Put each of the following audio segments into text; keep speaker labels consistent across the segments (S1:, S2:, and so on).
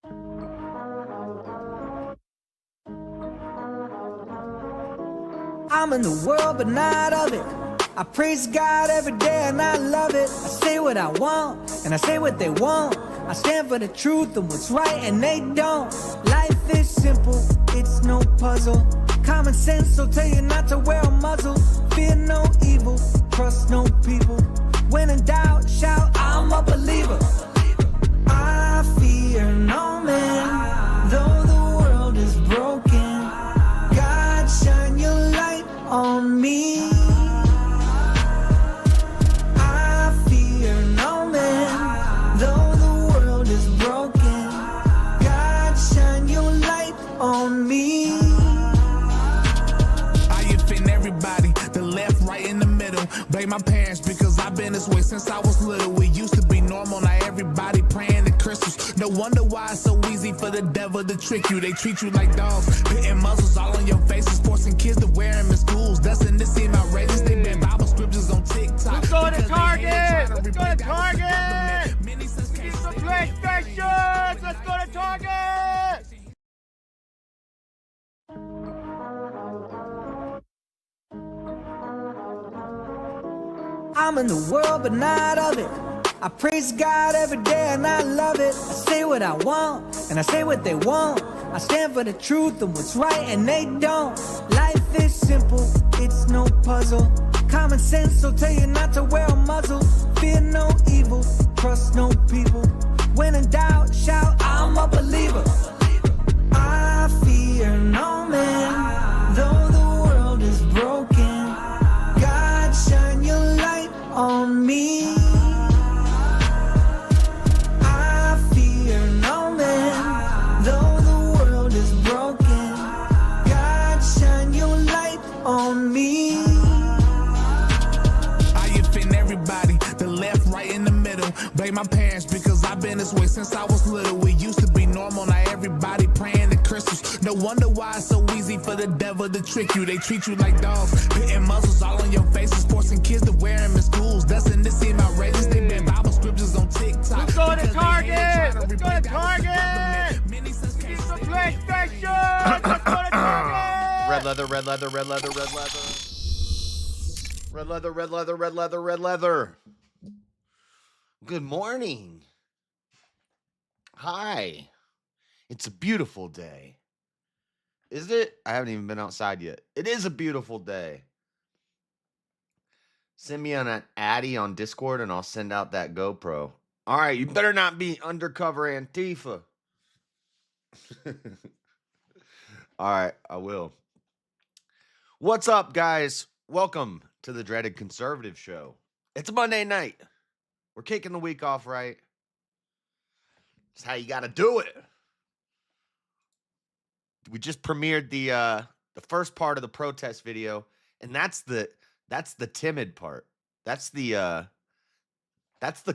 S1: I'm in the world, but not of it. I praise God every day and I love it. I say what I want and I say what they want. I stand for the truth and what's right and they don't. Life is simple, it's no puzzle. Common sense will tell you not to wear a muzzle. Fear no evil, trust no people. When in doubt, shout, I'm a believer. I fear no man, though the world is broken. God, shine your light on me. I fear no man, though the world is broken. God, shine your light on me.
S2: I offend everybody, the left, right, in the middle. Blame my parents because I've been this way since I was little. It used to be normal, now everybody praying to crystals. No wonder why it's so easy for the devil to trick you. They treat you like dogs, hitting muzzles all on your faces, forcing kids to wear them in schools. Doesn't this seem outrageous? They ban Bible scriptures on TikTok.
S3: Let's go to Target! Let's go to Target! Need some PlayStations! Let's go to Target!
S1: I'm in the world, but not of it. I praise God every day and I love it. I say what I want and I say what they want. I stand for the truth and what's right and they don't. Life is simple, it's no puzzle. Common sense will tell you not to wear a muzzle. Fear no evil, trust no people. When in doubt, shout, I'm a believer. I fear no man, though the world is broken. God, shine your light on me. I fear no man, though the world is broken. God, shine your light on me.
S2: I offend everybody, the left, right, in the middle. Blame my parents because I've been this way since I was little. It used to be normal, now everybody praying to crystals. No wonder why it's so easy for the devil to trick you. They treat you like dogs, hitting muzzles all on your faces, forcing kids to wear them in schools. Doesn't this seem outrageous? They ban Bible scriptures on TikTok.
S3: Let's go to Target! Let's go to Target! Need some PlayStations! Let's go to Target!
S4: Red leather, red leather, red leather, red leather. Red leather, red leather, red leather, red leather. Good morning. Hi. It's a beautiful day. Is it? I haven't even been outside yet. It is a beautiful day. Send me an Addy on Discord and I'll send out that GoPro. All right, you better not be undercover Antifa. All right, I will. What's up, guys? Welcome to the Dreaded Conservative Show. It's a Monday night. We're kicking the week off right. That's how you got to do it. We just premiered the first part of the protest video, and that's the timid part. That's the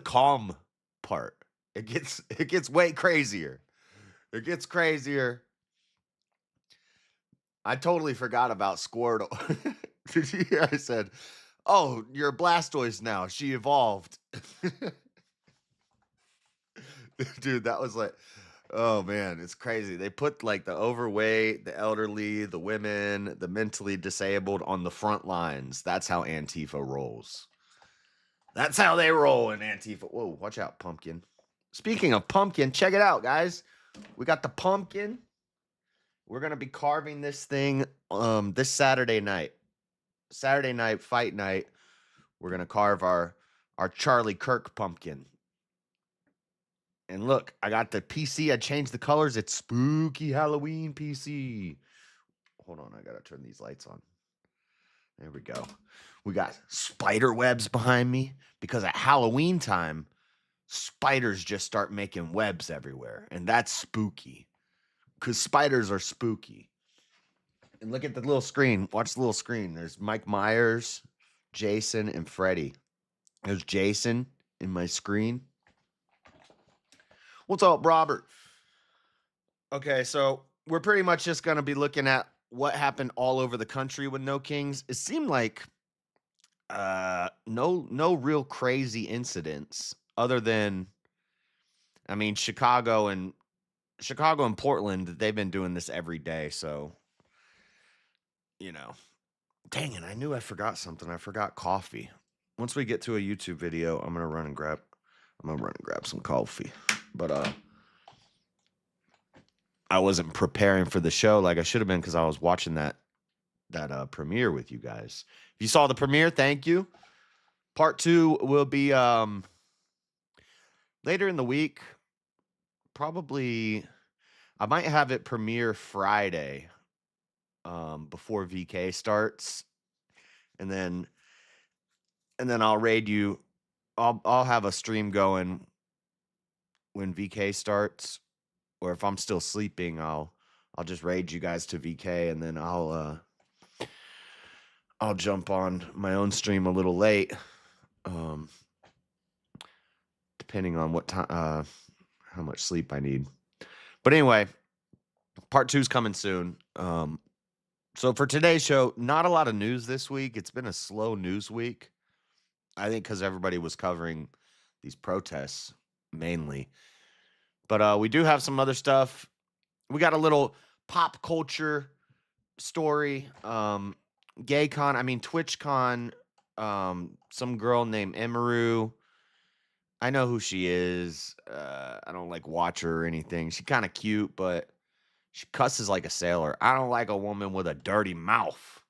S4: calm part. It gets way crazier. It gets crazier. I totally forgot about Squirtle. Did you hear? I said, "Oh, you're a Blastoise now. She evolved." Dude, that was like, oh man, it's crazy. They put like the overweight, the elderly, the women, the mentally disabled on the front lines. That's how Antifa rolls. That's how they roll in Antifa. Whoa, watch out, pumpkin. Speaking of pumpkin, check it out, guys. We got the pumpkin. We're going to be carving this thing this Saturday night. Saturday night, fight night. We're going to carve our Charlie Kirk pumpkin. And look, I got the PC. I changed the colors. It's spooky Halloween PC. Hold on, I got to turn these lights on. There we go. We got spider webs behind me because at Halloween time, spiders just start making webs everywhere. And that's spooky because spiders are spooky. And look at the little screen. Watch the little screen. There's Mike Myers, Jason, and Freddy. There's Jason in my screen. What's up, Robert? Okay, so we're pretty much just going to be looking at what happened all over the country with No Kings. It seemed like no real crazy incidents other than, I mean, Chicago and Chicago and Portland, they've been doing this every day. So, dang it. I knew I forgot something. I forgot coffee. Once we get to a YouTube video, I'm going to run and grab some coffee. But, I wasn't preparing for the show like I should have been because I was watching that premiere with you guys. If you saw the premiere, thank you. Part 2 will be later in the week. Probably, I might have it premiere Friday before VK starts, and then I'll raid you. I'll have a stream going when VK starts. Or if I'm still sleeping, I'll just raid you guys to VK, and then I'll jump on my own stream a little late, depending on what time, how much sleep I need. But anyway, part 2 is coming soon. So for today's show, not a lot of news this week. It's been a slow news week, I think, because everybody was covering these protests mainly. But we do have some other stuff. We got a little pop culture story. TwitchCon. Some girl named Emiru. I know who she is. I don't watch her or anything. She's kind of cute, but she cusses like a sailor. I don't like a woman with a dirty mouth.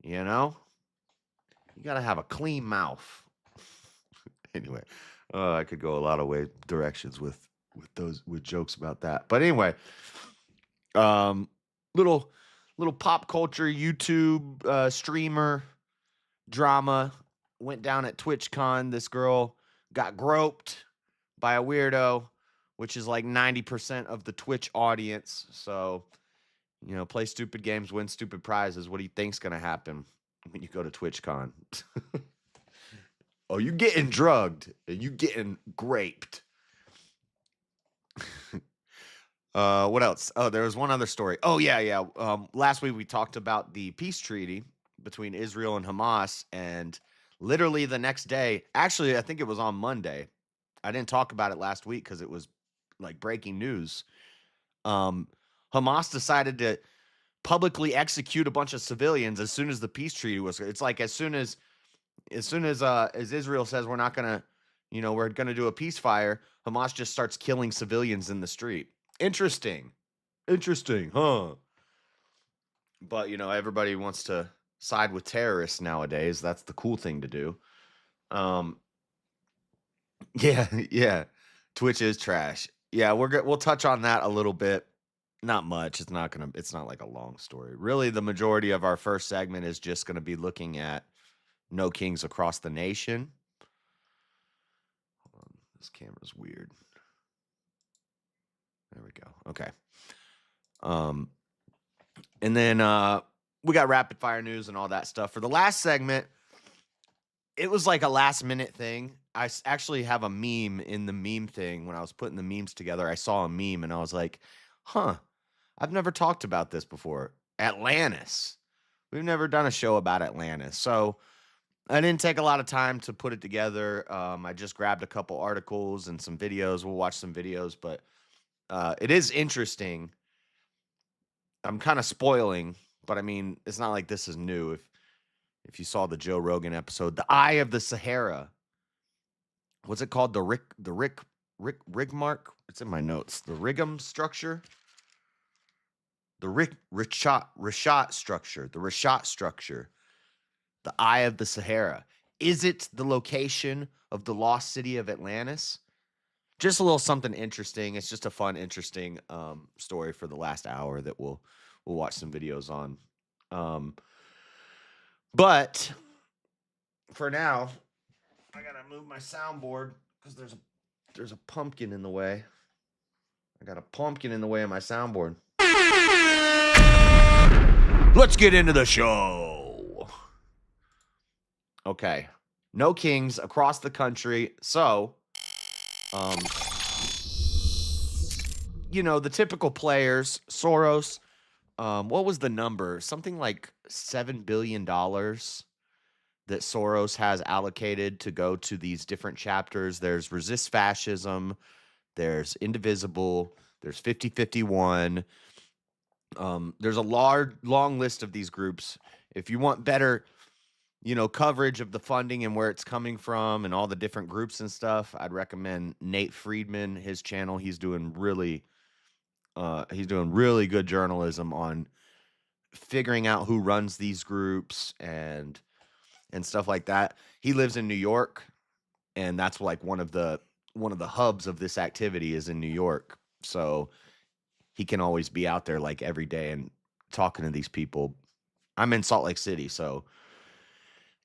S4: You got to have a clean mouth. Anyway, I could go a lot of directions with jokes about that. But anyway, little pop culture YouTube streamer drama went down at TwitchCon. This girl got groped by a weirdo, which is like 90% of the Twitch audience. So, play stupid games, win stupid prizes. What do you think's gonna happen when you go to TwitchCon? Oh, you getting drugged and you getting graped. What else? Oh, there was one other story. Oh, yeah. Last week we talked about the peace treaty between Israel and Hamas, and literally the next day, actually, I think it was on Monday. I didn't talk about it last week because it was like breaking news. Hamas decided to publicly execute a bunch of civilians as soon as the peace treaty was. It's like as soon as Israel says we're not gonna, we're gonna do a ceasefire, Hamas just starts killing civilians in the street. Interesting, huh? But everybody wants to side with terrorists nowadays. That's the cool thing to do. Yeah. Twitch is trash. Yeah, we'll touch on that a little bit. Not much. It's not like a long story. Really, the majority of our first segment is just gonna be looking at No Kings across the nation. Hold on, this camera's weird. There we go. Okay. And then we got rapid fire news and all that stuff. For the last segment, it was like a last minute thing. I actually have a meme in the meme thing. When I was putting the memes together, I saw a meme and I was like, I've never talked about this before. Atlantis. We've never done a show about Atlantis. So I didn't take a lot of time to put it together. I just grabbed a couple articles and some videos. We'll watch some videos, but it is interesting. I'm kind of spoiling, but I mean, it's not like this is new. If you saw the Joe Rogan episode, the Eye of the Sahara. What's it called? The Rigmark? It's in my notes. The Rigum structure. The Rishat structure. The Rishat structure. The Eye of the Sahara. Is it the location of the lost city of Atlantis? Just a little something interesting. It's just a fun, interesting story for the last hour that we'll watch some videos on. But for now, I gotta move my soundboard because there's a pumpkin in the way. I got a pumpkin in the way of my soundboard. Let's get into the show. Okay. No kings across the country. So, the typical players, Soros, what was the number? Something like $7 billion that Soros has allocated to go to these different chapters. There's Resist Fascism, there's Indivisible, There's 5051. There's a long list of these groups. If you want better, coverage of the funding and where it's coming from and all the different groups and stuff, I'd recommend Nate Friedman, his channel. He's doing really good journalism on figuring out who runs these groups and stuff like that. He lives in New York, and that's like one of the hubs of this activity is in New York. So he can always be out there like every day and talking to these people. I'm in Salt Lake City, so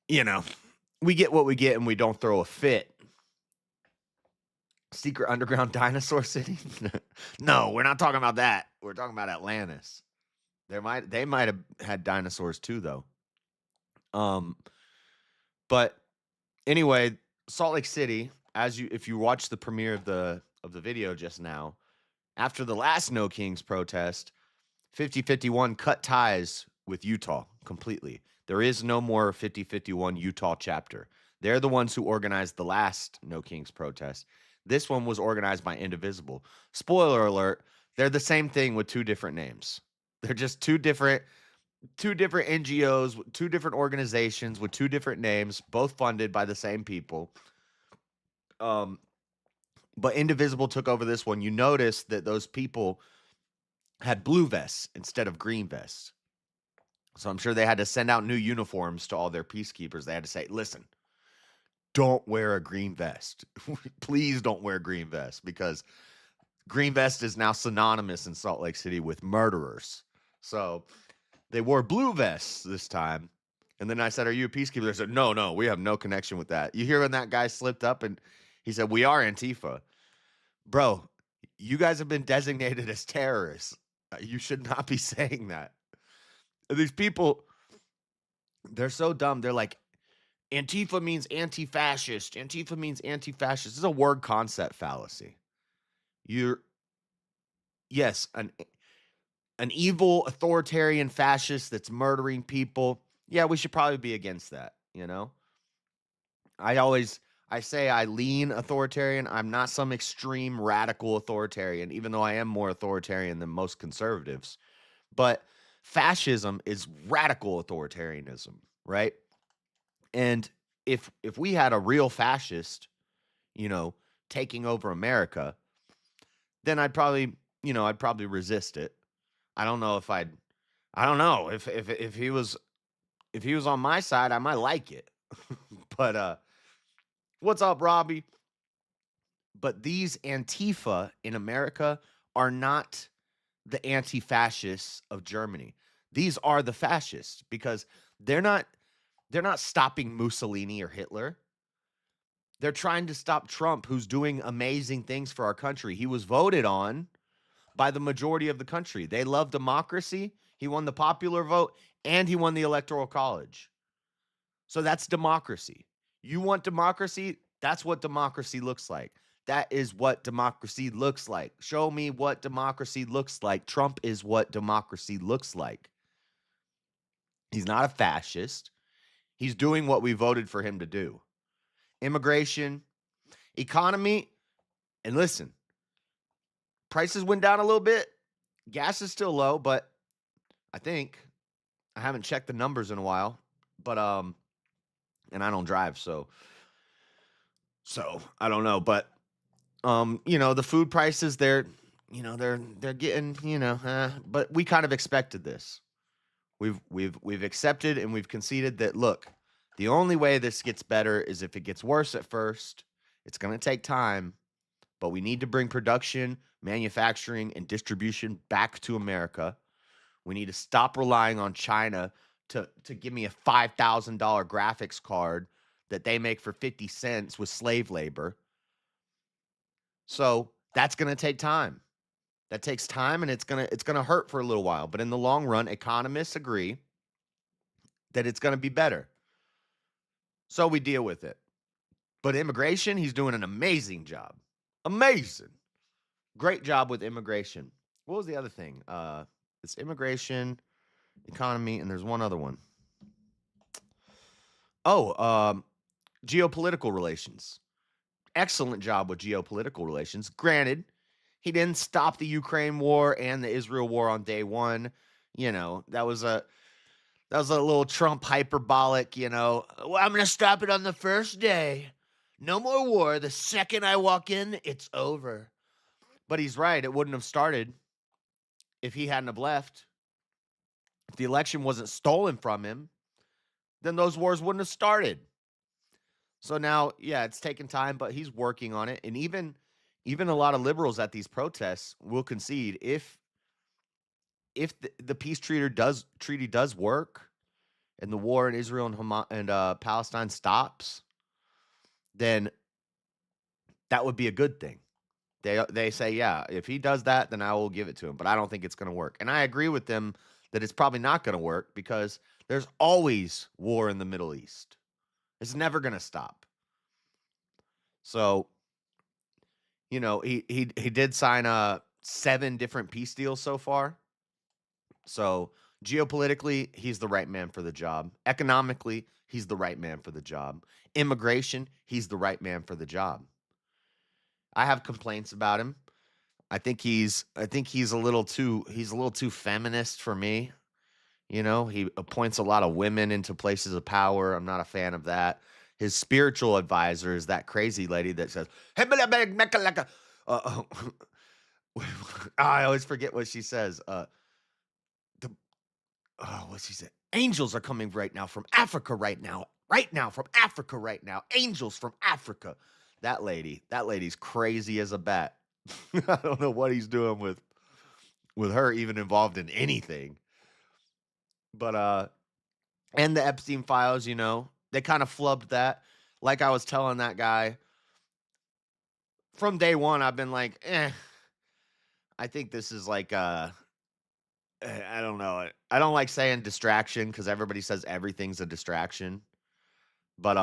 S4: we get what we get and we don't throw a fit. Secret underground dinosaur city? No, we're not talking about that. We're talking about Atlantis. They might have had dinosaurs too, though. But anyway, Salt Lake City, if you watch the premiere of the video just now, after the last No Kings protest, 5051 cut ties with Utah completely. There is no more 5051 Utah chapter. They're the ones who organized the last No Kings protest. This one was organized by Indivisible. Spoiler alert, they're the same thing with two different names. They're just two different NGOs, two different organizations with two different names, both funded by the same people. But Indivisible took over this one. You notice that those people had blue vests instead of green vests. So I'm sure they had to send out new uniforms to all their peacekeepers. They had to say, listen, don't wear a green vest. Please don't wear green vest, because green vest is now synonymous in Salt Lake City with murderers. So they wore blue vests this time. And then I said, are you a peacekeeper? They said, no, we have no connection with that. You hear when that guy slipped up and he said, we are Antifa. Bro, you guys have been designated as terrorists. You should not be saying that. These people, they're so dumb. They're like, Antifa means anti-fascist. Antifa means anti-fascist. This is a word concept fallacy. Yes, an evil authoritarian fascist that's murdering people. Yeah, we should probably be against that, I say I lean authoritarian. I'm not some extreme radical authoritarian, even though I am more authoritarian than most conservatives. But fascism is radical authoritarianism, right? And if we had a real fascist, taking over America, then I'd probably resist it. I don't know if he was on my side, I might like it. But what's up, Robbie? But these Antifa in America are not the anti-fascists of Germany. These are the fascists, because they're not stopping Mussolini or Hitler. They're trying to stop Trump, who's doing amazing things for our country. He was voted on by the majority of the country. They love democracy. He won the popular vote and he won the Electoral College. So that's democracy. You want democracy? That's what democracy looks like. That is what democracy looks like. Show me what democracy looks like. Trump is what democracy looks like. He's not a fascist. He's doing what we voted for him to do. Immigration, economy, and listen, prices went down a little bit. Gas is still low, but I haven't checked the numbers in a while, but and I don't drive, so I don't know, but the food prices, they're getting, but we kind of expected this. We've accepted and we've conceded that, look, the only way this gets better is if it gets worse at first. It's going to take time, but we need to bring production, manufacturing, and distribution back to America. We need to stop relying on China to give me a $5,000 graphics card that they make for 50 cents with slave labor. So that's going to take time. That takes time, and it's going to hurt for a little while. But in the long run, economists agree that it's going to be better. So we deal with it. But immigration, he's doing an amazing job. Amazing. Great job with immigration. What was the other thing? It's immigration, economy, and there's one other one. Geopolitical relations. Excellent job with geopolitical relations. Granted, He didn't stop the Ukraine war and the Israel war on day one. That was a little Trump hyperbolic, well, I'm going to stop it on the first day. No more war. The second I walk in, it's over. But he's right. It wouldn't have started if he hadn't have left. If the election wasn't stolen from him, then those wars wouldn't have started. So now, yeah, it's taken time, but he's working on it. And even a lot of liberals at these protests will concede if the peace treaty does work and the war in Israel and Hamas and Palestine stops, then that would be a good thing. They say, yeah, if he does that, then I will give it to him. But I don't think it's going to work. And I agree with them that it's probably not going to work because there's always war in the Middle East. It's never going to stop. So, he did sign 7 different peace deals so far. So geopolitically, he's the right man for the job. Economically, he's the right man for the job. Immigration, he's the right man for the job. I have complaints about him. I think he's a little too feminist for me. He appoints a lot of women into places of power. I'm not a fan of that. His spiritual advisor is that crazy lady that says, I always forget what she says. What she said? Angels are coming right now from Africa right now. Right now from Africa right now. Angels from Africa. That lady's crazy as a bat. I don't know what he's doing with her even involved in anything. But and the Epstein files, they kind of flubbed that. Like I was telling that guy, from day one, I've been like, I think this is like I don't know. I don't like saying distraction because everybody says everything's a distraction. But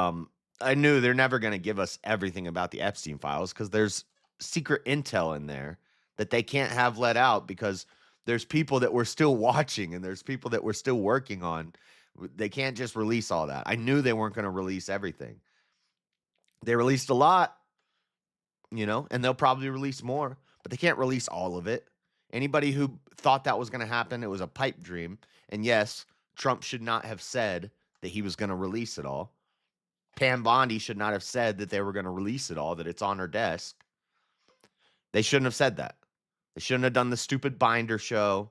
S4: I knew they're never going to give us everything about the Epstein files because there's secret intel in there that they can't have let out because there's people that we're still watching and there's people that we're still working on. They can't just release all that. I knew they weren't going to release everything. They released a lot, and they'll probably release more, but they can't release all of it. Anybody who thought that was going to happen, it was a pipe dream. And yes, Trump should not have said that he was going to release it all. Pam Bondi should not have said that they were going to release it all, that it's on her desk. They shouldn't have said that. They shouldn't have done the stupid binder show.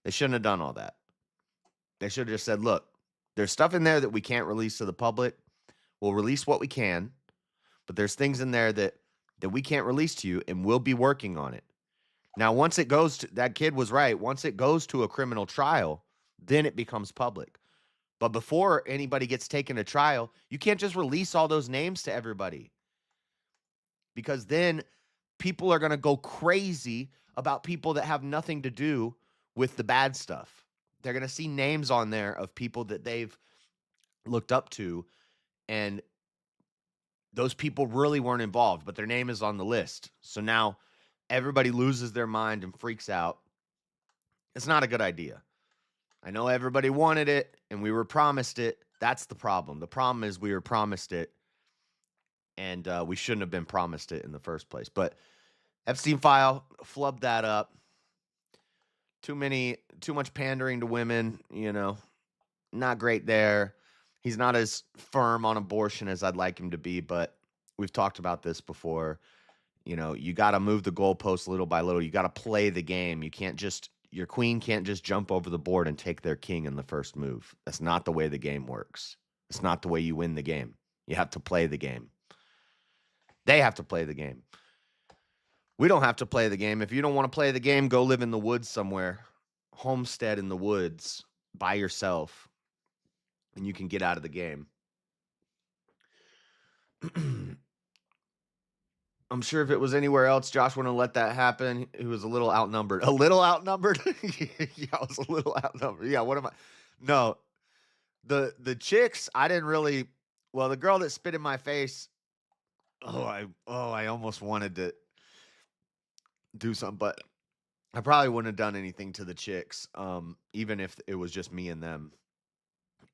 S4: They shouldn't have done all that. They should have just said, look, there's stuff in there that we can't release to the public. We'll release what we can, but there's things in there that we can't release to you, and we'll be working on it. Now, once it goes to, that kid was right, once it goes to a criminal trial, then it becomes public. But before anybody gets taken to trial, you can't just release all those names to everybody. Because then people are going to go crazy about people that have nothing to do with the bad stuff. They're going to see names on there of people that they've looked up to, and those people really weren't involved, but their name is on the list. So now everybody loses their mind and freaks out. It's not a good idea. I know everybody wanted it and we were promised it. That's the problem. The problem is we were promised it and we shouldn't have been promised it in the first place. But Epstein file flubbed that up. Too much pandering to women, not great there. He's not as firm on abortion as I'd like him to be, but we've talked about this before. You got to move the goalposts little by little. You got to play the game. Your queen can't just jump over the board and take their king in the first move. That's not the way the game works. It's not the way you win the game. You have to play the game. They have to play the game. We don't have to play the game. If you don't want to play the game, go live in the woods somewhere. Homestead in the woods by yourself. And you can get out of the game. I'm sure if it was anywhere else, Josh wouldn't have let that happen. He was a little outnumbered. A little outnumbered? Yeah, I was a little outnumbered. Yeah, what am I? No. The chicks, I didn't really. Well, the girl that spit in my face, I almost wanted to do something, but I probably wouldn't have done anything to the chicks, even if it was just me and them.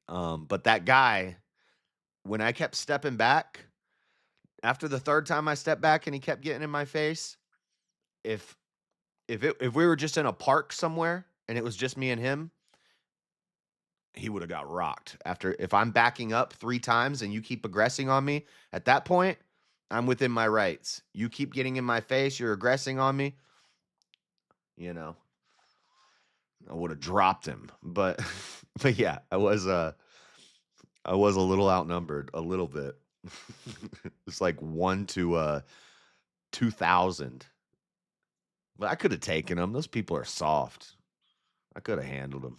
S4: But that guy, when I kept stepping back, after the third time I stepped back and he kept getting in my face, if we were just in a park somewhere and it was just me and him, he would have got rocked. If I'm backing up 3 times and you keep aggressing on me, at that point, I'm within my rights. You keep getting in my face, you're aggressing on me, I would have dropped him. But but yeah, I was a little outnumbered, a little bit. It's like 1 to 2,000. But I could have taken them. Those people are soft. I could have handled them.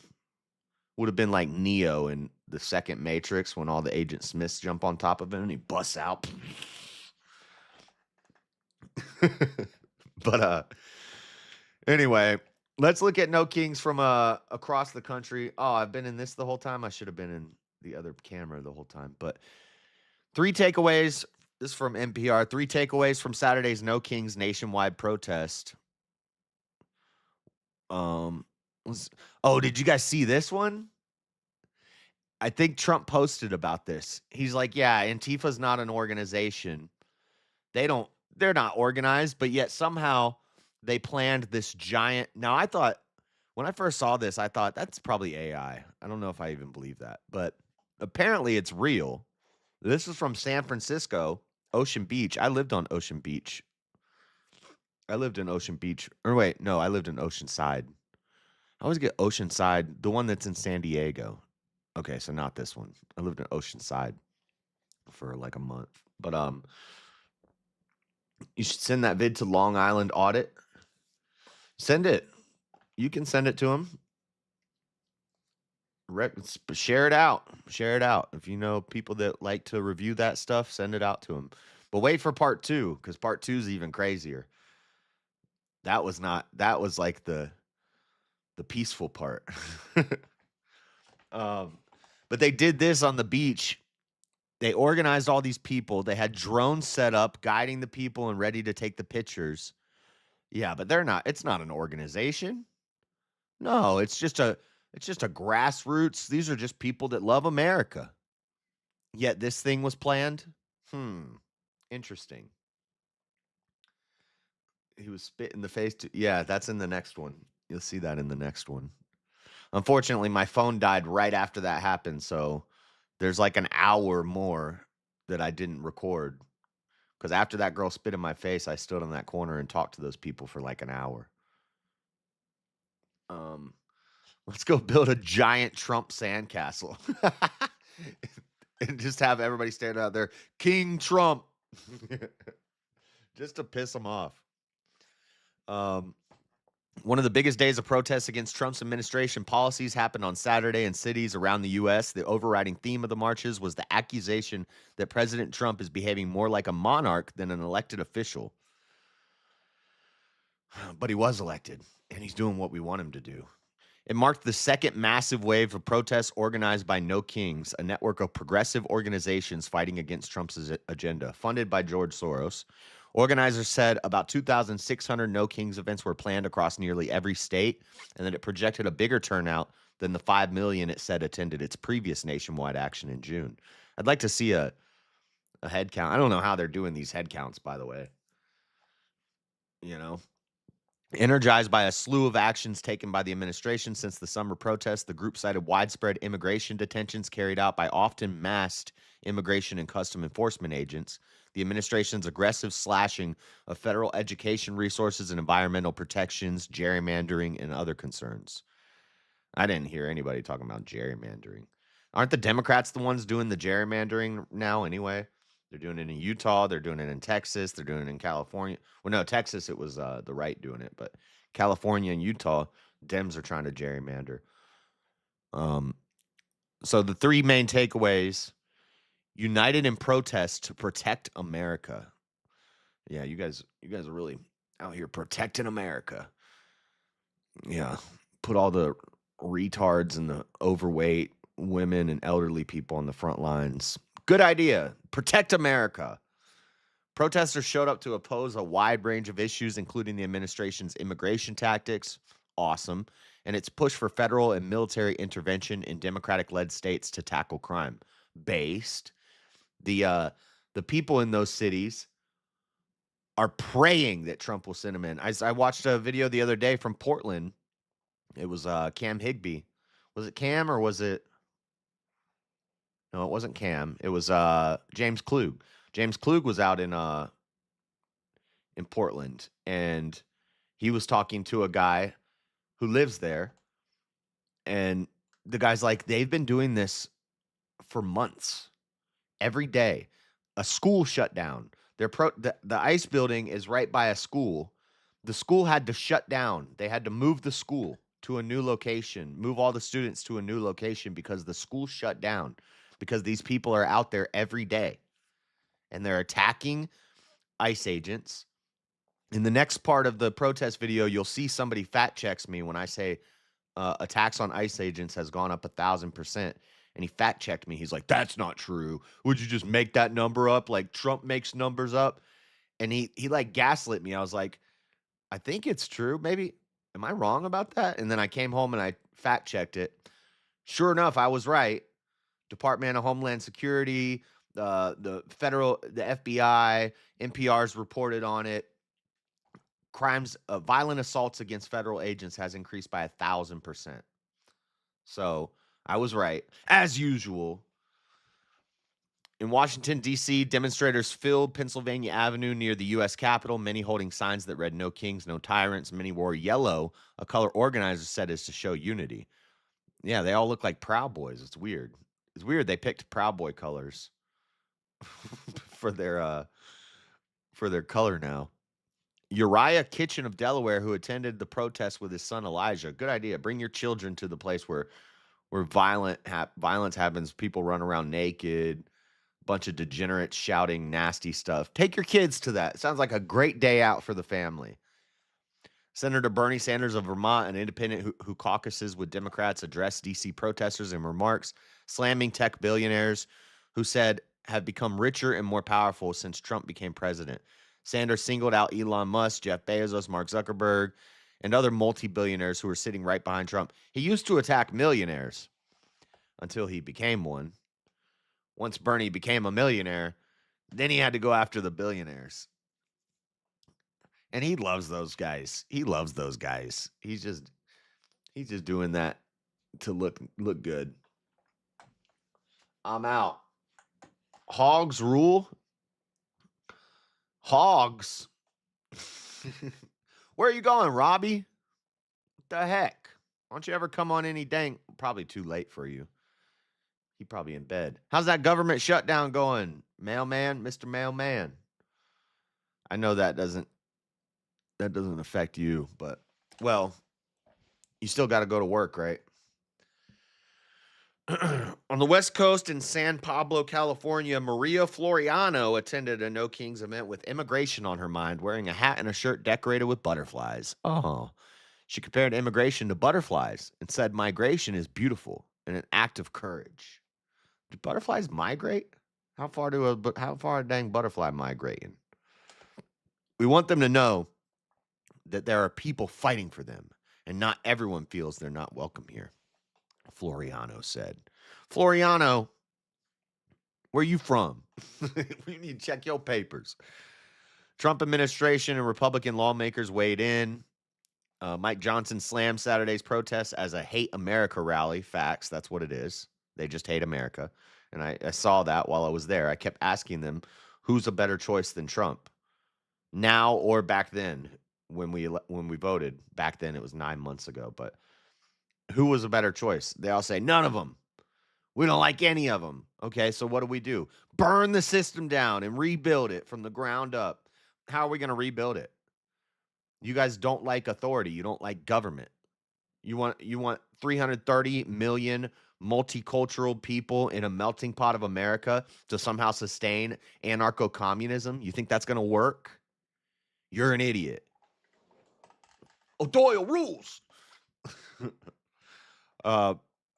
S4: Would have been like Neo in the second Matrix when all the Agent Smiths jump on top of him and he busts out. But anyway, let's look at No Kings from across the country. Oh, I've been in this the whole time. I should have been in the other camera the whole time. But 3 takeaways. This is from NPR. 3 takeaways from Saturday's No Kings nationwide protest. Did you guys see this one? I think Trump posted about this. He's like, yeah, Antifa's not an organization. They're not organized, but yet somehow they planned this giant. Now, I thought, when I first saw this, I thought that's probably AI. I don't know if I even believe that, but apparently it's real. This is from San Francisco, Ocean Beach. I lived on Ocean Beach. I lived in Ocean Beach. Or wait, no, I lived in Oceanside. I always get Oceanside, the one that's in San Diego. Okay, so not this one. I lived in Oceanside for like a month. But you should send that vid to Long Island Audit. Send it. You can send it to him. Share it out. Share it out. If you know people that like to review that stuff, send it out to them. But wait for part 2, because part 2 is even crazier. That was like the peaceful part. But they did this on the beach. They organized all these people. They had drones set up, guiding the people and ready to take the pictures. Yeah, but it's not an organization. No, it's just a grassroots. These are just people that love America. Yet this thing was planned. Interesting. He was spit in the face too. Yeah, that's in the next one. You'll see that in the next one. Unfortunately, my phone died right after that happened, so there's like an hour more that I didn't record. Because after that girl spit in my face, I stood on that corner and talked to those people for like an hour. Let's go build a giant Trump sandcastle. And just have everybody stand out there, King Trump. Just to piss them off. One of the biggest days of protests against Trump's administration policies happened on Saturday in cities around the U.S. The overriding theme of the marches was the accusation that President Trump is behaving more like a monarch than an elected official. But he was elected, and he's doing what we want him to do. It marked the second massive wave of protests organized by No Kings, a network of progressive organizations fighting against Trump's agenda, funded by George Soros. Organizers said about 2,600 No Kings events were planned across nearly every state, and that it projected a bigger turnout than the 5 million it said attended its previous nationwide action in June. I'd like to see a head count. I don't know how they're doing these head counts, by the way. Energized by a slew of actions taken by the administration since the summer protests, the group cited widespread immigration detentions carried out by often masked immigration and custom enforcement agents, the administration's aggressive slashing of federal education resources and environmental protections, gerrymandering, and other concerns. I didn't hear anybody talking about gerrymandering. Aren't the Democrats the ones doing the gerrymandering now anyway? They're doing it in Utah. They're doing it in Texas. They're doing it in California. Well, no, Texas, it was the right doing it. But California and Utah, Dems are trying to gerrymander. So the 3 main takeaways: united in protest to protect America. Yeah, you guys are really out here protecting America. Yeah, put all the retards and the overweight women and elderly people on the front lines. Good idea. Protect America. Protesters showed up to oppose a wide range of issues, including the administration's immigration tactics. Awesome. And its push for federal and military intervention in Democratic-led states to tackle crime. Based. The people in those cities are praying that Trump will send him in. I watched a video the other day from Portland. It was Cam Higbee. Was it Cam or was it? No, it wasn't Cam. It was James Klug. James Klug was out in Portland, and he was talking to a guy who lives there, and the guy's like, they've been doing this for months. Every day, a school shut down. The ICE building is right by a school. The school had to shut down. They had to move the school to a new location, move all the students to a new location because the school shut down because these people are out there every day and they're attacking ICE agents. In the next part of the protest video, you'll see somebody fact checks me when I say attacks on ICE agents has gone up 1,000%. And he fact checked me. He's like, that's not true. Would you just make that number up? Like Trump makes numbers up. And he like gaslit me. I was like, I think it's true. Maybe, am I wrong about that? And then I came home and I fact checked it. Sure enough, I was right. Department of Homeland Security, the FBI, NPR's reported on it. Crimes, violent assaults against federal agents has increased by 1,000%. So I was right, as usual. In Washington, D.C., demonstrators filled Pennsylvania Avenue near the U.S. Capitol, many holding signs that read, "No kings, no tyrants." Many wore yellow, a color organizers said is to show unity. Yeah, they all look like Proud Boys. It's weird. It's weird they picked Proud Boy colors for their color now. Uriah Kitchen of Delaware, who attended the protest with his son Elijah. Good idea. Bring your children to the place where violence happens. People run around naked. Bunch of degenerates shouting nasty stuff. Take your kids to that. It sounds like a great day out for the family. Senator Bernie Sanders of Vermont, an independent who caucuses with Democrats, addressed D.C. protesters in remarks, slamming tech billionaires who said have become richer and more powerful since Trump became president. Sanders singled out Elon Musk, Jeff Bezos, Mark Zuckerberg, and other multi-billionaires who were sitting right behind Trump. He used to attack millionaires until he became one. Once Bernie became a millionaire, then he had to go after the billionaires. And he loves those guys. He loves those guys. He's just doing that to look good. I'm out. Hogs rule. Hogs. Where are you going, Robbie? What the heck? Why don't you ever come on any dang? Probably too late for you. He probably in bed. How's that government shutdown going, mailman, Mr. Mailman? I know that doesn't affect you, but well, you still got to go to work, right? On the West Coast in San Pablo, California, Maria Floriano attended a No Kings event with immigration on her mind, wearing a hat and a shirt decorated with butterflies. Oh, she compared immigration to butterflies and said migration is beautiful and an act of courage. Do butterflies migrate? How far a dang butterfly migrating? We want them to know that there are people fighting for them, and not everyone feels they're not welcome here. Floriano said. Floriano, where you from? We need to check your papers. Trump administration and Republican lawmakers weighed in. Mike Johnson slammed Saturday's protests as a hate America rally. Facts, that's what it is. They just hate America. And I saw that while I was there. I kept asking them, who's a better choice than Trump? Now or back then when we voted? Back then it was 9 months ago, but who was a better choice? They all say, none of them. We don't like any of them. Okay, so what do? Burn the system down and rebuild it from the ground up. How are we going to rebuild it? You guys don't like authority. You don't like government. You want 330 million multicultural people in a melting pot of America to somehow sustain anarcho-communism? You think that's going to work? You're an idiot. Oh, Doyle rules.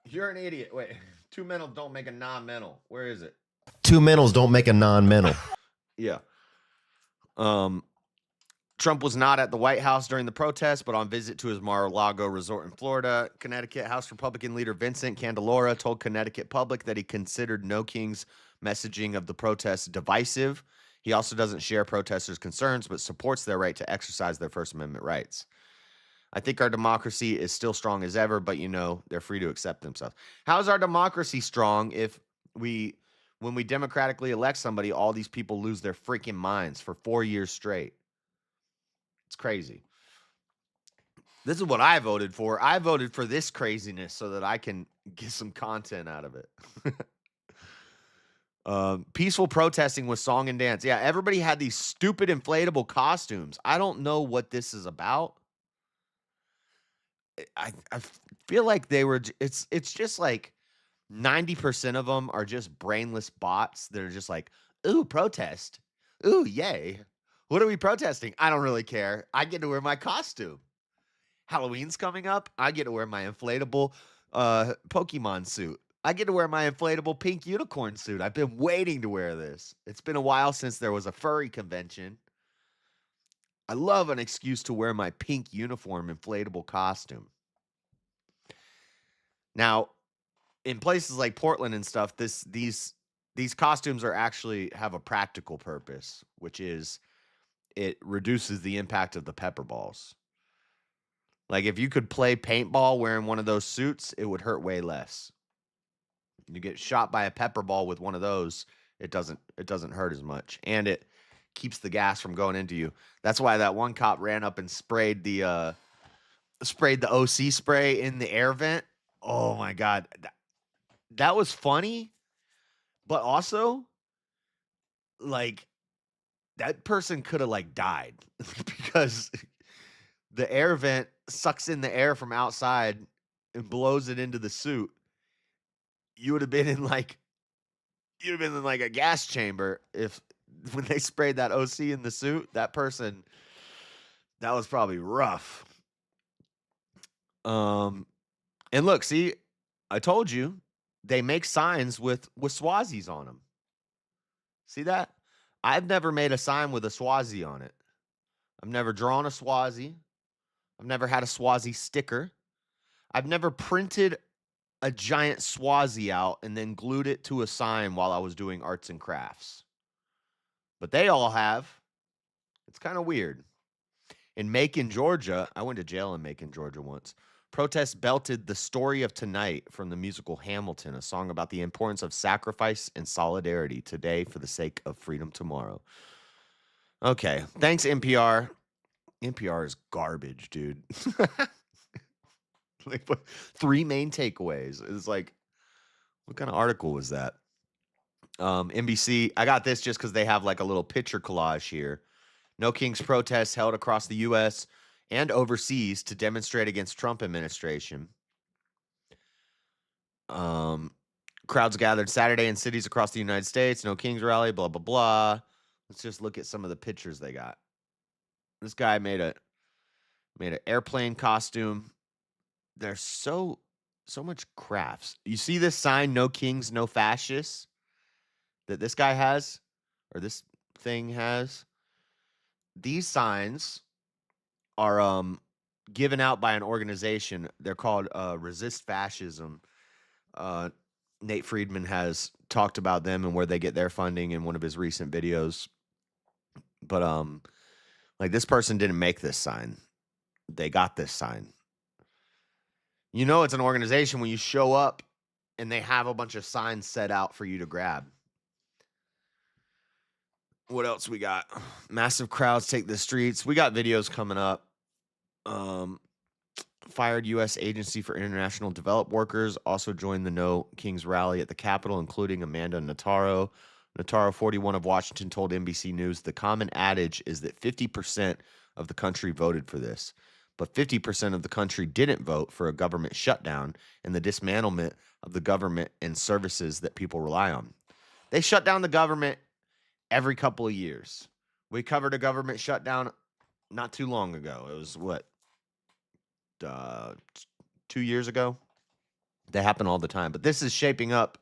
S4: You're an idiot. Wait, two mentals don't make a non-mental. Where is it?
S5: Two mentals don't make a non-mental.
S4: Yeah. Trump was not at the White House during the protest, but on visit to his Mar-a-Lago resort in Florida. Connecticut House Republican leader Vincent Candelora told Connecticut Public that he considered No King's messaging of the protests divisive. He also doesn't share protesters' concerns, but supports their right to exercise their First Amendment rights. I think our democracy is still strong as ever, but they're free to accept themselves. How is our democracy strong if when we democratically elect somebody, all these people lose their freaking minds for 4 years straight? It's crazy. This is what I voted for. I voted for this craziness so that I can get some content out of it. Peaceful protesting with song and dance. Yeah, everybody had these stupid inflatable costumes. I don't know what this is about. I feel like they were. It's just like 90% of them are just brainless bots that are just like, ooh, protest. Ooh, yay. What are we protesting? I don't really care. I get to wear my costume. Halloween's coming up. I get to wear my inflatable Pokemon suit. I get to wear my inflatable pink unicorn suit. I've been waiting to wear this. It's been a while since there was a furry convention. I love an excuse to wear my pink uniform inflatable costume. Now, in places like Portland and stuff, these costumes are actually have a practical purpose, which is it reduces the impact of the pepper balls. Like if you could play paintball wearing one of those suits, it would hurt way less. You get shot by a pepper ball with one of those, it doesn't hurt as much, and it keeps the gas from going into you. That's why that one cop ran up and sprayed the OC spray in the air vent. Oh my God. That was funny, but also like that person could have like died because the air vent sucks in the air from outside and blows it into the suit. You would have been in like a gas chamber if when they sprayed that OC in the suit. That was probably rough. And look, see, I told you they make signs with Swazis on them. See that? I've never made a sign with a Swazi on it. I've never drawn a Swazi. I've never had a Swazi sticker. I've never printed a giant Swazi out and then glued it to a sign while I was doing arts and crafts. But they all have. It's kind of weird. In Macon, Georgia, I went to jail in Macon, Georgia once. Protests belted "The Story of Tonight" from the musical Hamilton, a song about the importance of sacrifice and solidarity today for the sake of freedom tomorrow. Okay. Thanks, NPR. NPR is garbage, dude. Like, 3 main takeaways. It's like, what kind of article was that? NBC, I got this just because they have like a little picture collage here. No Kings protests held across the U.S. and overseas to demonstrate against Trump administration. Crowds gathered Saturday in cities across the United States. No Kings rally, blah, blah, blah. Let's just look at some of the pictures they got. This guy made an airplane costume. There's so much crafts. You see this sign, "No Kings, No Fascists," that this guy has, or this thing has? These signs are given out by an organization. They're called Resist Fascism. Nate Friedman has talked about them and where they get their funding in one of his recent videos. But like this person didn't make this sign. They got this sign. You know it's an organization when you show up and they have a bunch of signs set out for you to grab. What else we got? Massive crowds take the streets. We got videos coming up. Fired U.S. Agency for International Development Workers also joined the No Kings rally at the Capitol, including Amanda Notaro. Notaro, 41, of Washington, told NBC News the common adage is that 50% of the country voted for this, but 50% of the country didn't vote for a government shutdown and the dismantlement of the government and services that people rely on. They shut down the government every couple of years. We covered a government shutdown not too long ago. It was 2 years ago? They happen all the time. But this is shaping up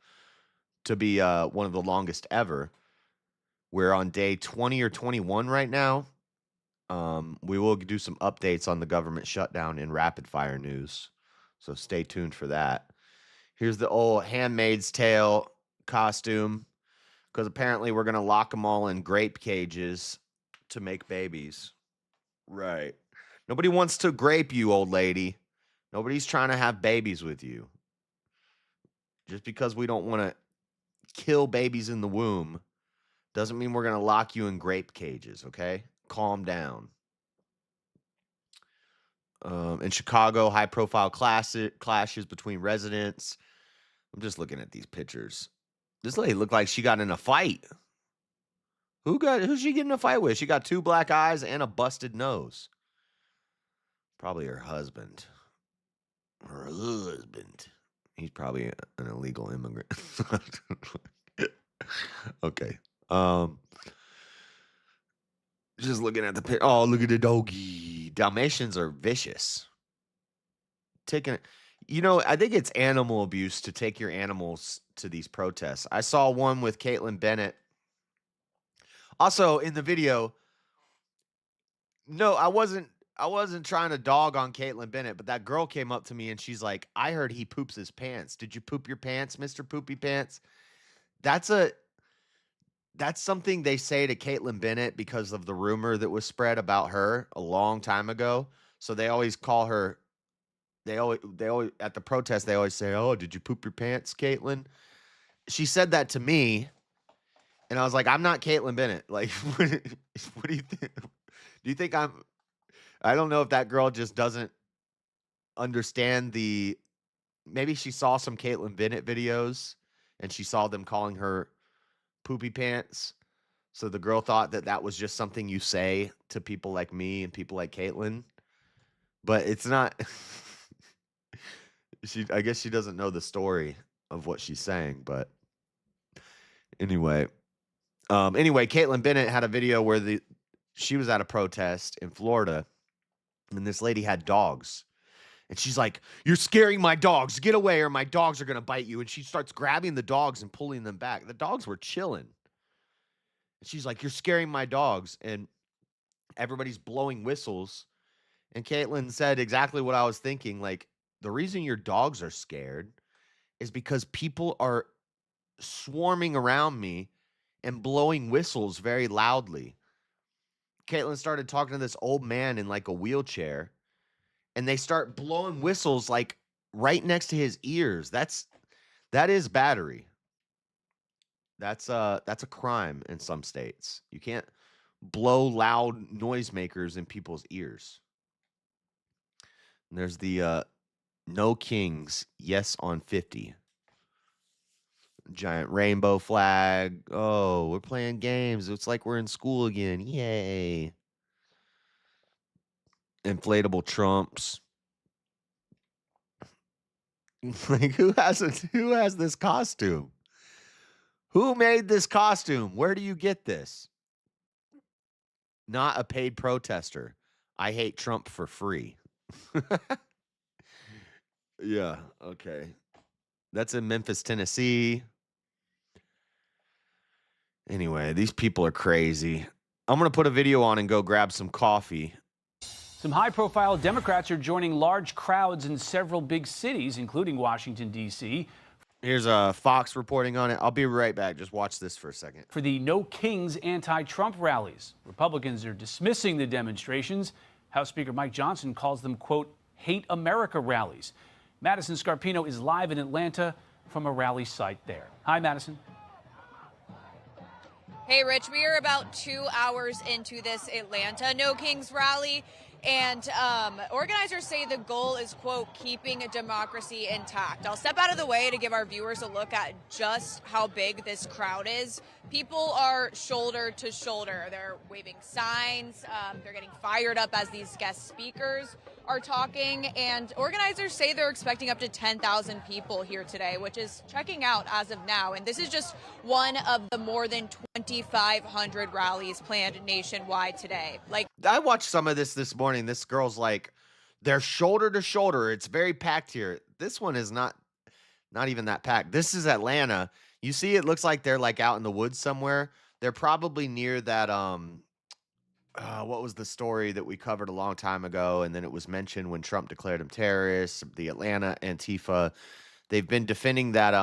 S4: to be one of the longest ever. We're on day 20 or 21 right now. We will do some updates on the government shutdown in rapid fire news. So stay tuned for that. Here's the old Handmaid's Tale costume. because apparently we're going to lock them all in grape cages to make babies. Right. Nobody wants to grape you, old lady. Nobody's trying to have babies with you. Just because we don't want to kill babies in the womb doesn't mean we're going to lock you in grape cages, okay? Calm down. In Chicago, high-profile clashes between residents. I'm just looking at these pictures. This lady looked like she got in a fight. Who's she getting in a fight with? She got 2 black eyes and a busted nose. Probably her husband. Her husband. He's probably an illegal immigrant. Okay. Just looking at the picture. Oh, look at the doggy. Dalmatians are vicious. I think it's animal abuse to take your animals to these protests. I saw one with Caitlin Bennett. Also, in the video, no, I wasn't trying to dog on Caitlin Bennett, but that girl came up to me and she's like, I heard he poops his pants. Did you poop your pants, Mr. Poopy Pants? That's something they say to Caitlin Bennett because of the rumor that was spread about her a long time ago. So they always call her, they always at the protest, they always say, oh, did you poop your pants, Caitlin? She said that to me. And I was like, I'm not Caitlin Bennett. Like, what do you think? Do you think I don't know if that girl just doesn't understand maybe she saw some Caitlin Bennett videos and she saw them calling her poopy pants. So the girl thought that was just something you say to people like me and people like Caitlin. But it's not. I guess she doesn't know the story of what she's saying. But anyway. Caitlin Bennett had a video where she was at a protest in Florida, and this lady had dogs. And she's like, you're scaring my dogs. Get away or my dogs are going to bite you. And she starts grabbing the dogs and pulling them back. The dogs were chilling. And she's like, you're scaring my dogs. And everybody's blowing whistles. And Caitlin said exactly what I was thinking. Like, the reason your dogs are scared is because people are swarming around me and blowing whistles very loudly. Caitlin started talking to this old man in like a wheelchair, and they start blowing whistles like right next to his ears. That is battery. That's a crime in some states. You can't blow loud noisemakers in people's ears. And there's the No Kings, yes on 50. Giant rainbow flag. Oh, we're playing games. It's like we're in school again. Yay. Inflatable Trumps. Like, who has this costume? Who made this costume? Where do you get this? Not a paid protester. I hate Trump for free. Yeah, okay. That's in Memphis, Tennessee. Anyway, these people are crazy. I'm going to put a video on and go grab some coffee.
S6: Some high-profile Democrats are joining large crowds in several big cities, including Washington, D.C.
S4: Here's Fox reporting on it. I'll be right back. Just watch this for a second.
S6: For the No Kings anti-Trump rallies. Republicans are dismissing the demonstrations. House Speaker Mike Johnson calls them, quote, hate America rallies. Madison Scarpino is live in Atlanta from a rally site there. Hi, Madison.
S7: Hey, Rich, we are about 2 hours into this Atlanta No Kings rally, and organizers say the goal is, quote, keeping democracy intact. I'll step out of the way to give our viewers a look at just how big this crowd is. People are shoulder to shoulder. They're waving signs. They're getting fired up as these guest speakers are talking, and organizers say they're expecting up to 10,000 people here today, which is checking out as of now. And this is just one of the more than 2,500 rallies planned nationwide today. Like,
S4: I watched some of this morning. This girl's like, they're shoulder to shoulder. It's very packed here. This one is not even that packed. This is Atlanta. You see, it looks like they're like out in the woods somewhere. They're probably near that, what was the story that we covered a long time ago? And then it was mentioned when Trump declared them terrorists, the Atlanta Antifa. They've been defending that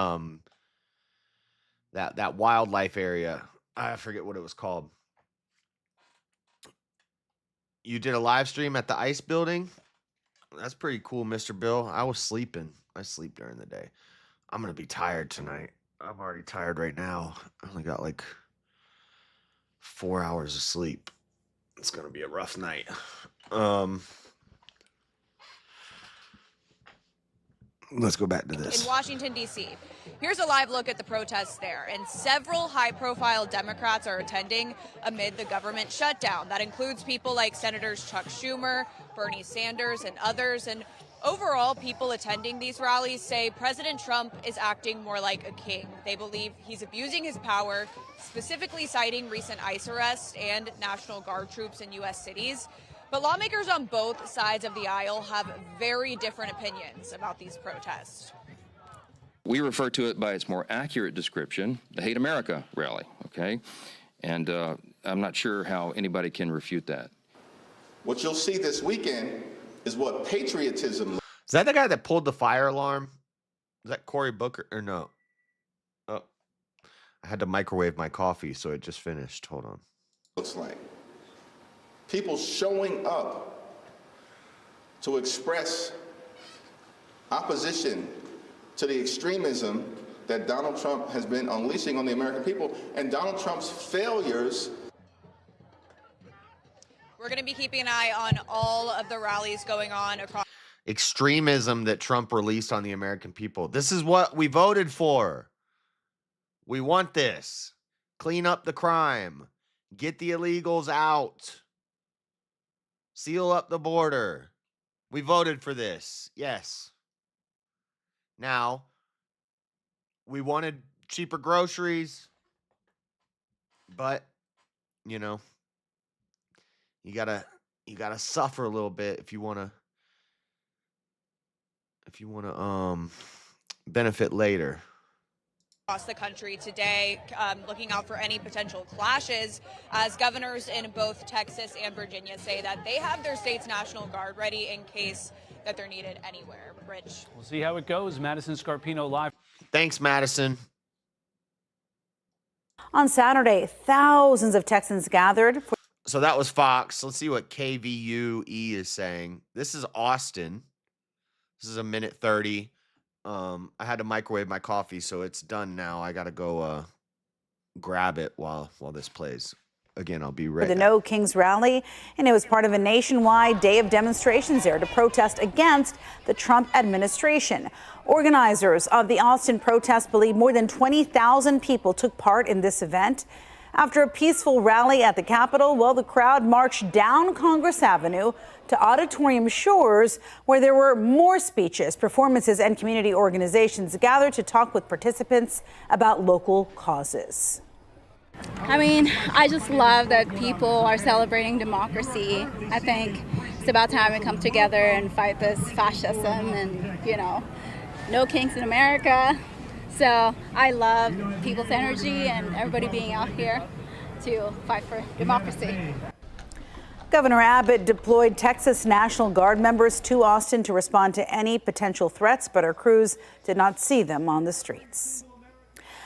S4: that wildlife area. I forget what it was called. You did a live stream at the ice building? That's pretty cool, Mr. Bill. I was sleeping. I sleep during the day. I'm going to be tired tonight. I'm already tired right now. I only got like 4 hours of sleep. It's going to be a rough night. Let's go back to this.
S7: In Washington, D.C. Here's a live look at the protests there. And several high-profile Democrats are attending amid the government shutdown. That includes people like Senators Chuck Schumer, Bernie Sanders, and others. And overall, people attending these rallies say President Trump is acting more like a king. They believe he's abusing his power, specifically citing recent ICE arrests and National Guard troops in U.S. cities. But lawmakers on both sides of the aisle have very different opinions about these protests.
S8: We refer to it by its more accurate description, the Hate America rally, okay? And I'm not sure how anybody can refute that.
S9: What you'll see this weekend is what patriotism.
S4: Is that the guy that pulled the fire alarm? Is that Cory Booker or no? Oh, I had to microwave my coffee, so it just finished. Hold on.
S9: Looks like people showing up to express opposition to the extremism that Donald Trump has been unleashing on the American people and Donald Trump's failures.
S7: We're going to be keeping an eye on all of the rallies going on across.
S4: Extremism that Trump released on the American people. This is what we voted for. We want this. Clean up the crime. Get the illegals out. Seal up the border. We voted for this. Yes. Now, we wanted cheaper groceries, but, you know, you gotta suffer a little bit if you wanna benefit later.
S7: Across the country today, looking out for any potential clashes, as governors in both Texas and Virginia say that they have their state's National Guard ready in case that they're needed anywhere. Rich.
S6: We'll see how it goes. Madison Scarpino live.
S4: Thanks, Madison.
S10: On Saturday, thousands of Texans gathered.
S4: So that was Fox. Let's see what KVUE is saying. This is Austin. This is a minute 30. I had to microwave my coffee, so it's done now. I got to go grab it while this plays. Again, I'll be ready.
S10: For the No Kings rally, and it was part of a nationwide day of demonstrations there to protest against the Trump administration. Organizers of the Austin protest believe more than 20,000 people took part in this event. After a peaceful rally at the Capitol, well, the crowd marched down Congress Avenue to Auditorium Shores, where there were more speeches, performances, and community organizations gathered to talk with participants about local causes.
S11: I mean, I just love that people are celebrating democracy. I think it's about time we come together and fight this fascism and, you know, no kings in America. So I love people's energy and everybody being out here to fight for democracy.
S10: Governor Abbott deployed Texas National Guard members to Austin to respond to any potential threats, but her crews did not see them on the streets.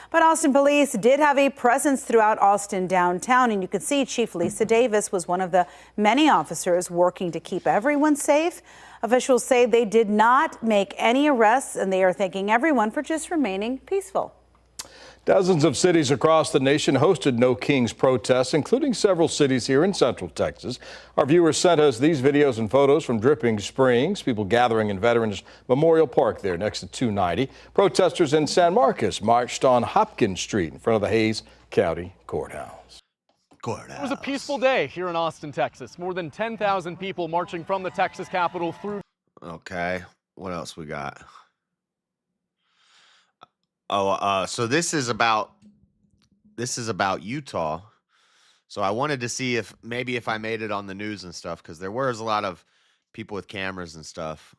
S10: But Austin police did have a presence throughout Austin downtown, and you can see Chief Lisa Davis was one of the many officers working to keep everyone safe. Officials say they did not make any arrests, and they are thanking everyone for just remaining peaceful.
S12: Dozens of cities across the nation hosted No Kings protests, including several cities here in Central Texas. Our viewers sent us these videos and photos from Dripping Springs, people gathering in Veterans Memorial Park there next to 290. Protesters in San Marcos marched on Hopkins Street in front of the Hays County Courthouse.
S13: It was a peaceful day here in Austin, Texas. More than 10,000 people marching from the Texas Capitol through.
S4: Okay, what else we got? Oh, so this is about Utah. So I wanted to see if I made it on the news and stuff, because there was a lot of people with cameras and stuff.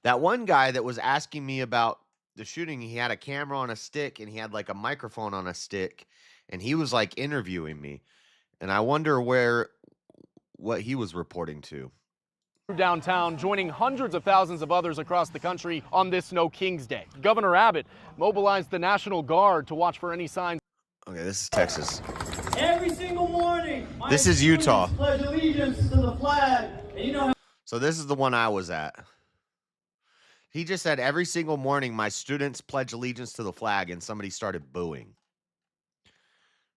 S4: That one guy that was asking me about the shooting, he had a camera on a stick and he had like a microphone on a stick, and he was like interviewing me, and I wonder what he was reporting to.
S13: downtown, joining hundreds of thousands of others across the country on this No Kings Day. Governor Abbott mobilized the National Guard to watch for any signs.
S4: Okay, this is Texas.
S14: Every single morning,
S4: this is Utah.
S14: Pledge allegiance to the flag. And you know how
S4: so this is the one I was at. He just said every single morning my students pledge allegiance to the flag, and somebody started booing.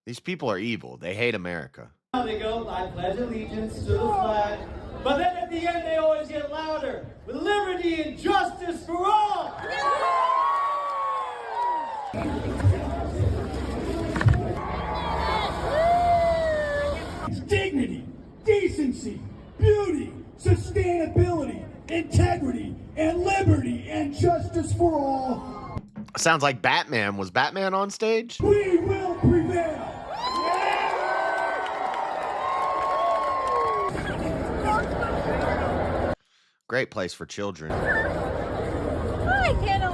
S4: These people are evil. They hate America.
S14: They go, I pledge allegiance to the flag. But then at the end, they always get louder. With liberty and justice for all.
S15: Dignity, decency, beauty, sustainability, integrity, and liberty and justice for all.
S4: Sounds like Batman. Was Batman on stage?
S15: We will prevail.
S4: Great place for children.
S16: I can't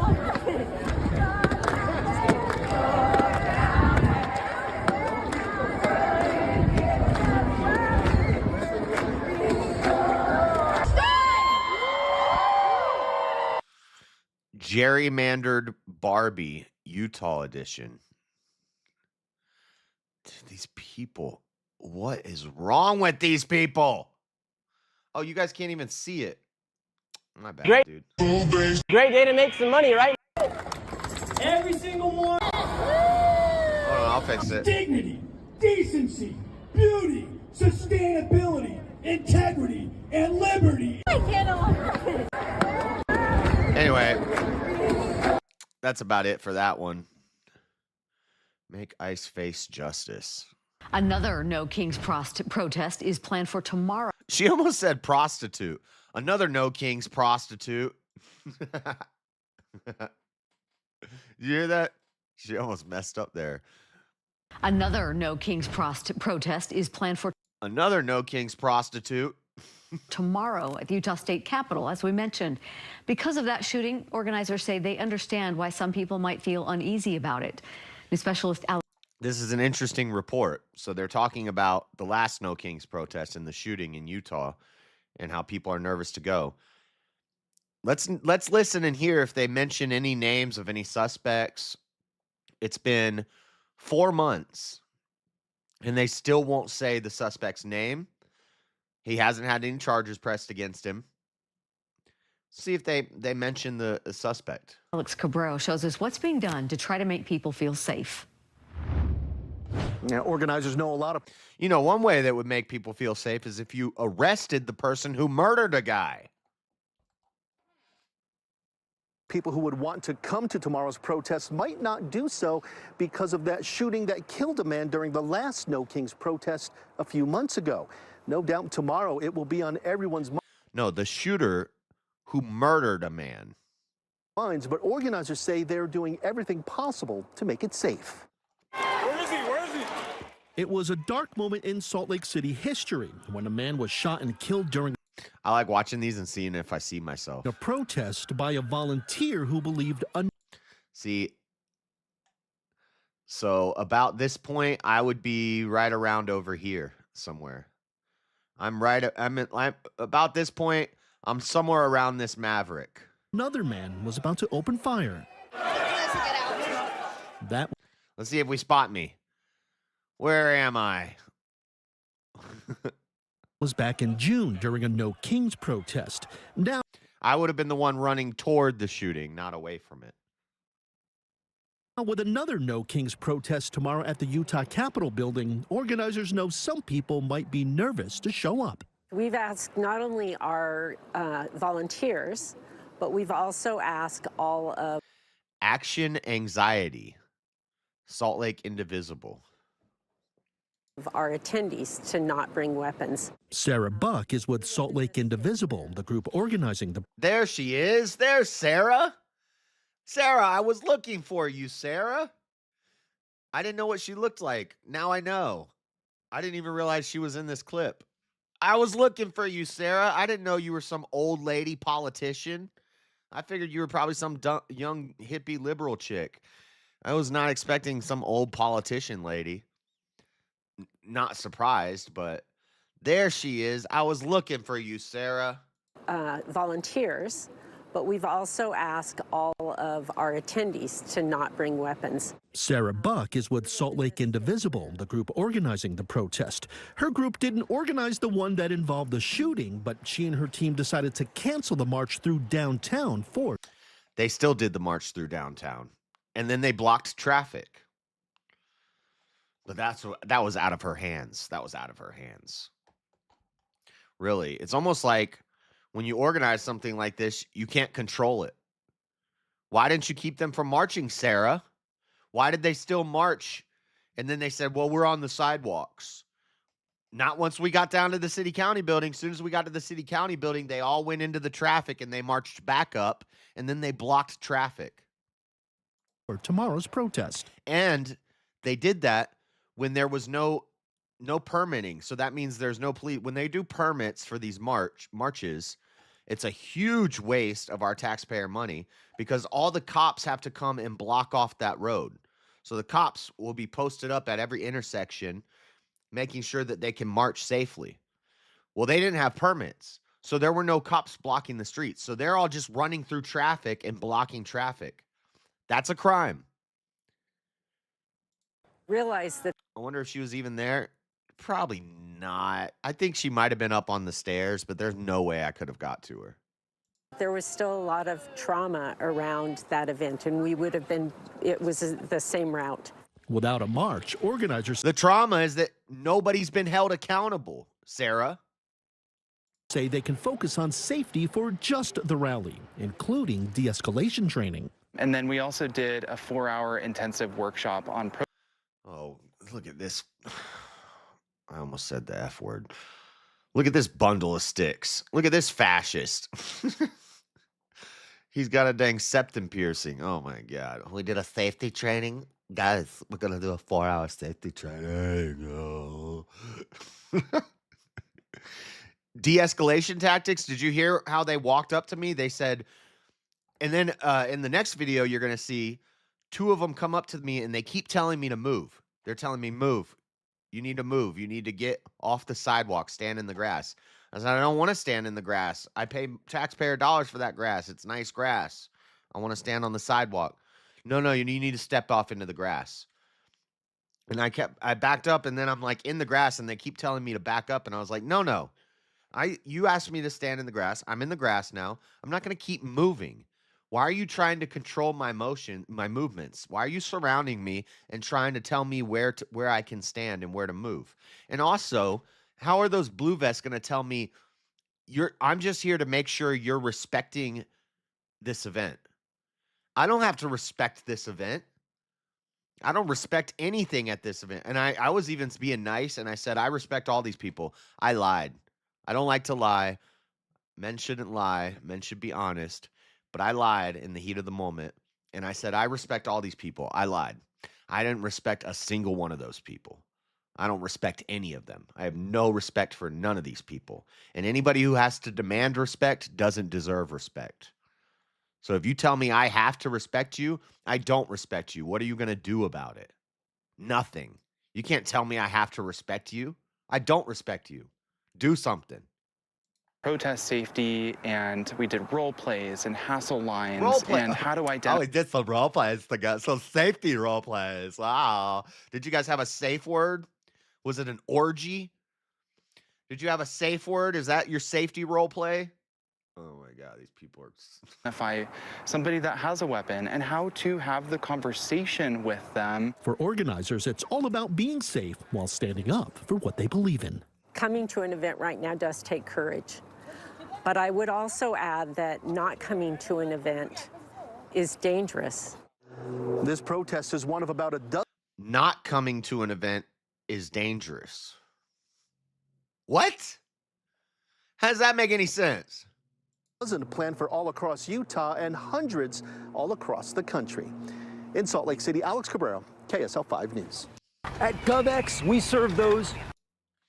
S4: Gerrymandered Barbie, Utah edition. Dude, these people. What is wrong with these people? Oh, you guys can't even see it. My bad, dude.
S14: Great day to make some money, right? Every single morning.
S4: Hold on, I'll fix it.
S15: Dignity, decency, beauty, sustainability, integrity, and liberty.
S16: I can't.
S4: Anyway, that's about it for that one. Make ICE face justice.
S17: Another No Kings protest is planned for tomorrow.
S4: She almost said prostitute. Another No Kings prostitute. You hear that? She almost messed up there.
S17: Another No Kings protest is planned for
S4: another No Kings prostitute.
S17: tomorrow at the Utah State Capitol, as we mentioned. Because of that shooting, organizers say they understand why some people might feel uneasy about it. New specialist Alex.
S4: This is an interesting report. So they're talking about the last No Kings protest and the shooting in Utah and how people are nervous to go. Let's listen and hear if they mention any names of any suspects. It's been 4 months and they still won't say the suspect's name. He hasn't had any charges pressed against him. See if they mention the suspect.
S17: Alex Cabrero shows us what's being done to try to make people feel safe.
S18: Now, organizers know a lot of...
S4: You know, one way that would make people feel safe is if you arrested the person who murdered a guy.
S18: People who would want to come to tomorrow's protest might not do so because of that shooting that killed a man during the last No Kings protest a few months ago. No doubt tomorrow it will be on everyone's mind.
S4: No, the shooter who murdered a man.
S18: Minds, but organizers say they're doing everything possible to make it safe.
S15: Where is he? Where is he? It was a dark moment in Salt Lake City history when a man was shot and killed during
S4: I like watching these and seeing if I see myself.
S15: a protest by a volunteer who believed
S4: See, so about this point, I would be right around over here somewhere. I'm about this point, I'm somewhere around this Maverick.
S15: another man was about to open fire. That
S4: Let's see if we spot me. Where am I?
S15: was back in June during a No Kings protest. Now,
S4: I would have been the one running toward the shooting, not away from it.
S15: with another No Kings protest tomorrow at the Utah Capitol building, organizers know some people might be nervous to show up.
S19: We've asked not only our volunteers, but we've also asked all of
S4: Action Anxiety. Salt Lake Indivisible.
S19: our attendees to not bring weapons.
S15: Sarah Buck is with Salt Lake Indivisible, the group organizing the...
S4: There she is. There's Sarah. Sarah, I was looking for you, Sarah. I didn't know what she looked like. Now I know. I didn't even realize she was in this clip. I was looking for you, Sarah. I didn't know you were some old lady politician. I figured you were probably some young hippie liberal chick. I was not expecting some old politician lady. Not surprised, but there she is. I was looking for you, Sarah.
S19: volunteers, but we've also asked all of our attendees to not bring weapons.
S15: Sarah Buck is with Salt Lake Indivisible, the group organizing the protest. Her group didn't organize the one that involved the shooting, but she and her team decided to cancel the march through downtown for.
S4: They still did the march through downtown, and then they blocked traffic. But that was out of her hands. That was out of her hands. Really, it's almost like when you organize something like this, you can't control it. Why didn't you keep them from marching, Sarah? Why did they still march? And then they said, well, we're on the sidewalks. Not once we got down to the city-county building. As soon as we got to the city-county building, they all went into the traffic and they marched back up, and then they blocked traffic.
S15: For tomorrow's protest.
S4: And they did that when there was no permitting. So that means there's no police. When they do permits for these marches, it's a huge waste of our taxpayer money because all the cops have to come and block off that road. So the cops will be posted up at every intersection, making sure that they can march safely. Well, they didn't have permits, so there were no cops blocking the streets. So they're all just running through traffic and blocking traffic. That's a crime.
S19: Realize that.
S4: I wonder if she was even there. Probably not. I think she might have been up on the stairs, but there's no way I could have got to her.
S19: There was still a lot of trauma around that event, and we would have been, it was the same route.
S15: Without a march, organizers.
S4: The trauma is that nobody's been held accountable, Sarah.
S15: Say they can focus on safety for just the rally, including de-escalation training.
S20: And then we also did a 4-hour intensive workshop on.
S4: Oh, look at this. I almost said the F word. Look at this bundle of sticks. Look at this fascist. He's got a dang septum piercing. Oh my God. We did a safety training. Guys, we're going to do a 4-hour safety training. There you go. De-escalation tactics. Did you hear how they walked up to me? They said, and then in the next video, you're going to see 2 of them come up to me and they keep telling me to move. They're telling me, move. You need to move. You need to get off the sidewalk, stand in the grass. I said, I don't want to stand in the grass. I pay taxpayer dollars for that grass. It's nice grass. I want to stand on the sidewalk. No, you need to step off into the grass. And I backed up, and then I'm like in the grass, and they keep telling me to back up. And I was like, no. You asked me to stand in the grass. I'm in the grass now. I'm not going to keep moving. Why are you trying to control my movements? Why are you surrounding me and trying to tell me where I can stand and where to move? And also, how are those blue vests going to tell me I'm just here to make sure you're respecting this event? I don't have to respect this event. I don't respect anything at this event. And I was even being nice, and I said, I respect all these people. I lied. I don't like to lie. Men shouldn't lie. Men should be honest. But I lied in the heat of the moment, and I said, I respect all these people. I lied. I didn't respect a single one of those people. I don't respect any of them. I have no respect for none of these people. And anybody who has to demand respect doesn't deserve respect. So if you tell me I have to respect you, I don't respect you. What are you going to do about it? Nothing. You can't tell me I have to respect you. I don't respect you. Do something.
S20: Protest safety, and we did role plays and hassle lines and how to identify.
S4: Oh, we did some role plays together. Some safety role plays. Wow. Did you guys have a safe word? Was it an orgy? Did you have a safe word? Is that your safety role play? Oh my God, these people are.
S20: Identify somebody that has a weapon and how to have the conversation with them.
S15: For organizers, it's all about being safe while standing up for what they believe in.
S19: Coming to an event right now does take courage. But I would also add that not coming to an event is dangerous.
S18: This protest is one of about a dozen.
S4: Not coming to an event is dangerous. What? How does that make any sense?
S18: Planned for all across Utah and hundreds all across the country. In Salt Lake City, Alex Cabrera, KSL 5 News.
S21: At GovX, we serve those.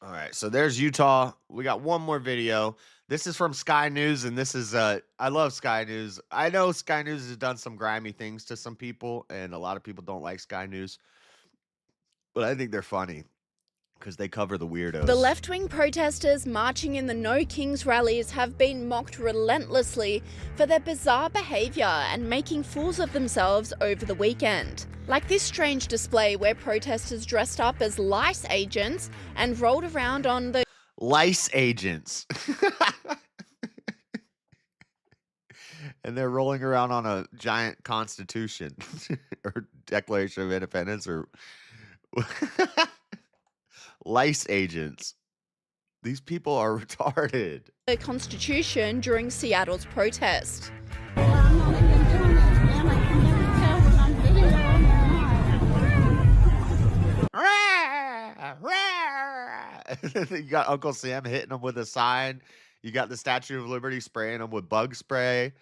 S4: All right, so there's Utah. We got one more video. This is from Sky News, and this is, I love Sky News. I know Sky News has done some grimy things to some people, and a lot of people don't like Sky News, but I think they're funny. Because they cover the weirdos.
S1: The left-wing protesters marching in the No Kings rallies have been mocked relentlessly for their bizarre behaviour and making fools of themselves over the weekend. Like this strange display where protesters dressed up as lice agents and rolled around on the
S4: Lice agents. And they're rolling around on a giant constitution or Declaration of Independence or lice agents. These people are retarded.
S1: the Constitution during Seattle's protest.
S4: You got Uncle Sam hitting them with a sign. You got the Statue of Liberty spraying them with bug spray.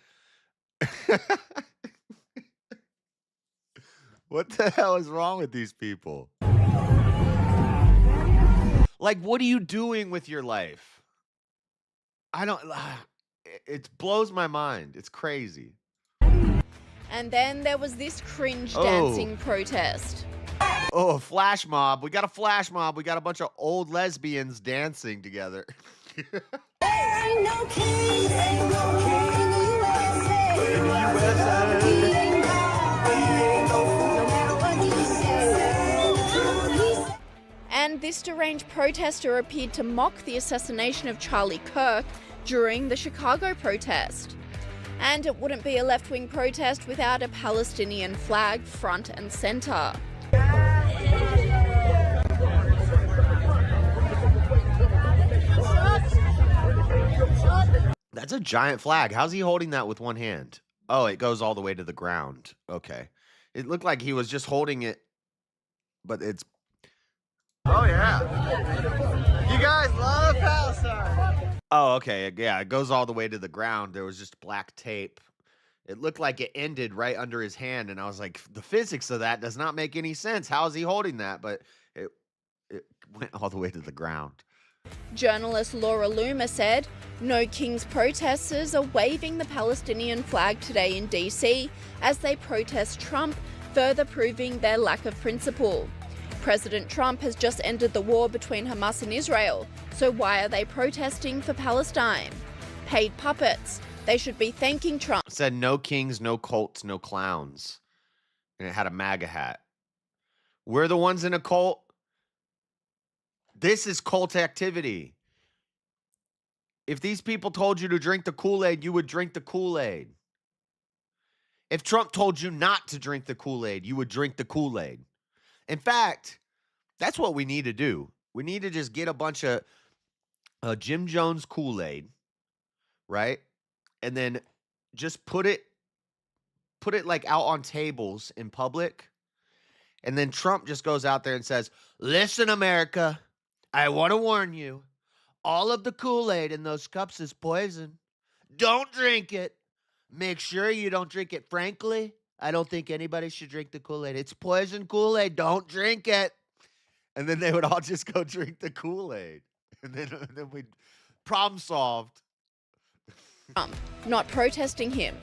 S4: What the hell is wrong with these people? Like, what are you doing with your life? I don't. It blows my mind. It's crazy.
S1: And then there was this cringe dancing protest.
S4: Oh, a flash mob. We got a flash mob. We got a bunch of old lesbians dancing together.
S14: Ain't no king, ain't no king in the USA.
S1: And this deranged protester appeared to mock the assassination of Charlie Kirk during the Chicago protest. And it wouldn't be a left-wing protest without a Palestinian flag front and center.
S4: That's a giant flag. How's he holding that with one hand? Oh, it goes all the way to the ground. Okay. It looked like he was just holding it, but it's...
S3: Oh, yeah. You guys love Palestine.
S4: Oh, okay. Yeah, it goes all the way to the ground. There was just black tape. It looked like it ended right under his hand, and I was like, the physics of that does not make any sense. How is he holding that? But it went all the way to the ground.
S1: Journalist Laura Loomer said, No Kings protesters are waving the Palestinian flag today in DC as they protest Trump, further proving their lack of principle. President Trump has just ended the war between Hamas and Israel, so why are they protesting for Palestine? Paid puppets. They should be thanking Trump.
S4: It said no kings, no cults, no clowns. And it had a MAGA hat. We're the ones in a cult. This is cult activity. If these people told you to drink the Kool-Aid, you would drink the Kool-Aid. If Trump told you not to drink the Kool-Aid, you would drink the Kool-Aid. In fact, that's what we need to do. We need to just get a bunch of Jim Jones Kool-Aid, right? And then just put it like out on tables in public. And then Trump just goes out there and says, listen, America, I want to warn you, all of the Kool-Aid in those cups is poison. Don't drink it. Make sure you don't drink it. Frankly, I don't think anybody should drink the Kool-Aid. It's poison Kool-Aid. Don't drink it. And then they would all just go drink the Kool-Aid. And then we'd problem solved.
S1: Not protesting him.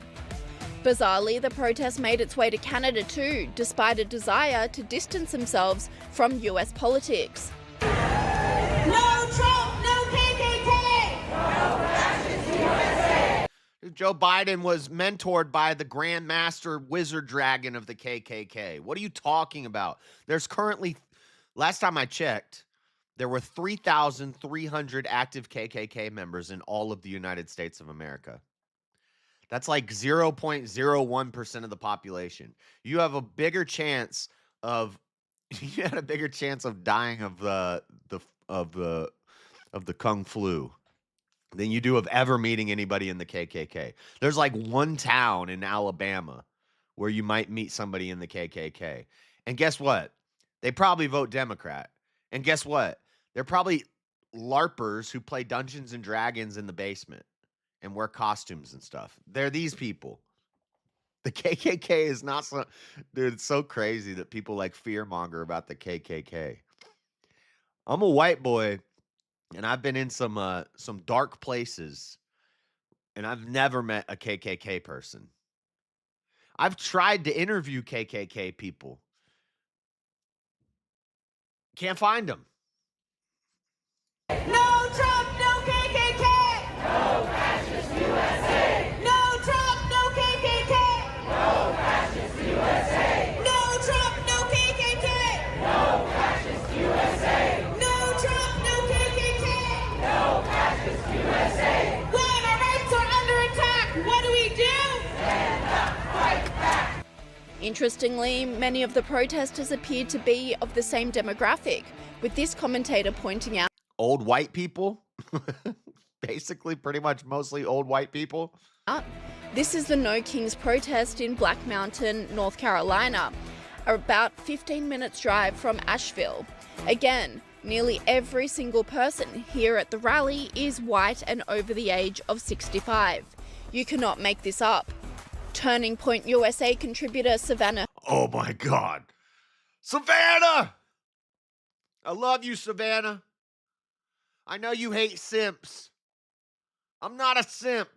S1: Bizarrely, the protest made its way to Canada too, despite a desire to distance themselves from US politics.
S14: No Trump, no KKK! No fascist USA!
S4: Joe Biden was mentored by the Grand Master Wizard Dragon of the KKK. What are you talking about? There's currently, last time I checked, there were 3,300 active KKK members in all of the United States of America. That's like 0.01% of the population. You have a bigger chance of dying of the Kung Flu than you do of ever meeting anybody in the KKK. There's like one town in Alabama where you might meet somebody in the KKK. And guess what? They probably vote Democrat. And guess what? They're probably LARPers who play Dungeons and Dragons in the basement and wear costumes and stuff. They're these people. The KKK is not so... Dude, it's so crazy that people like fearmonger about the KKK. I'm a white boy, and I've been in some dark places, and I've never met a KKK person. I've tried to interview KKK people. Can't find them.
S1: Interestingly, many of the protesters appeared to be of the same demographic, with this commentator pointing out
S4: old white people. Basically, pretty much mostly old white people.
S1: This is the No Kings protest in Black Mountain, North Carolina, about 15 minutes drive from Asheville. Again, nearly every single person here at the rally is white and over the age of 65. You cannot make this up. Turning Point USA contributor Savannah.
S4: Oh my God. Savannah! I love you, Savannah. I know you hate simps. I'm not a simp.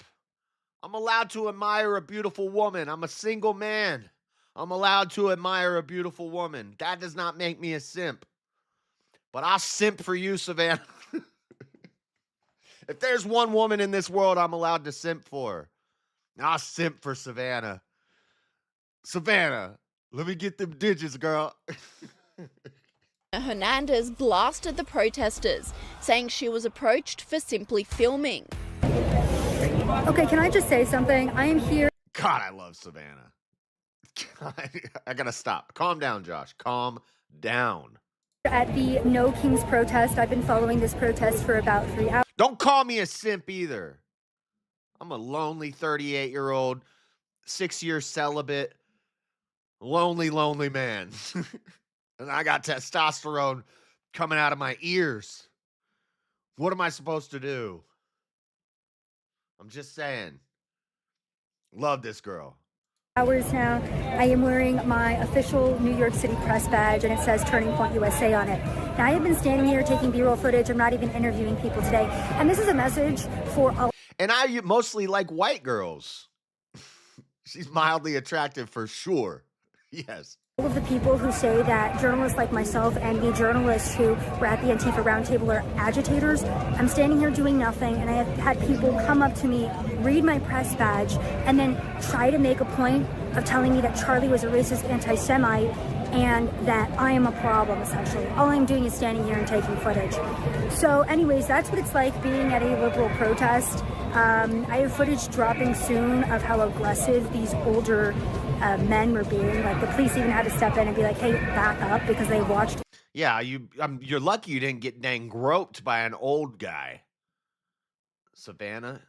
S4: I'm allowed to admire a beautiful woman. I'm a single man. I'm allowed to admire a beautiful woman. That does not make me a simp. But I'll simp for you, Savannah. If there's one woman in this world I'm allowed to simp for, I'll simp for Savannah. Savannah, let me get them digits, girl.
S1: Hernandez blasted the protesters, saying she was approached for simply filming.
S2: Okay, can I just say something? I am here.
S4: God, I love Savannah. God, I gotta stop. Calm down, Josh. Calm down.
S2: At the No Kings protest. I've been following this protest for about 3 hours.
S4: Don't call me a simp either. I'm a lonely 38-year-old, 6-year celibate, lonely man. And I got testosterone coming out of my ears. What am I supposed to do? I'm just saying. Love this girl.
S2: Hours now. I am wearing my official New York City press badge, and it says Turning Point USA on it. Now, I have been standing here taking B-roll footage. I'm not even interviewing people today. And this is a message for all.
S4: And I mostly like white girls. She's mildly attractive for sure. Yes.
S2: All of the people who say that journalists like myself and the journalists who were at the Antifa Roundtable are agitators. I'm standing here doing nothing, and I have had people come up to me, read my press badge, and then try to make a point of telling me that Charlie was a racist anti-Semite and that I am a problem, essentially. All I'm doing is standing here and taking footage. So anyways, that's what it's like being at a liberal protest. I have footage dropping soon of how aggressive these older men were being. Like, the police even had to step in and be like, hey, back up, because they watched.
S4: Yeah, you're lucky you didn't get dang groped by an old guy. Savannah.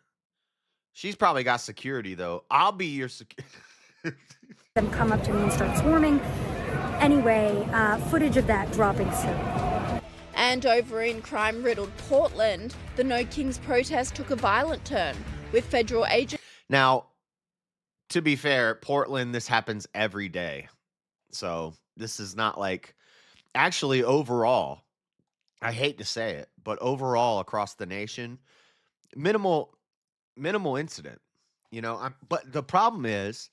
S4: She's probably got security, though. I'll be your security.
S2: Them come up to me and start swarming. Anyway, footage of that dropping soon.
S1: And over in crime-riddled Portland, the No Kings protest took a violent turn, with federal agents.
S4: Now, to be fair, Portland, this happens every day. So this is not like, actually overall, I hate to say it, but overall across the nation, minimal incident, you know. But the problem is,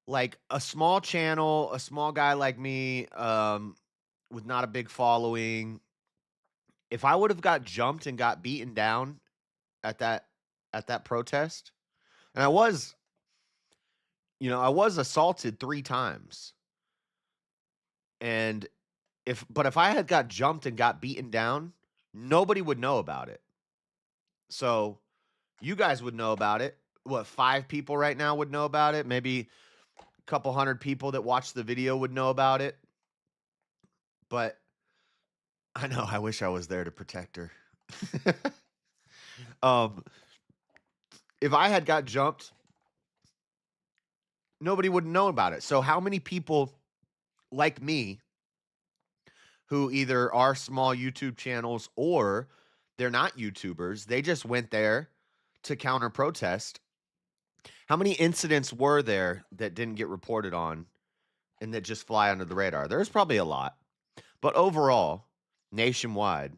S4: like, a small channel, a small guy like me, with not a big following, if I would have got jumped and got beaten down at that protest, and I was assaulted 3 times. And if I had got jumped and got beaten down, nobody would know about it. So you guys would know about it. What, 5 people right now would know about it? Maybe a couple hundred people that watched the video would know about it. But I know, I wish I was there to protect her. If I had got jumped, nobody would know about it. So how many people like me who either are small YouTube channels or they're not YouTubers, they just went there to counter protest? How many incidents were there that didn't get reported on and that just fly under the radar? There's probably a lot. But overall, nationwide,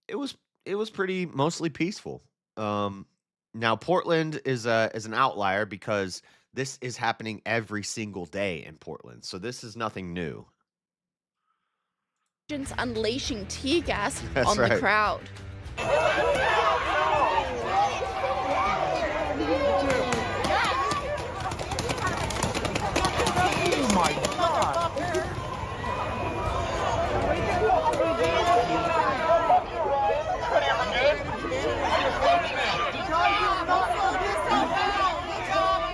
S4: it was pretty mostly peaceful. Now Portland is an outlier because this is happening every single day in Portland. So this is nothing new.
S1: Agents unleashing tear gas
S4: That's
S1: on
S4: right.
S1: the crowd.
S3: Oh my God!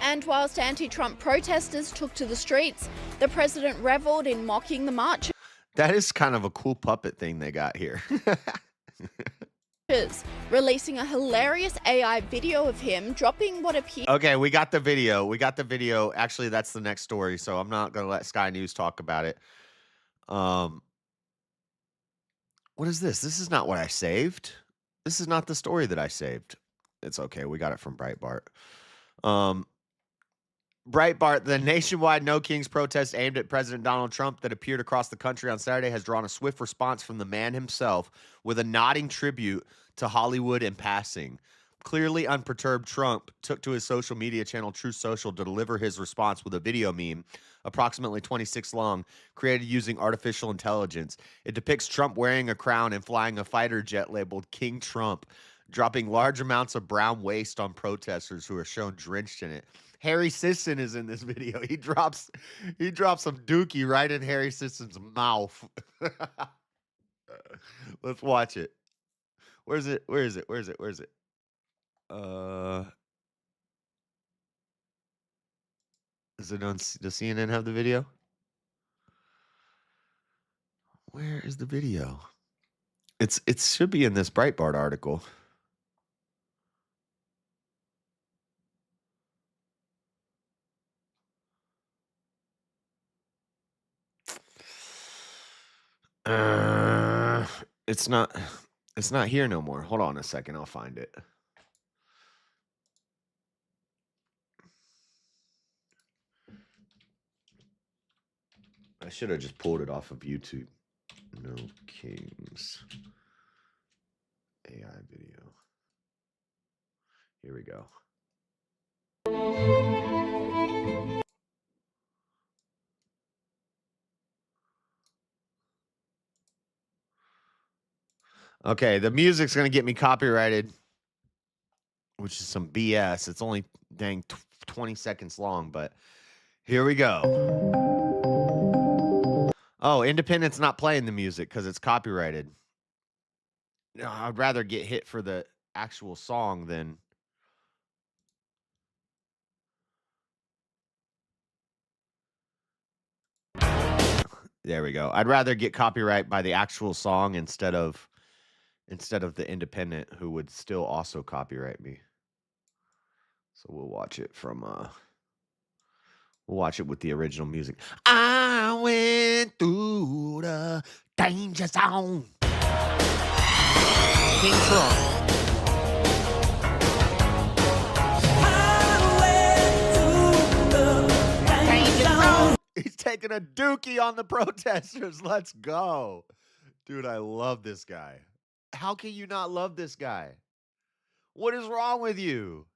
S1: And while Whilst anti-Trump protesters took to the streets, the president reveled in mocking the marchers,
S4: That is kind of a cool puppet thing they got here.
S1: releasing a hilarious AI video of him dropping what appears.
S4: Okay, we got the video. We got the video. Actually, that's the next story, so I'm not going to let Sky News talk about it. What is this? This is not what I saved. This is not the story that I saved. It's okay. We got it from Breitbart. Breitbart, the nationwide No Kings protest aimed at President Donald Trump that appeared across the country on Saturday has drawn a swift response from the man himself with a nodding tribute to Hollywood in passing. Clearly unperturbed, Trump took to his social media channel Truth Social to deliver his response with a video meme, approximately 26 long, created using artificial intelligence. It depicts Trump wearing a crown and flying a fighter jet labeled King Trump, dropping large amounts of brown waste on protesters who are shown drenched in it. Harry Sisson is in this video. He drops some dookie right in Harry Sisson's mouth. Let's watch it. Where is it? Where is it? Where is it? Where is it? Is it on? Does CNN have the video? Where is the video? It should be in this Breitbart article. It's not here no more. Hold on a second, I'll find it. I should have just pulled it off of YouTube. No Kings AI video. Here we go. Okay, the music's going to get me copyrighted, which is some BS. It's only dang 20 seconds long, but here we go. Oh, Independent's not playing the music because it's copyrighted. No, I'd rather get hit for the actual song than... There we go. I'd rather get copyright by the actual song instead of the Independent, who would still also copyright me. So we'll watch it from we'll watch it with the original music. I went through the danger zone. King Trump. He's taking a dookie on the protesters. Let's go. Dude, I love this guy. How can you not love this guy? What is wrong with you?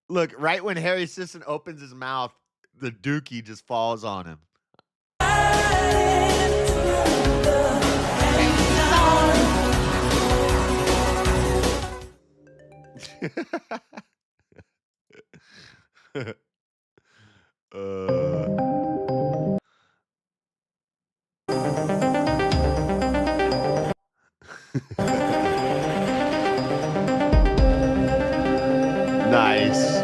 S4: Look, right when Harry Sisson opens his mouth, the dookie just falls on him. Nice.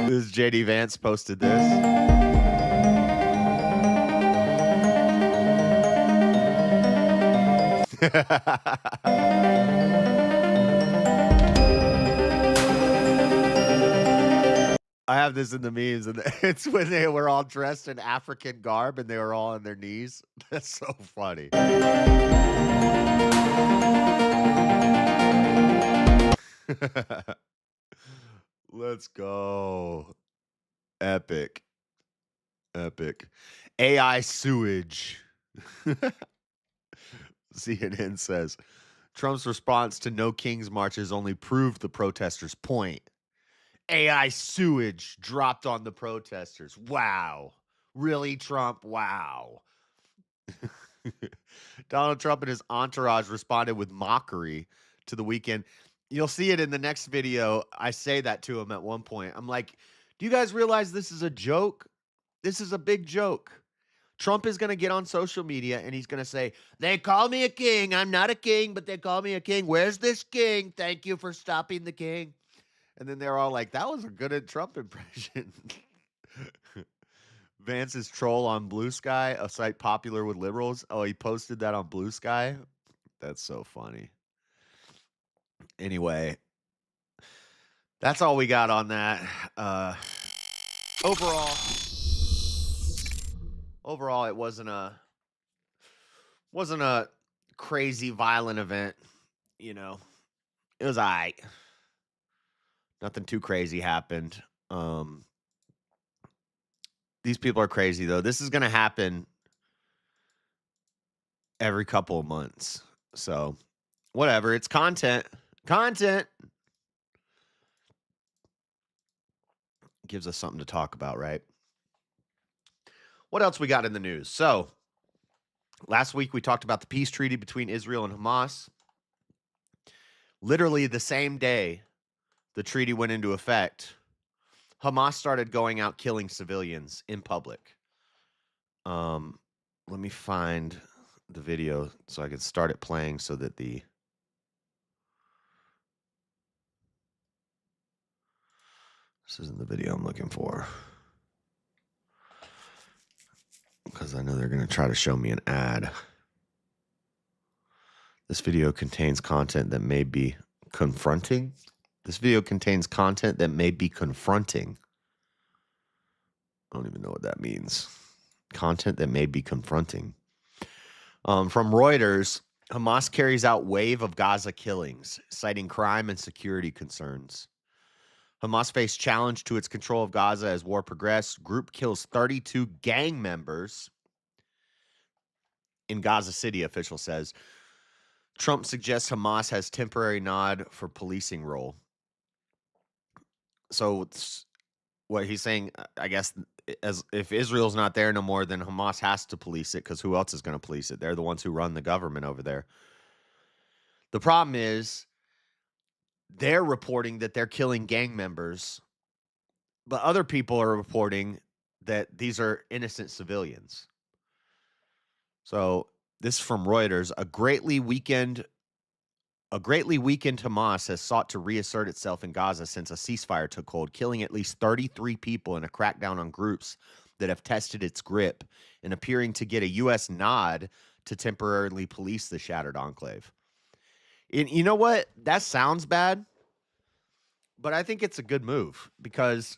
S4: This JD Vance posted this. I have this in the memes, and it's when they were all dressed in African garb and they were all on their knees. That's so funny. Let's go. Epic. Epic. AI sewage. CNN says, Trump's response to No Kings marches only proved the protesters' point. AI sewage dropped on the protesters. Wow. Really, Trump? Wow. Donald Trump and his entourage responded with mockery to the weekend. You'll see it in the next video. I say that to him at one point. I'm like, do you guys realize this is a joke? This is a big joke. Trump is going to get on social media and he's going to say, they call me a king. I'm not a king, but they call me a king. Where's this king? Thank you for stopping the king. And then they're all like, that was a good Trump impression. Vance's troll on Blue Sky, a site popular with liberals. Oh, he posted that on Blue Sky? That's so funny. Anyway, that's all we got on that. Overall, it wasn't a crazy violent event. You know, it was all right. Nothing too crazy happened. These people are crazy, though. This is going to happen every couple of months. So, whatever. It's content. Content gives us something to talk about, right? What else we got in the news? So, last week we talked about the peace treaty between Israel and Hamas. Literally the same day the treaty went into effect, Hamas started going out killing civilians in public. Let me find the video so I can start it playing so that this isn't the video I'm looking for. Because I know they're going to try to show me an ad. This video contains content that may be confronting. I don't even know what that means. Content that may be confronting. From Reuters, Hamas carries out wave of Gaza killings, citing crime and security concerns. Hamas faced challenge to its control of Gaza as war progressed. Group kills 32 gang members in Gaza City, official says. Trump suggests Hamas has temporary nod for policing role. So what he's saying, I guess, as if Israel's not there no more, then Hamas has to police it because who else is going to police it? They're the ones who run the government over there. The problem is they're reporting that they're killing gang members, but other people are reporting that these are innocent civilians. So this is from Reuters. A greatly weakened Hamas has sought to reassert itself in Gaza since a ceasefire took hold, killing at least 33 people in a crackdown on groups that have tested its grip and appearing to get a U.S. nod to temporarily police the shattered enclave. And you know what? That sounds bad, but I think it's a good move because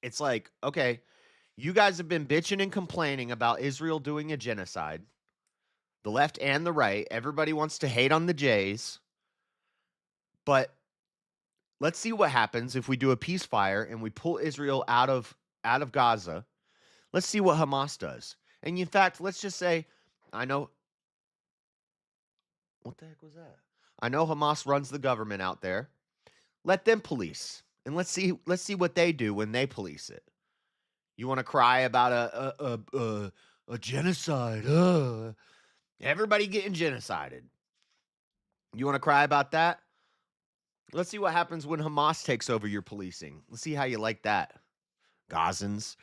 S4: it's like, okay, you guys have been bitching and complaining about Israel doing a genocide. The left and the right, everybody wants to hate on the Jays. But let's see what happens if we do a ceasefire and we pull Israel out of Gaza. Let's see what Hamas does. And in fact, let's just say, I know. What the heck was that? I know Hamas runs the government out there. Let them police. And let's see what they do when they police it. You want to cry about a genocide? Everybody getting genocided. You want to cry about that? Let's see what happens when Hamas takes over your policing. Let's see how you like that. Gazans.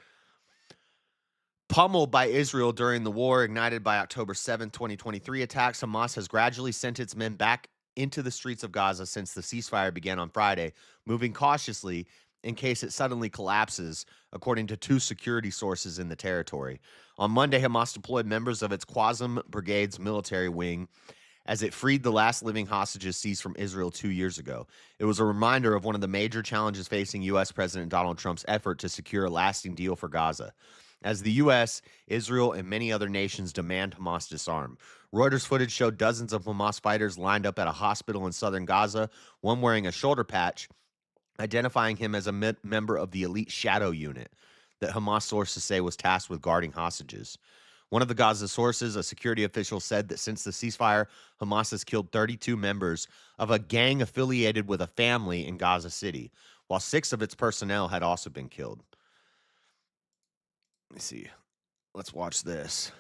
S4: Pummeled by Israel during the war ignited by October 7, 2023 attacks, Hamas has gradually sent its men back into the streets of Gaza since the ceasefire began on Friday, moving cautiously in case it suddenly collapses, according to two security sources in the territory. On Monday, Hamas deployed members of its Qassam Brigade's military wing as it freed the last living hostages seized from Israel 2 years ago. It was a reminder of one of the major challenges facing U.S. President Donald Trump's effort to secure a lasting deal for Gaza. As the U.S., Israel, and many other nations demand Hamas disarm. Reuters footage showed dozens of Hamas fighters lined up at a hospital in southern Gaza, one wearing a shoulder patch, identifying him as a member of the elite shadow unit that Hamas sources say was tasked with guarding hostages. One of the Gaza sources, a security official, said that since the ceasefire, Hamas has killed 32 members of a gang affiliated with a family in Gaza City, while 6 of its personnel had also been killed. Let me see. Let's watch this.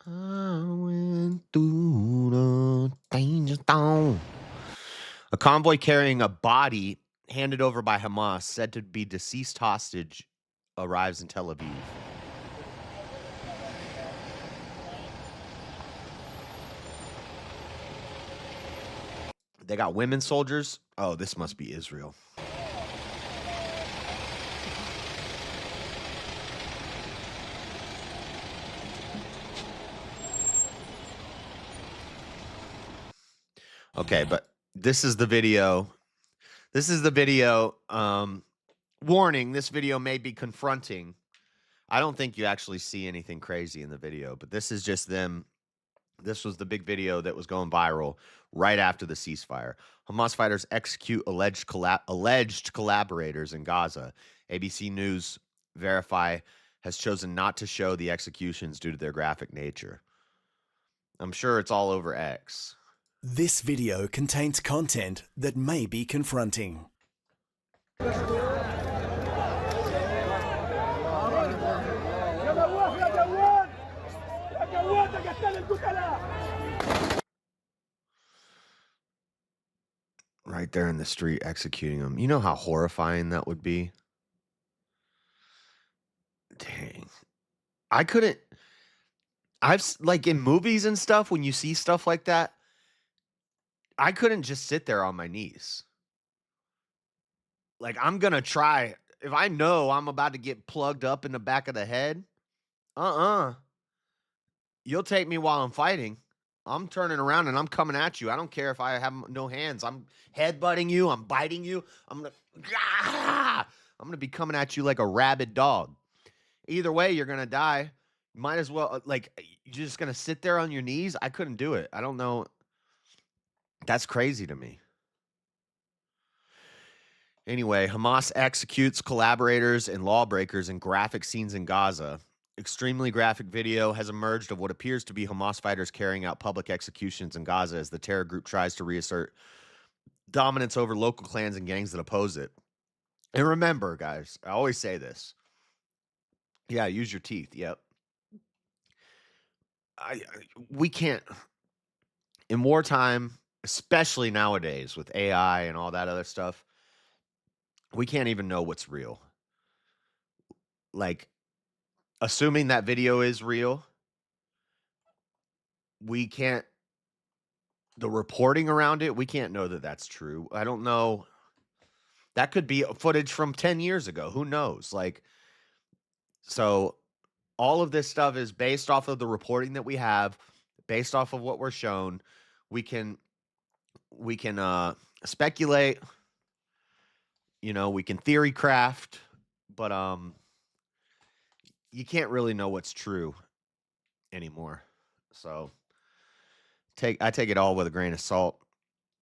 S4: I went through the danger zone. A convoy carrying a body handed over by Hamas, said to be deceased hostage, arrives in Tel Aviv. They got women soldiers. Oh, this must be Israel. Okay, but this is the video. This is the video. Warning, this video may be confronting. I don't think you actually see anything crazy in the video, but this is just them. This was the big video that was going viral right after the ceasefire. Hamas fighters execute alleged collaborators in Gaza. ABC News Verify has chosen not to show the executions due to their graphic nature. I'm sure it's all over X.
S5: This video contains content that may be confronting.
S4: Right there in the street executing them. You know how horrifying that would be? Dang. Like in movies and stuff, when you see stuff like that, I couldn't just sit there on my knees. Like, I'm going to try. If I know I'm about to get plugged up in the back of the head, you'll take me while I'm fighting. I'm turning around and I'm coming at you. I don't care if I have no hands. I'm headbutting you. I'm biting you. I'm gonna be coming at you like a rabid dog. Either way, you're gonna die. Might as well, like, you're just gonna sit there on your knees. I couldn't do it. I don't know. That's crazy to me. Anyway, Hamas executes collaborators and lawbreakers in graphic scenes in Gaza. Extremely graphic video has emerged of what appears to be Hamas fighters carrying out public executions in Gaza as the terror group tries to reassert dominance over local clans and gangs that oppose it. And remember, guys, I always say this. Yeah, use your teeth. Yep. We can't, in wartime, especially nowadays with AI and all that other stuff, we can't even know what's real. Like, assuming that video is real, we can't, the reporting around it, we can't know that that's true. I don't know. That could be footage from 10 years ago. Who knows? Like, so all of this stuff is based off of the reporting that we have, based off of what we're shown. We can speculate, you know, we can theory craft, but you can't really know what's true anymore. So I take it all with a grain of salt.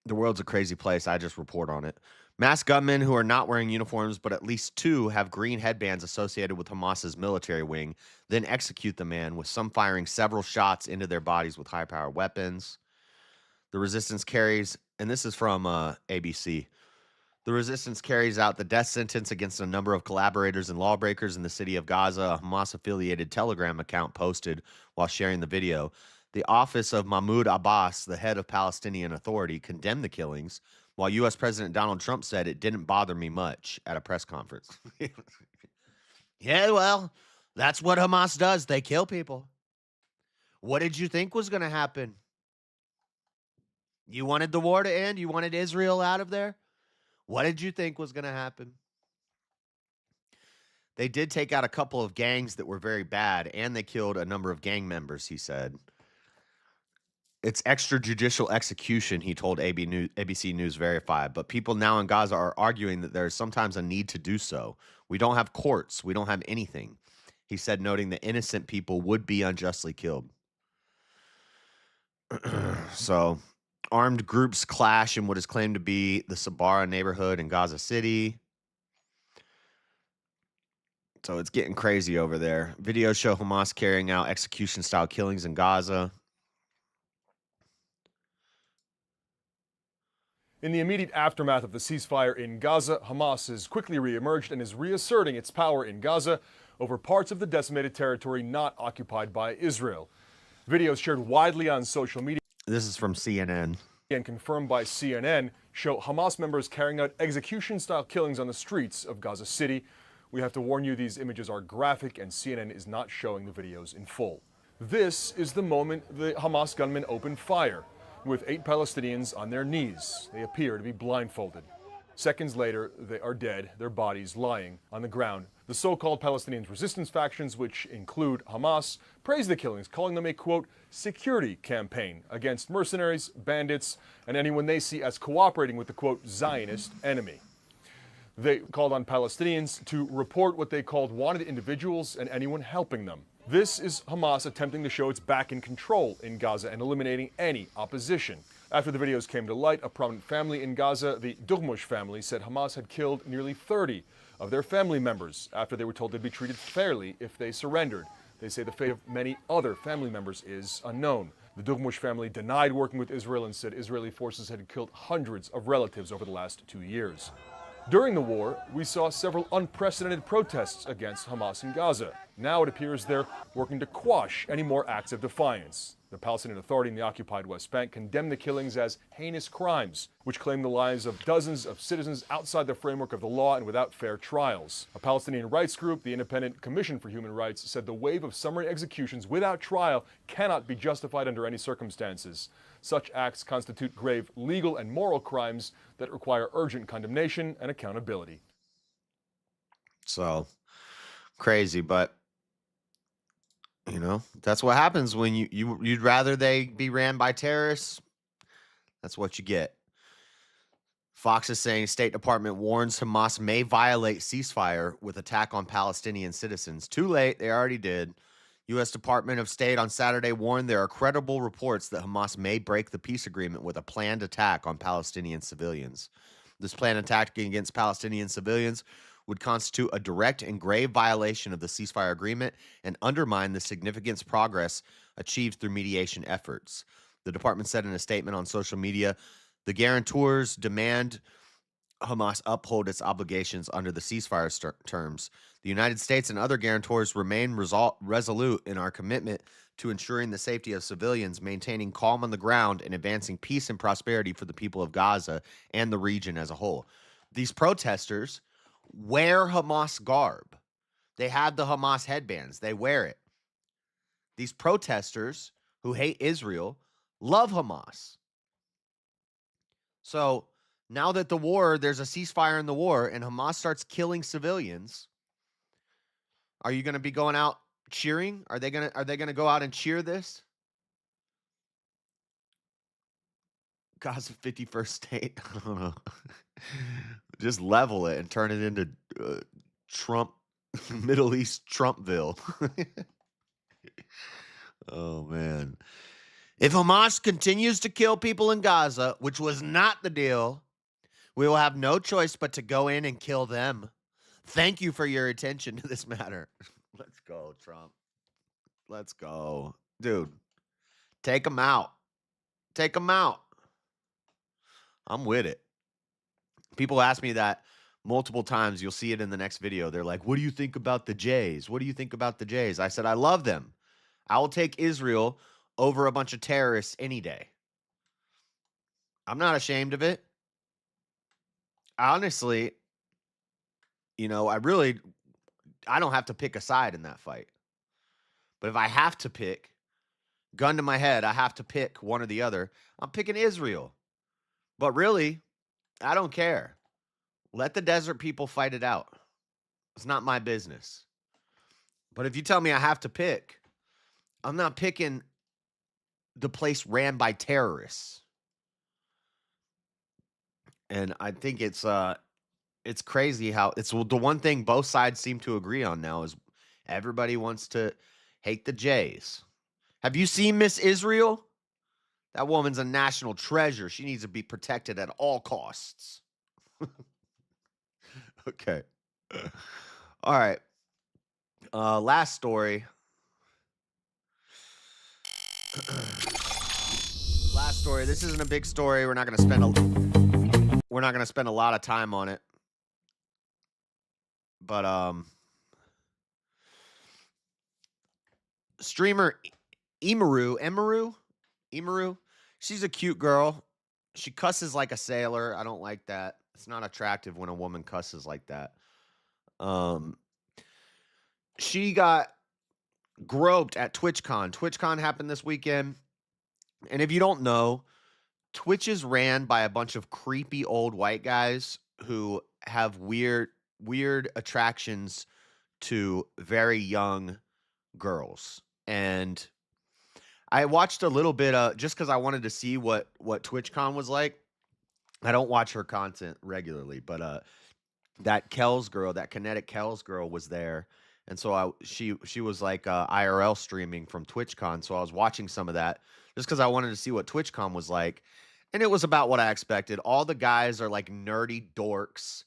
S4: The world's a crazy place. I just report on it. Masked gunmen who are not wearing uniforms, but at least two have green headbands associated with Hamas's military wing, then execute the man, with some firing several shots into their bodies with high-powered weapons. The resistance carries, and this is from ABC, the resistance carries out the death sentence against a number of collaborators and lawbreakers in the city of Gaza, a Hamas-affiliated Telegram account posted while sharing the video. The office of Mahmoud Abbas, the head of Palestinian Authority, condemned the killings, while U.S. President Donald Trump said it didn't bother me much at a press conference. Yeah, well, that's what Hamas does. They kill people. What did you think was going to happen? You wanted the war to end? You wanted Israel out of there? What did you think was going to happen? They did take out a couple of gangs that were very bad, and they killed a number of gang members, he said. It's extrajudicial execution, he told ABC News Verify, but people now in Gaza are arguing that there is sometimes a need to do so. We don't have courts. We don't have anything, he said, noting that innocent people would be unjustly killed. So, armed groups clash in what is claimed to be the Sabara neighborhood in Gaza City. So it's getting crazy over there. Videos show Hamas carrying out execution-style killings in Gaza.
S22: In the immediate aftermath of the ceasefire in Gaza, Hamas has quickly reemerged and is reasserting its power in Gaza over parts of the decimated territory not occupied by Israel. Videos shared widely on social media.
S4: This is from CNN.
S22: And confirmed by CNN show Hamas members carrying out execution-style killings on the streets of Gaza City. We have to warn you, these images are graphic and CNN is not showing the videos in full. This is the moment the Hamas gunmen opened fire, with 8 Palestinians on their knees. They appear to be blindfolded. Seconds later, they are dead, their bodies lying on the ground. The so-called Palestinian resistance factions, which include Hamas, praise the killings, calling them a, quote, security campaign against mercenaries, bandits, and anyone they see as cooperating with the, quote, Zionist enemy. They called on Palestinians to report what they called wanted individuals and anyone helping them. This is Hamas attempting to show it's back in control in Gaza and eliminating any opposition. After the videos came to light, a prominent family in Gaza, the Degencon family, said Hamas had killed nearly 30 of their family members after they were told they'd be treated fairly if they surrendered. They say the fate of many other family members is unknown. The Degencon family denied working with Israel and said Israeli forces had killed hundreds of relatives over the last 2 years. During the war, we saw several unprecedented protests against Hamas in Gaza. Now it appears they're working to quash any more acts of defiance. The Palestinian Authority in the occupied West Bank condemned the killings as heinous crimes, which claim the lives of dozens of citizens outside the framework of the law and without fair trials. A Palestinian rights group, the Independent Commission for Human Rights, said the wave of summary executions without trial cannot be justified under any circumstances. Such acts constitute grave legal and moral crimes that require urgent condemnation and accountability.
S4: So crazy, but you know, that's what happens when you'd rather they be ran by terrorists. That's what you get. Fox is saying State Department warns Hamas may violate ceasefire with attack on Palestinian citizens. Too late, they already did. U.S. Department of State on Saturday warned there are credible reports that Hamas may break the peace agreement with a planned attack on Palestinian civilians. This planned attack against Palestinian civilians would constitute a direct and grave violation of the ceasefire agreement and undermine the significant progress achieved through mediation efforts. The department said in a statement on social media, the guarantors demand Hamas uphold its obligations under the ceasefire terms. The United States and other guarantors remain resolute in our commitment to ensuring the safety of civilians, maintaining calm on the ground, and advancing peace and prosperity for the people of Gaza and the region as a whole. These protesters wear Hamas garb. They have the Hamas headbands. They wear it. These protesters who hate Israel love Hamas. So now that there's a ceasefire in the war and Hamas starts killing civilians, are you going to be going out cheering? Are they going to go out and cheer this? Gaza 51st state. I don't know. Just level it and turn it into Trump, Middle East Trumpville. Oh, man. If Hamas continues to kill people in Gaza, which was not the deal, we will have no choice but to go in and kill them. Thank you for your attention to this matter. Let's go, Trump. Let's go. Dude, take them out. Take them out. I'm with it. People ask me that multiple times. You'll see it in the next video. They're like, what do you think about the Jays? What do you think about the Jays? I said, I love them. I will take Israel over a bunch of terrorists any day. I'm not ashamed of it. Honestly, you know, I don't have to pick a side in that fight. But if I have to pick, gun to my head, I have to pick one or the other, I'm picking Israel. But really, I don't care. Let the desert people fight it out. It's not my business. But if you tell me I have to pick, I'm not picking the place ran by terrorists. And I think it's crazy how it's the one thing both sides seem to agree on now is everybody wants to hate the Jays. Have you seen Miss Israel? That woman's a national treasure. She needs to be protected at all costs. Okay. All right. Last story. Last story. This isn't a big story. We're not going to spend a lot of time on it. But streamer Emiru, she's a cute girl. She cusses like a sailor. I don't like that. It's not attractive when a woman cusses like that. She got groped at TwitchCon. TwitchCon happened this weekend. And if you don't know, Twitch is ran by a bunch of creepy old white guys who have weird attractions to very young girls. And I watched a little bit just because I wanted to see what TwitchCon was like. I don't watch her content regularly, but that Kells girl, that Kinetic Kells girl was there. And so she was like IRL streaming from TwitchCon. So I was watching some of that just because I wanted to see what TwitchCon was like. And it was about what I expected. All the guys are like nerdy dorks.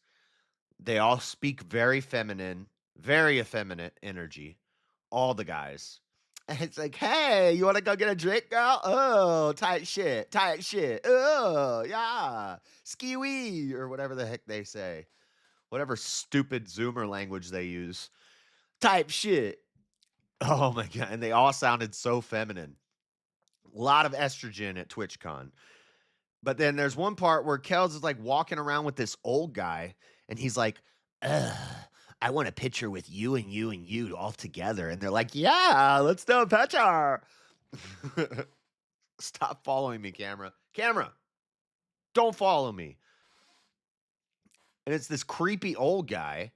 S4: They all speak very feminine, very effeminate energy. All the guys. And it's like, hey, you want to go get a drink, girl? Oh, tight shit. Oh, yeah. Ski-wee, or whatever the heck they say. Whatever stupid Zoomer language they use. Type shit. Oh, my God. And they all sounded so feminine. A lot of estrogen at TwitchCon. But then there's one part where Kells is like walking around with this old guy, and he's like, I want a picture with you and you and you all together. And they're like, yeah, let's do a picture. Stop following me, camera. Camera, don't follow me. And it's this creepy old guy.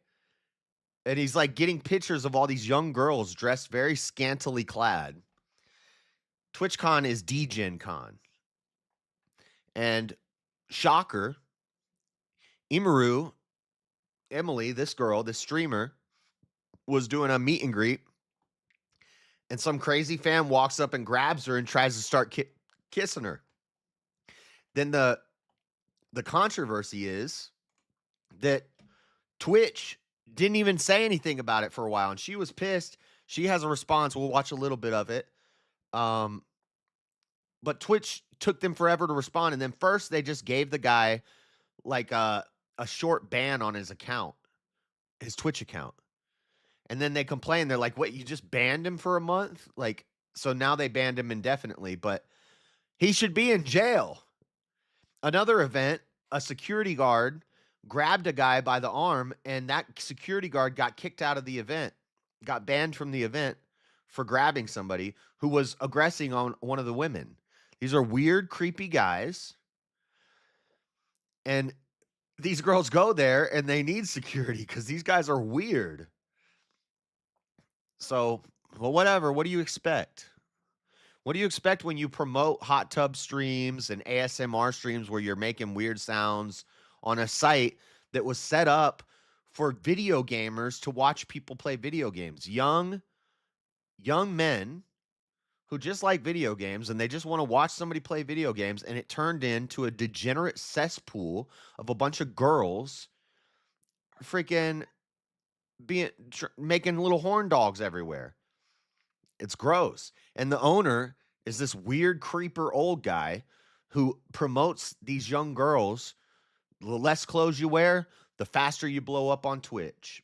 S4: And he's like getting pictures of all these young girls dressed very scantily clad. TwitchCon is Degencon. And shocker, Emiru, Emily, this girl, this streamer, was doing a meet and greet. And some crazy fan walks up and grabs her and tries to start kissing her. Then the controversy is that Twitch didn't even say anything about it for a while. And she was pissed. She has a response. We'll watch a little bit of it. But Twitch took them forever to respond. And then first they just gave the guy like a short ban on his account, his Twitch account. And then they complained. They're like, wait, you just banned him for a month? Like, so now they banned him indefinitely, but he should be in jail. Another event, a security guard grabbed a guy by the arm, and that security guard got kicked out of the event, got banned from the event for grabbing somebody who was aggressing on one of the women. These are weird, creepy guys. And these girls go there and they need security because these guys are weird. So, well, whatever. What do you expect? What do you expect when you promote hot tub streams and ASMR streams where you're making weird sounds on a site that was set up for video gamers to watch people play video games? Young men who just like video games and they just want to watch somebody play video games, and it turned into a degenerate cesspool of a bunch of girls freaking making little horn dogs everywhere. It's gross. And the owner is this weird creeper old guy who promotes these young girls. The less clothes you wear, the faster you blow up on Twitch.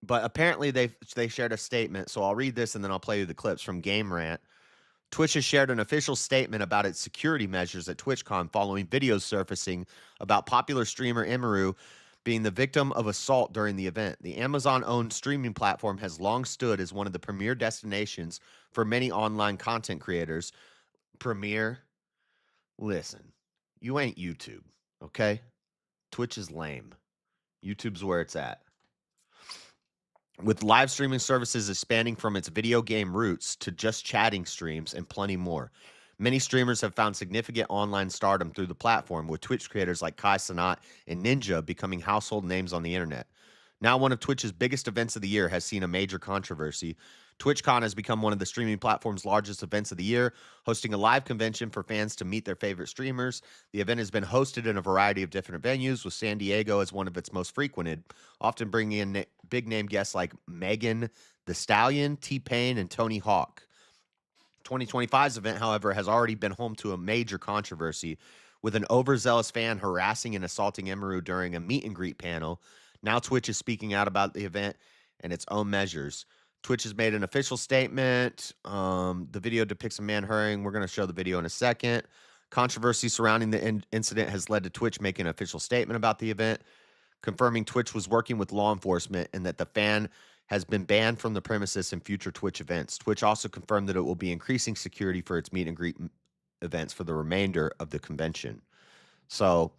S4: But apparently they shared a statement, so I'll read this and then I'll play you the clips from Game Rant. Twitch has shared an official statement about its security measures at TwitchCon following videos surfacing about popular streamer Emiru being the victim of assault during the event. The Amazon-owned streaming platform has long stood as one of the premier destinations for many online content creators. Premier? Listen, you ain't YouTube, okay? Twitch is lame. YouTube's where it's at. With live streaming services expanding from its video game roots to just chatting streams and plenty more. Many streamers have found significant online stardom through the platform, with Twitch creators like Kai Cenat and Ninja becoming household names on the internet. Now one of Twitch's biggest events of the year has seen a major controversy. TwitchCon has become one of the streaming platform's largest events of the year, hosting a live convention for fans to meet their favorite streamers. The event has been hosted in a variety of different venues, with San Diego as one of its most frequented, often bringing in big-name guests like Megan Thee Stallion, T-Pain, and Tony Hawk. 2025's event, however, has already been home to a major controversy, with an overzealous fan harassing and assaulting Emiru during a meet-and-greet panel. Now Twitch is speaking out about the event and its own measures. Twitch has made an official statement. The video depicts a man hurrying. We're going to show the video in a second. Controversy surrounding the incident has led to Twitch making an official statement about the event, confirming Twitch was working with law enforcement and that the fan has been banned from the premises in future Twitch events. Twitch also confirmed that it will be increasing security for its meet and greet events for the remainder of the convention. So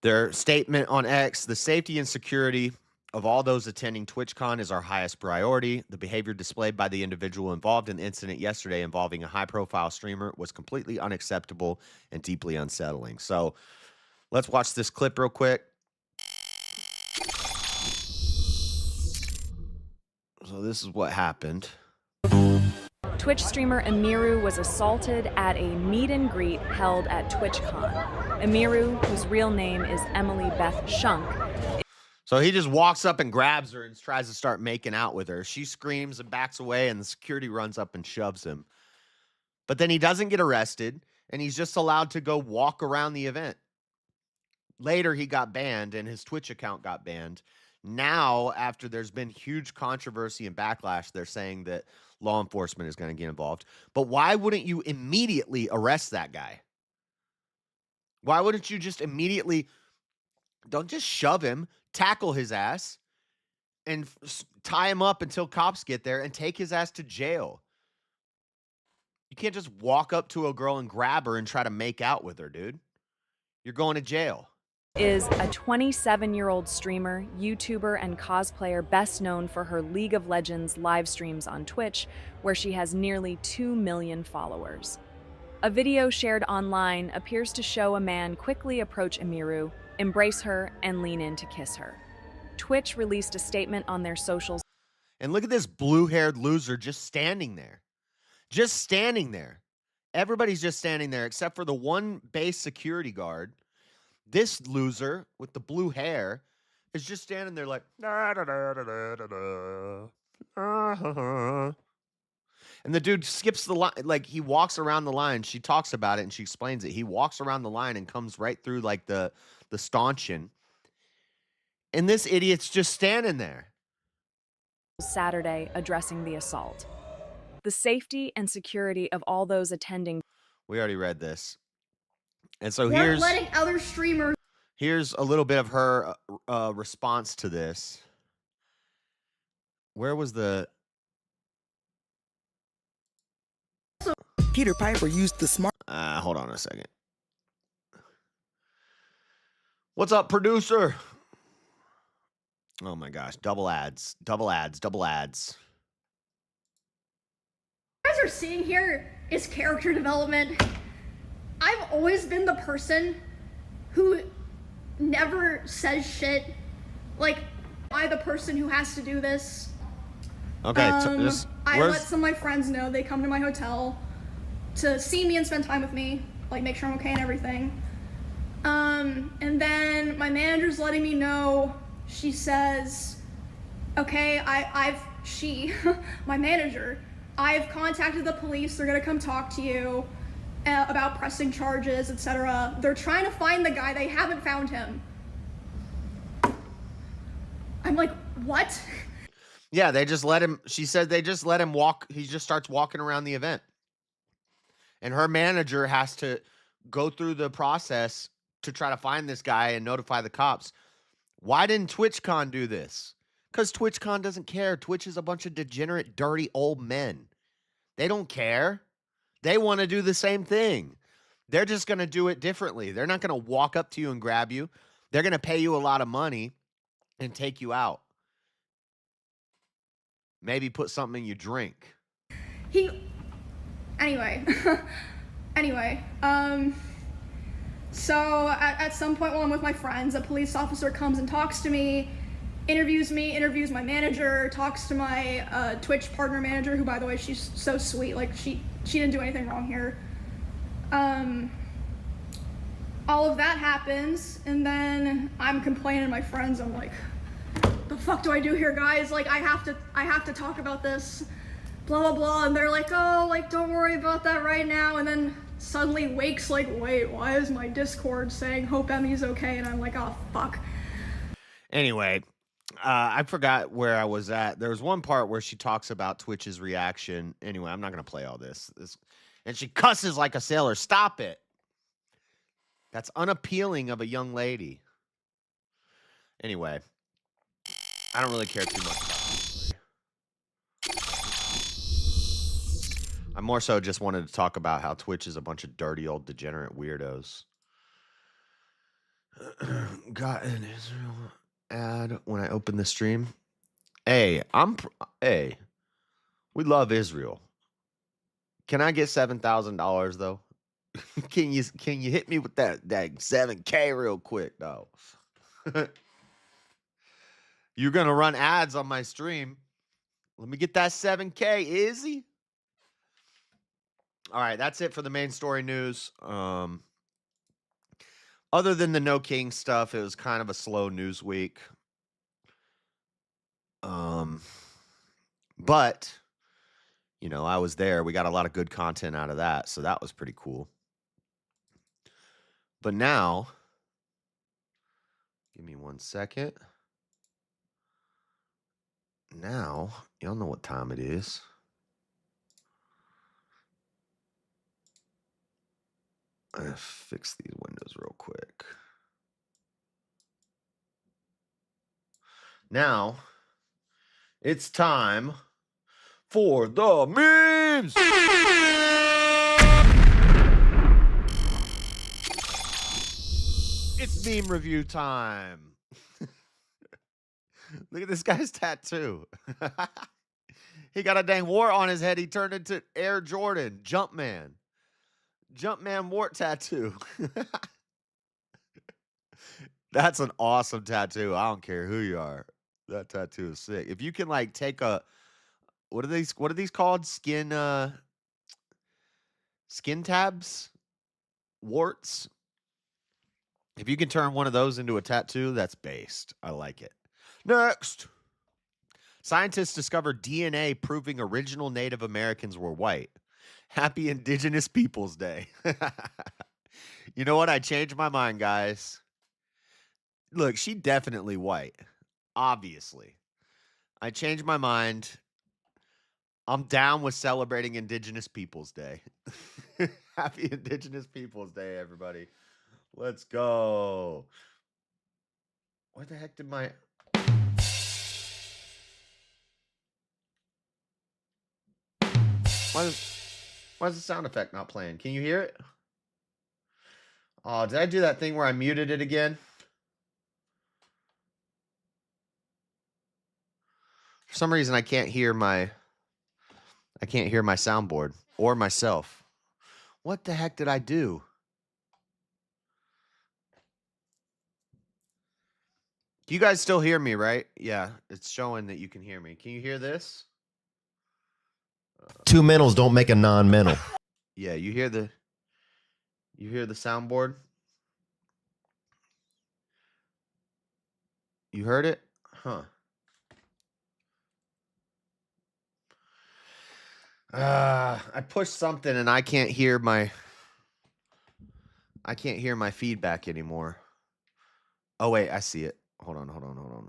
S4: their statement on X, the safety and security of all those attending TwitchCon is our highest priority. The behavior displayed by the individual involved in the incident yesterday involving a high-profile streamer was completely unacceptable and deeply unsettling. So let's watch this clip real quick. So this is what happened.
S8: Twitch streamer Emiru was assaulted at a meet and greet held at TwitchCon. Emiru, whose real name is Emily Beth Shunk.
S4: So he just walks up and grabs her and tries to start making out with her. She screams and backs away, and the security runs up and shoves him. But then he doesn't get arrested, and he's just allowed to go walk around the event. Later, he got banned, and his Twitch account got banned. Now, after there's been huge controversy and backlash, they're saying that law enforcement is going to get involved. But why wouldn't you immediately arrest that guy? Why wouldn't you just immediately, don't just shove him, tackle his ass, and tie him up until cops get there and take his ass to jail? You can't just walk up to a girl and grab her and try to make out with her, dude. You're going to jail.
S8: Is a 27-year-old streamer, YouTuber, and cosplayer best known for her League of Legends live streams on Twitch, where she has nearly 2 million followers. A video shared online appears to show a man quickly approach Emiru, embrace her, and lean in to kiss her. Twitch released a statement on their socials.
S4: And look at this blue-haired loser just standing there. Just standing there. Everybody's just standing there except for the one base security guard. This loser with the blue hair is just standing there like, da, da, da, da, da, da. And the dude skips the line, like he walks around the line. She talks about it and she explains it. He walks around the line and comes right through like the stanchion. And this idiot's just standing there.
S8: Saturday, addressing the assault. The safety and security of all those attending.
S4: We already read this. And so
S2: We're letting other streamers.
S4: here's a little bit of her response to this. Where was the...
S9: Peter Piper used the smart...
S4: hold on a second. What's up, producer? Oh my gosh, double ads, double ads, double ads.
S2: What you guys are seeing here is character development. I've always been the person who never says shit. Like, am I the person who has to do this?
S4: Okay,
S2: I let some of my friends know. They come to my hotel to see me and spend time with me, like make sure I'm okay and everything. And then my manager's letting me know. She says, okay, my manager, I've contacted the police. They're gonna come talk to you about pressing charges, etc. They're trying to find the guy. They haven't found him. I'm like, what?
S4: Yeah, they just let him, she said they just let him walk. He just starts walking around the event. And her manager has to go through the process to try to find this guy and notify the cops. Why didn't TwitchCon do this? Because TwitchCon doesn't care. Twitch is a bunch of degenerate, dirty old men. They don't care. They want to do the same thing. They're just going to do it differently. They're not going to walk up to you and grab you. They're going to pay you a lot of money and take you out. Maybe put something in your drink.
S2: Anyway, so at some point while I'm with my friends, a police officer comes and talks to me, interviews my manager, talks to my Twitch partner manager, who, by the way, she's so sweet. Like, she didn't do anything wrong here. All of that happens, and then I'm complaining to my friends. I'm like, the fuck do I do here, guys? Like, I have to talk about this, blah, blah, blah. And they're like, oh, like, don't worry about that right now. And then suddenly Wake's like, wait, why is my Discord saying hope Emmy's okay? And I'm like, oh, fuck.
S4: Anyway, I forgot where I was at. There was one part where she talks about Twitch's reaction. Anyway, I'm not going to play all this. And she cusses like a sailor. Stop it. That's unappealing of a young lady. Anyway, I don't really care too much about this. I more so just wanted to talk about how Twitch is a bunch of dirty old degenerate weirdos. Got an Israel ad when I open the stream. Hey, we love Israel. Can I get $7,000 though? Can you hit me with that 7K real quick though? You're gonna run ads on my stream. Let me get that 7K, Izzy. All right, that's it for the main story news. Other than the No King stuff, it was kind of a slow news week. But you know, I was there. We got a lot of good content out of that, so that was pretty cool. But now, give me 1 second. Now, y'all know what time it is. I'm gonna fix these windows real quick. Now, it's time for the memes! It's meme review time. Look at this guy's tattoo. He got a dang wart on his head. He turned into Air Jordan, Jumpman. Jumpman wart tattoo. That's an awesome tattoo. I don't care who you are. That tattoo is sick. If you can like take a what are these called? Skin tabs? Warts? If you can turn one of those into a tattoo, that's based. I like it. Next. Scientists discovered DNA proving original Native Americans were white. Happy Indigenous Peoples Day. You know what? I changed my mind, guys. Look, she definitely white. Obviously. I changed my mind. I'm down with celebrating Indigenous Peoples Day. Happy Indigenous Peoples Day, everybody. Let's go. What the heck did my... Why is the sound effect not playing? Can you hear it? Oh, did I do that thing where I muted it again? For some reason, I can't hear my soundboard or myself. What the heck did I do? You guys still hear me, right? Yeah, it's showing that you can hear me. Can you hear this?
S7: Two mentals don't make a non-mental.
S4: Yeah, you hear the soundboard? You heard it? Huh. I pushed something and I can't hear my feedback anymore. Oh wait, I see it. Hold on.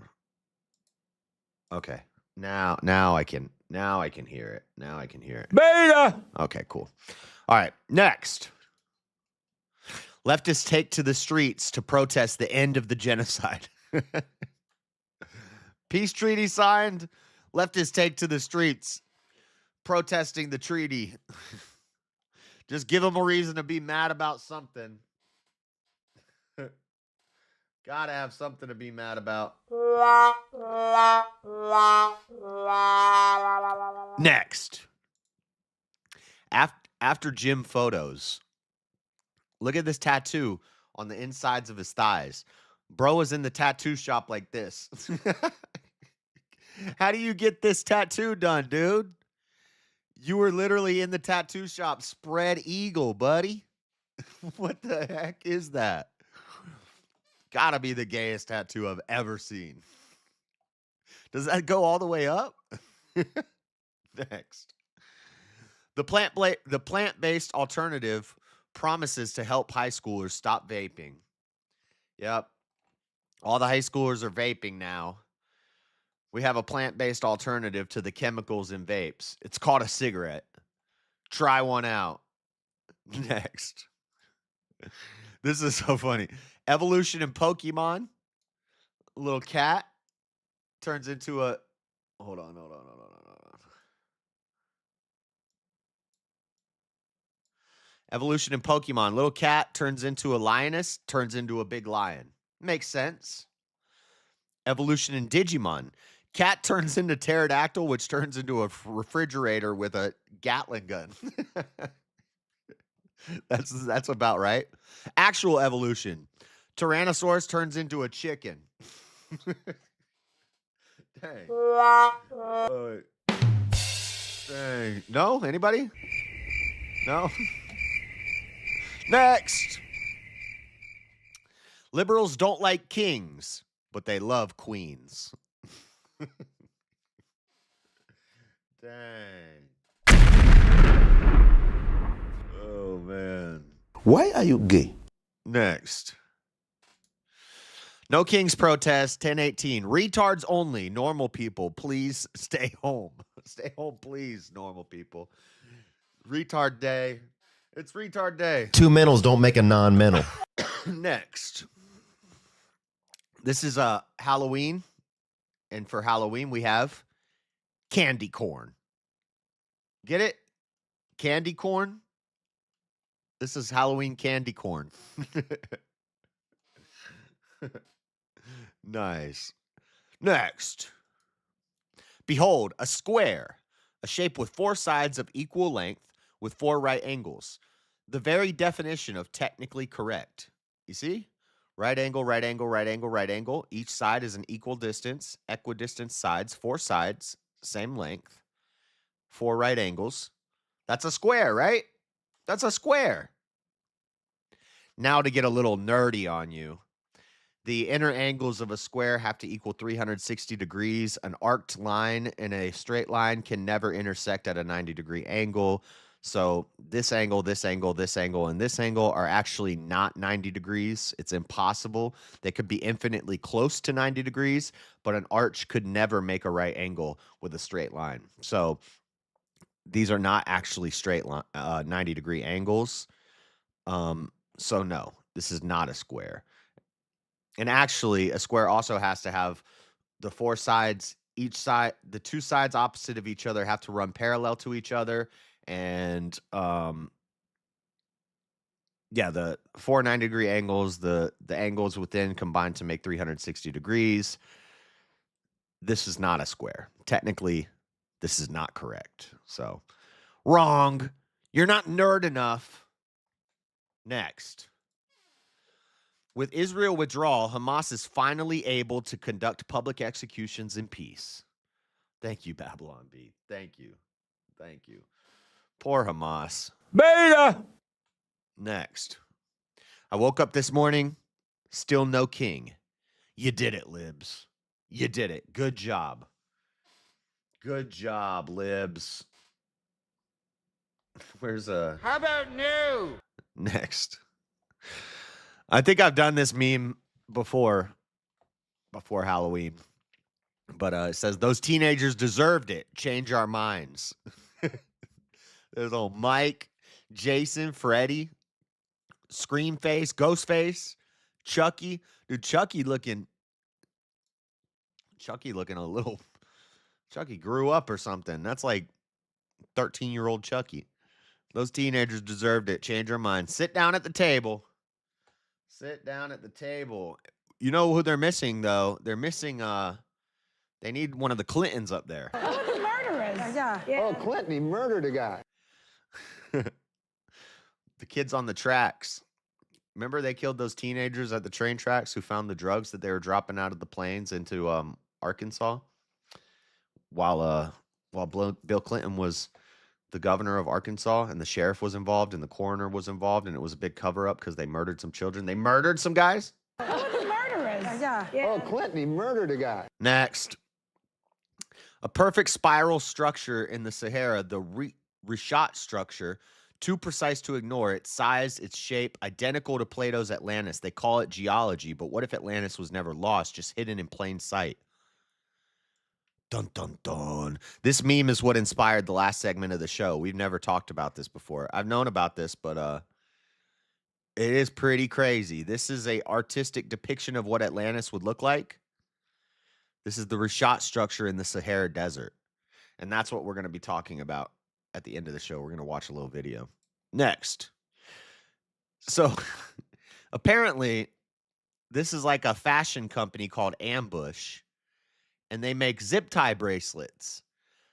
S4: Okay. Now I can hear it. Now I can hear it.
S3: Beta!
S4: Okay, cool. All right, next. Leftists take to the streets to protest the end of the genocide. Peace treaty signed. Leftists take to the streets protesting the treaty. Just give them a reason to be mad about something. Gotta have something to be mad about. Next. After gym photos. Look at this tattoo on the insides of his thighs. Bro is in the tattoo shop like this. How do you get this tattoo done, dude? You were literally in the tattoo shop, spread eagle, buddy. What the heck is that? Gotta be the gayest tattoo I've ever seen. Does that go all the way up? Next. The plant-based alternative promises to help high schoolers stop vaping. Yep. All the high schoolers are vaping now. We have a plant-based alternative to the chemicals in vapes. It's called a cigarette. Try one out. Next. This is so funny. Evolution in Pokemon. A little cat turns into a... Hold on. Evolution in Pokemon. Little cat turns into a lioness, turns into a big lion. Makes sense. Evolution in Digimon. Cat turns into pterodactyl, which turns into a refrigerator with a Gatling gun. That's about right. Actual evolution. Tyrannosaurus turns into a chicken. Dang. Dang. No? Anybody? No? Next. Liberals don't like kings, but they love queens. Dang. Oh, man.
S6: Why are you gay?
S4: Next. No Kings protest, 1018. Retards only. Normal people, please stay home. Stay home, please, normal people. Retard day. It's retard day.
S7: Two mentals don't make a non-mental.
S4: Next. This is Halloween. And for Halloween, we have candy corn. Get it? Candy corn? This is Halloween candy corn. Nice. Next. Behold, a square, a shape with 4 sides of equal length with 4 right angles. The very definition of technically correct. You see? Right angle, right angle, right angle, right angle. Each side is an equal distance, equidistant sides, 4 sides, same length, 4 right angles. That's a square, right? That's a square. Now to get a little nerdy on you. The inner angles of a square have to equal 360 degrees. An arced line and a straight line can never intersect at a 90-degree angle. So this angle, this angle, this angle, and this angle are actually not 90 degrees. It's impossible. They could be infinitely close to 90 degrees, but an arch could never make a right angle with a straight line. So these are not actually straight 90-degree angles. So no, this is not a square. And actually, a square also has to have the 4 sides, each side, the 2 sides opposite of each other have to run parallel to each other. And yeah, the 4 90-degree angles, the angles within combine to make 360 degrees. This is not a square. Technically, this is not correct. So, wrong. You're not nerd enough. Next. With Israel withdrawal, Hamas is finally able to conduct public executions in peace. Thank you, Babylon B. Thank you. Thank you. Poor Hamas.
S3: Beta!
S4: Next. I woke up this morning, still no king. You did it, libs. You did it. Good job. Good job, libs. Where's
S3: How about new?
S4: Next. I think I've done this meme before Halloween. But it says, those teenagers deserved it. Change our minds. There's old Mike, Jason, Freddy, Screamface, Ghostface, Chucky. Dude, Chucky looking a little... Chucky grew up or something. That's like 13-year-old Chucky. Those teenagers deserved it. Change our minds. Sit down at the table. Sit down at the table. You know who they're missing, though? They're missing, they need one of the Clintons up there.
S16: Oh, the murderers.
S3: Yeah. Oh, Clinton, he murdered a guy.
S4: The kids on the tracks. Remember they killed those teenagers at the train tracks who found the drugs that they were dropping out of the planes into Arkansas? While Bill Clinton was the governor of Arkansas, and the sheriff was involved, and the coroner was involved, and it was a big cover-up because they murdered some children. They murdered some guys?
S16: Oh, the murderers. Yeah.
S3: Oh, Clinton, he murdered a guy.
S4: Next. A perfect spiral structure in the Sahara, the Rishat structure, too precise to ignore. Its size, its shape, identical to Plato's Atlantis. They call it geology, but what if Atlantis was never lost, just hidden in plain sight? Dun, dun, dun. This meme is what inspired the last segment of the show. We've never talked about this before. I've known about this, but it is pretty crazy. This is a artistic depiction of what Atlantis would look like. This is the Rishat structure in the Sahara Desert. And that's what we're going to be talking about at the end of the show. We're going to watch a little video. Next. So, apparently, this is like a fashion company called Ambush. And they make zip tie bracelets.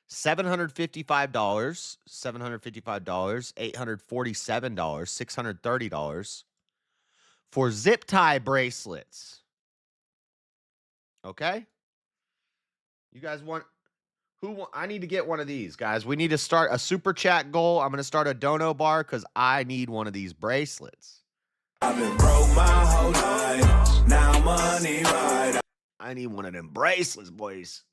S4: $755, $847, $630 for zip tie bracelets. Okay? You guys want I need to get one of these, guys. We need to start a super chat goal. I'm going to start a dono bar because I need one of these bracelets. I've been broke my whole life. Now money right. I need one of them bracelets, boys.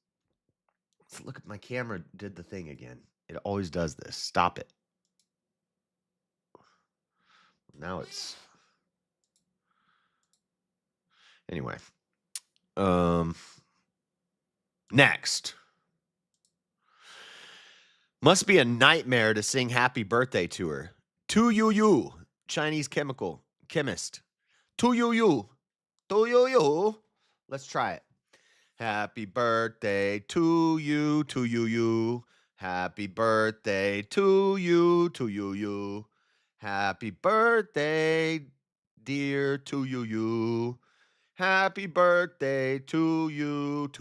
S4: Look at my camera did the thing again. It always does this. Stop it. Now it's anyway. Next. Must be a nightmare to sing happy birthday to her. To you, Chinese chemist. To you. Let's try it. Happy birthday to you. Happy birthday to you. Happy birthday, dear, to you. Happy birthday to you.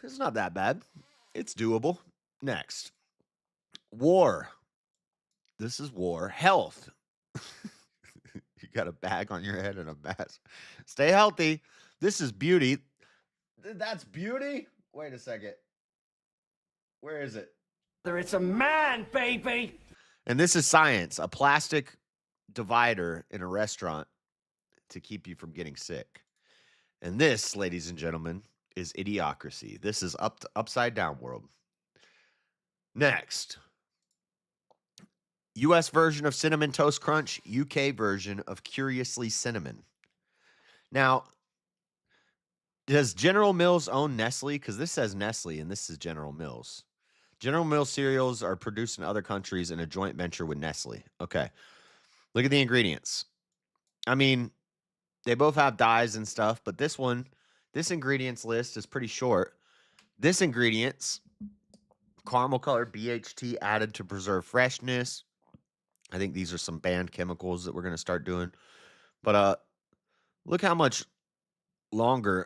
S4: It's not that bad. It's doable. Next. War. This is war. Health. You got a bag on your head and a mask. Stay healthy. This is beauty. That's beauty? Wait a second. Where is it?
S3: It's a man, baby.
S4: And this is science. A plastic divider in a restaurant to keep you from getting sick. And this, ladies and gentlemen, is idiocracy. This is upside down world. Next. U.S. version of Cinnamon Toast Crunch, UK version of Curiously Cinnamon. Now, does General Mills own Nestle? Because this says Nestle and this is General Mills. General Mills cereals are produced in other countries in a joint venture with Nestle. Okay. Look at the ingredients. I mean, they both have dyes and stuff, but this ingredients list is pretty short. This ingredients, caramel colored BHT added to preserve freshness. I think these are some banned chemicals that we're going to start doing. But look how much longer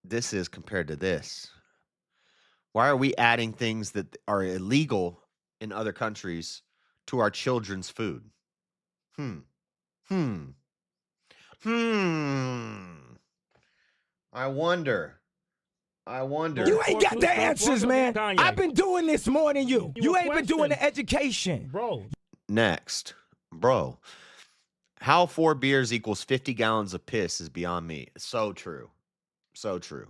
S4: this is compared to this. Why are we adding things that are illegal in other countries to our children's food? I wonder.
S3: You ain't got the answers, man. I've been doing this more than you. You ain't been doing the education.
S6: Bro.
S4: Next. Bro. How 4 beers equals 50 gallons of piss is beyond me. So true. So true.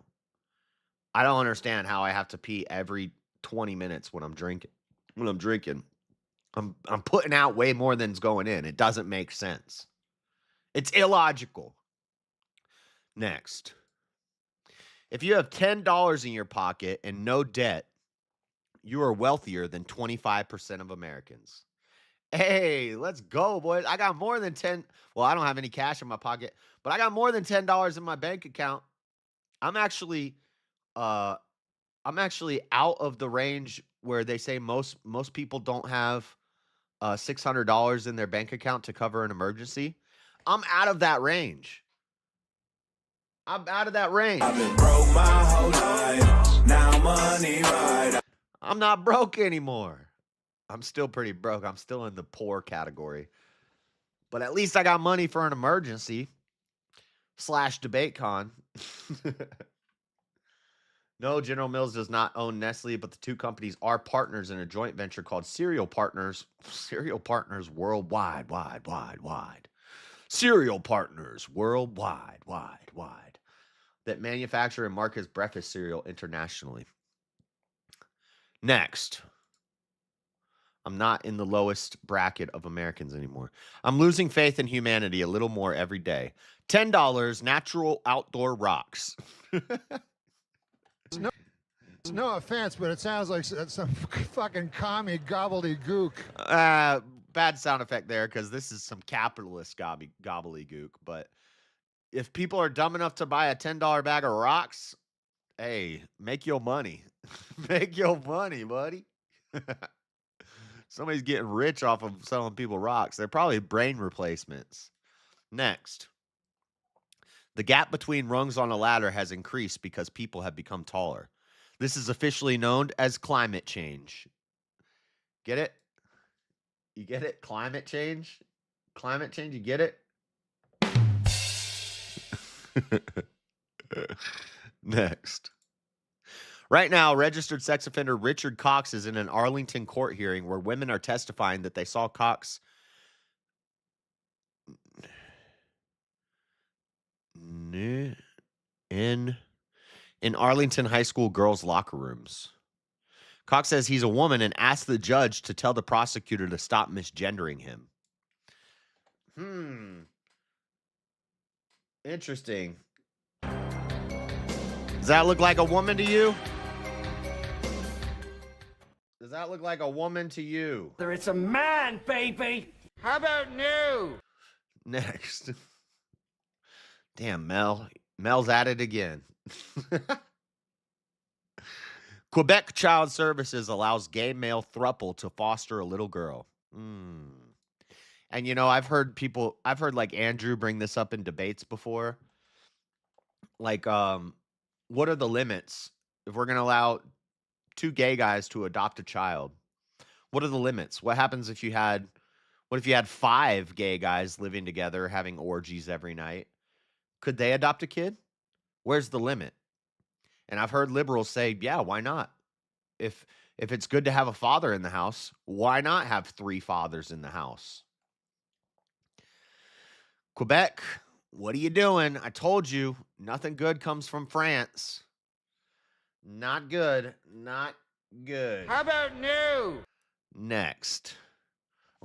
S4: I don't understand how I have to pee every 20 minutes when I'm drinking. I'm putting out way more than's going in. It doesn't make sense. It's illogical. Next. If you have $10 in your pocket and no debt, you are wealthier than 25% of Americans. Hey, let's go, boys. I got more than 10. Well, I don't have any cash in my pocket, but I got more than $10 in my bank account. I'm actually out of the range where they say most people don't have $600 in their bank account to cover an emergency. I'm out of that range. I've been broke my whole life. Now money right. I'm not broke anymore. I'm still pretty broke. I'm still in the poor category. But at least I got money for an emergency. /Debatekon. No, General Mills does not own Nestle, but the two companies are partners in a joint venture called Cereal Partners. Cereal Partners Worldwide, wide. Cereal Partners Worldwide, wide. That manufacture and markets breakfast cereal internationally. Next. I'm not in the lowest bracket of Americans anymore. I'm losing faith in humanity a little more every day. $10, natural outdoor rocks.
S3: No offense, but it sounds like some fucking commie gobbledygook.
S4: Bad sound effect there because this is some capitalist gobbledygook. But if people are dumb enough to buy a $10 bag of rocks, hey, make your money. Make your money, buddy. Somebody's getting rich off of selling people rocks. They're probably brain replacements. Next. The gap between rungs on a ladder has increased because people have become taller. This is officially known as climate change. Get it? You get it? Climate change? Climate change, you get it? Next. Right now, registered sex offender Richard Cox is in an Arlington court hearing where women are testifying that they saw Cox in Arlington high school girls' locker rooms. Cox says he's a woman and asked the judge to tell the prosecutor to stop misgendering him. Interesting. Does that look like a woman to you? Does that look like a woman to you?
S14: It's a man, baby. How about new?
S4: Next. Damn, Mel. Mel's at it again. Quebec Child Services allows gay male throuple to foster a little girl. And, you know, I've heard like Andrew bring this up in debates before. Like, what are the limits? If we're going to allow 2 gay guys to adopt a child, what are the limits? What happens if you had 5 gay guys living together having orgies every night? Could they adopt a kid? Where's the limit? And I've heard liberals say, yeah, why not? If it's good to have a father in the house, why not have 3 fathers in the house? Quebec, what are you doing? I told you, nothing good comes from France. Not good. Not good.
S14: How about new?
S4: Next.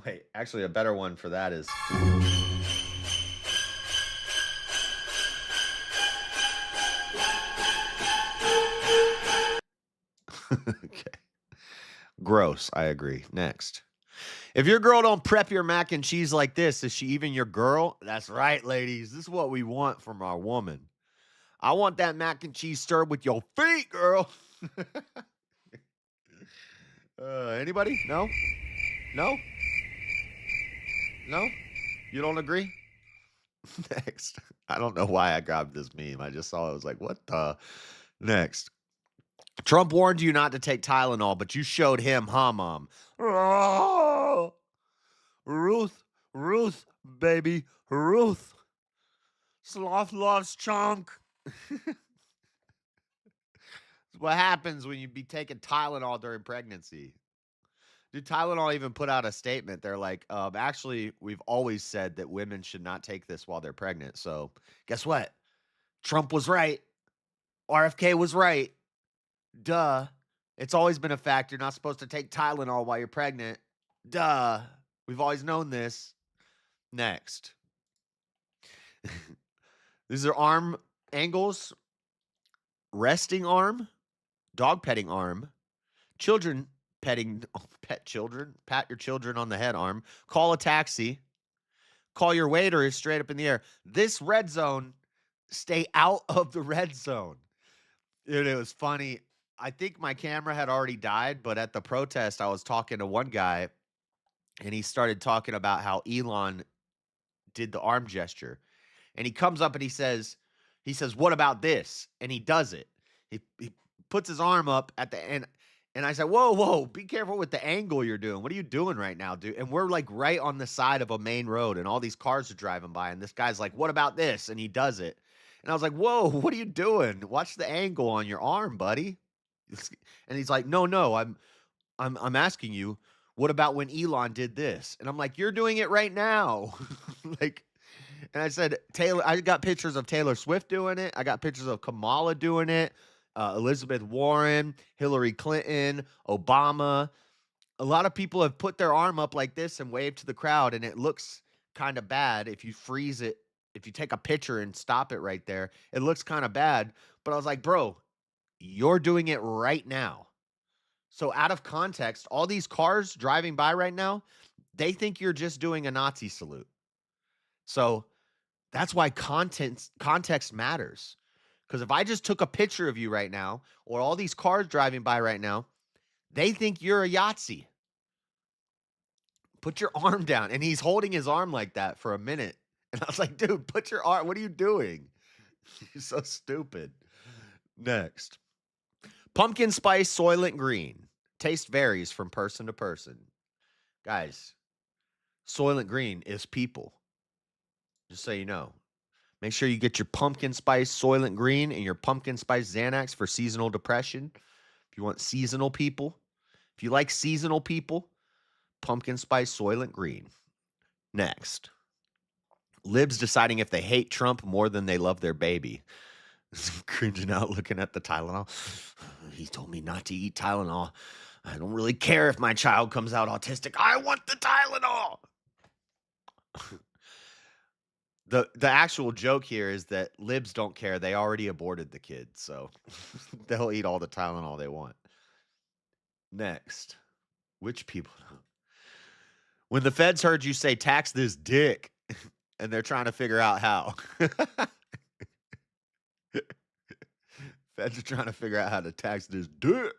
S4: Wait, actually, a better one for that is... Okay. Gross, I agree. Next. If your girl don't prep your mac and cheese like this, is she even your girl? That's right, ladies. This is what we want from our woman. I want that mac and cheese stirred with your feet, girl. Anybody? No? No? No? You don't agree? Next. I don't know why I grabbed this meme. I just saw it. I was like, what the? Next. Trump warned you not to take Tylenol, but you showed him, huh, Mom? Oh, Ruth, baby, Ruth. Sloth loves chunk. That's what happens when you be taking Tylenol during pregnancy. Did Tylenol even put out a statement? They're like, actually, we've always said that women should not take this while they're pregnant. So guess what? Trump was right. RFK was right. Duh. It's always been a fact. You're not supposed to take Tylenol while you're pregnant. Duh. We've always known this. Next. These are arm angles. Resting arm. Dog petting arm. Children petting. Pet children. Pat your children on the head arm. Call a taxi. Call your waiter is straight up in the air. This red zone. Stay out of the red zone. Dude, it was funny. I think my camera had already died, but at the protest, I was talking to one guy, and he started talking about how Elon did the arm gesture. And he comes up and he says, what about this? And he does it. He puts his arm up at the end. And I said, whoa, be careful with the angle you're doing. What are you doing right now, dude? And we're like right on the side of a main road, and all these cars are driving by. And this guy's like, what about this? And he does it. And I was like, whoa, what are you doing? Watch the angle on your arm, buddy. And he's like, no, I'm asking you, what about when Elon did this? And I'm like, you're doing it right now. Like, and I said, I got pictures of Taylor Swift doing it. I got pictures of Kamala doing it. Elizabeth Warren, Hillary Clinton, Obama. a lot of people have put their arm up like this and waved to the crowd, and it looks kind of bad if you freeze it. If you take a picture and stop it right there, it looks kind of bad. But I was like, bro, you're doing it right now. So out of context, all these cars driving by right now, they think you're just doing a Nazi salute. So that's why context matters. Because if I just took a picture of you right now, or all these cars driving by right now, they think you're a Yahtzee. Put your arm down. And he's holding his arm like that for a minute. And I was like, dude, put your arm. What are you doing? You're so stupid. Next. Pumpkin spice Soylent Green. Taste varies from person to person. Guys, Soylent Green is people. Just so you know. Make sure you get your pumpkin spice Soylent Green and your pumpkin spice Xanax for seasonal depression. If you want seasonal people. If you like seasonal people, pumpkin spice Soylent Green. Next. Libs deciding if they hate Trump more than they love their baby. Cringing out looking at the Tylenol. He told me not to eat Tylenol. I don't really care if my child comes out autistic. I want the Tylenol. The actual joke here is that libs don't care. They already aborted the kid, so they'll eat all the Tylenol they want. Next. Which people? When the feds heard you say tax this dick, and they're trying to figure out how. Feds are trying to figure out how to tax this dick.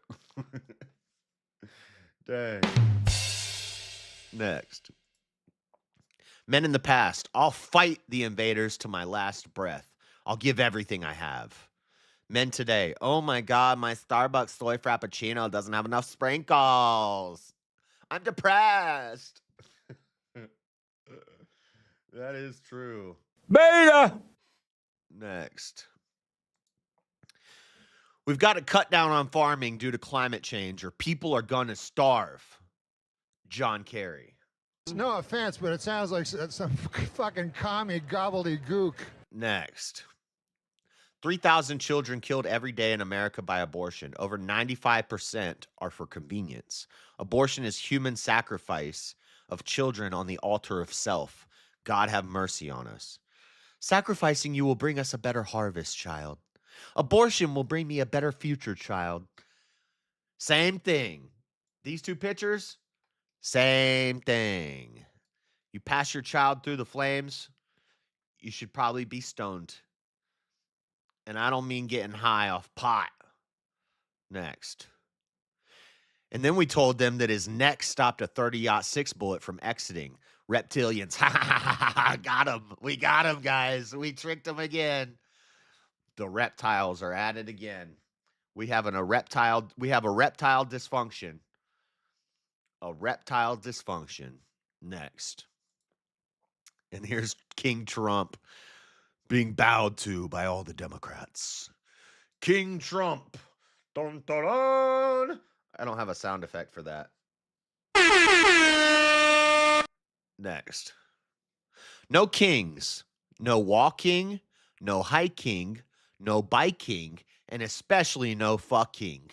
S4: Dang. Next. Men in the past, I'll fight the invaders to my last breath. I'll give everything I have. Men today, oh my God, my Starbucks soy frappuccino doesn't have enough sprinkles. I'm depressed. That is true.
S22: Beta!
S4: Next. We've got to cut down on farming due to climate change or people are going to starve. John Kerry.
S3: No offense, but it sounds like some fucking commie gobbledygook.
S4: Next. 3,000 children killed every day in America by abortion. Over 95% are for convenience. Abortion is human sacrifice of children on the altar of self. God have mercy on us. Sacrificing you will bring us a better harvest, child. Abortion will bring me a better future, child. Same thing. These two pictures, same thing. You pass your child through the flames, you should probably be stoned. And I don't mean getting high off pot. Next. And then we told them that his neck stopped a 30-06 bullet from exiting. Reptilians. Ha ha ha ha. Got him. We got him, guys. We tricked him again. The reptiles are at it again. We have a reptile dysfunction. A reptile dysfunction. Next. And here's King Trump being bowed to by all the Democrats. King Trump. Dun, dun, dun. I don't have a sound effect for that. Next. No kings. No walking. No hiking. No biking. And especially no fucking.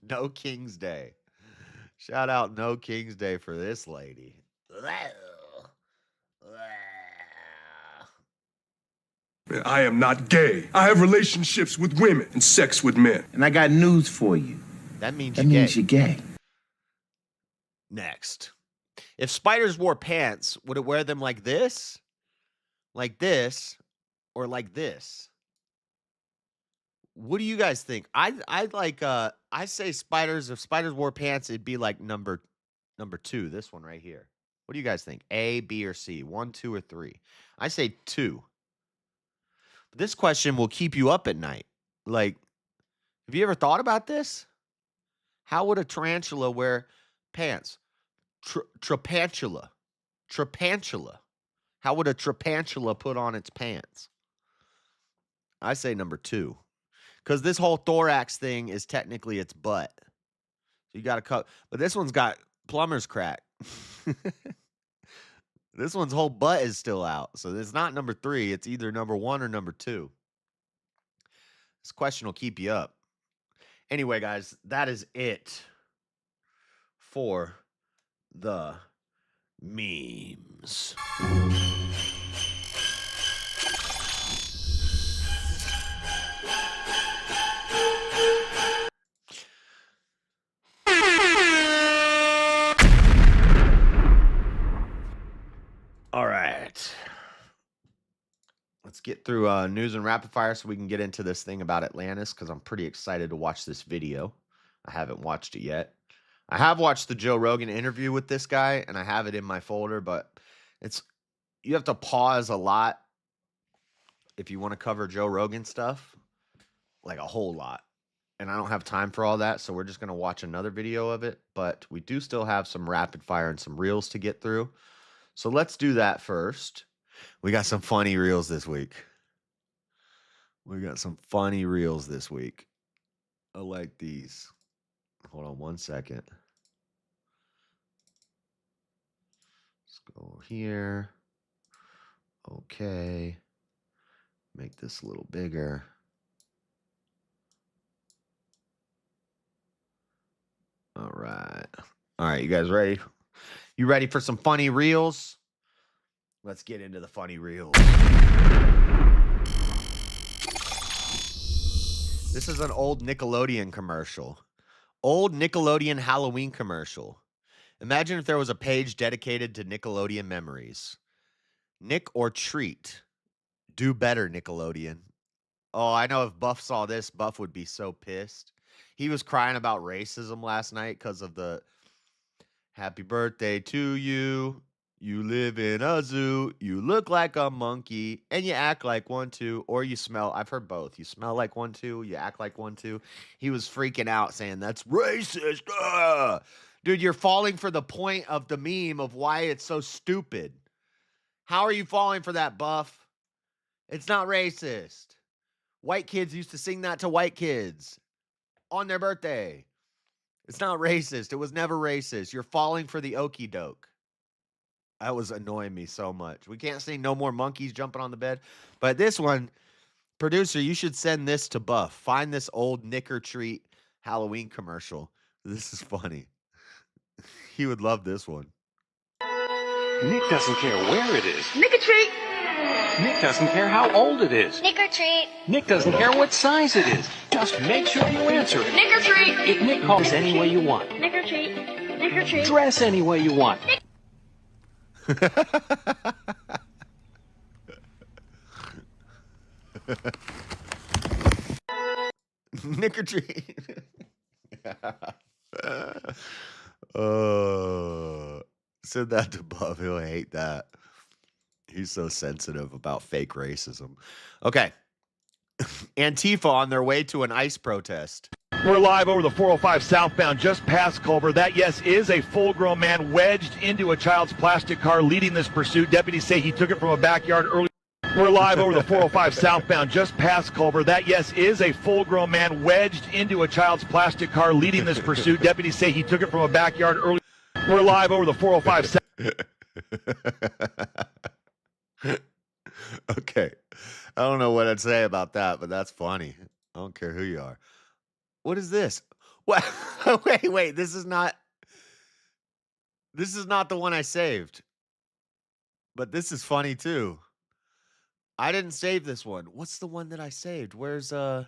S4: No King's Day. Shout out No King's Day for this lady.
S6: I am not gay. I have relationships with women and sex with men.
S9: And I got news for you.
S4: That means
S9: you're gay.
S4: Next. If spiders wore pants, would it wear them like this? Like this? Or like this? What do you guys think? I say spiders, if spiders wore pants, it'd be like number 2, this one right here. What do you guys think? A, B, or C? 1, 2, or 3? I say 2. This question will keep you up at night. Like, have you ever thought about this? How would a tarantula wear pants? Trapantula. Trapantula. How would a trapantula put on its pants? I say number 2. Because this whole thorax thing is technically its butt. So you got to cut. But this one's got plumber's crack. This one's whole butt is still out. So it's not number 3. It's either number 1 or number 2. This question will keep you up. Anyway, guys, that is it for the memes. All right. Let's get through news and rapid fire so we can get into this thing about Atlantis, because I'm pretty excited to watch this video. I haven't watched it yet. I have watched the Joe Rogan interview with this guy, and I have it in my folder, but you have to pause a lot if you want to cover Joe Rogan stuff, like a whole lot. And I don't have time for all that, so we're just going to watch another video of it. But we do still have some rapid fire and some reels to get through. So let's do that first. We got some funny reels this week. I like these. Hold on one second. Let's go here. Okay. Make this a little bigger. All right. All right, you guys ready? You ready for some funny reels? Let's get into the funny reels. This is an old Nickelodeon commercial. Old Nickelodeon Halloween commercial. Imagine if there was a page dedicated to Nickelodeon memories. Nick or treat? Do better, Nickelodeon. Oh, I know if Buff saw this, Buff would be so pissed. He was crying about racism last night because of the happy birthday to you. You live in a zoo. You look like a monkey. And you act like one too. Or you smell. I've heard both. You smell like one too. You act like one too. He was freaking out saying that's racist. Ugh. Dude, you're falling for the point of the meme of why it's so stupid. How are you falling for that, Buff? It's not racist. White kids used to sing that to white kids on their birthday. It's not racist. It was never racist. You're falling for the okie doke. That was annoying me so much. We can't see no more monkeys jumping on the bed. But this one, producer, you should send this to Buff. Find this old Nick or treat Halloween commercial. This is funny. He would love this one.
S10: Nick doesn't care where it is.
S16: Nick or treat.
S10: Nick doesn't care how old it is.
S16: Nick or treat.
S10: Nick doesn't care what size it is. Just make sure you answer it.
S16: Nick or treat.
S10: If Nick calls any way you want.
S16: Nick or treat. Nick or treat.
S10: Dress any way you want.
S4: Nick or treat. Send that to Buff. He'll hate that. He's so sensitive about fake racism. Okay. Antifa on their way to an ICE protest.
S3: We're live over the 405 southbound just past Culver. That, yes, is a full-grown man wedged into a child's plastic car leading this pursuit. Deputies say he took it from a backyard early. We're live over the 405 southbound just past Culver. That, yes, is a full-grown man wedged into a child's plastic car leading this pursuit. Deputies say he took it from a backyard early. We're live over the 405 south.
S4: Okay. I don't know what I'd say about that, but that's funny. I don't care who you are. What is this? What? Wait. This is not the one I saved. But this is funny too. I didn't save this one. What's the one that I saved? I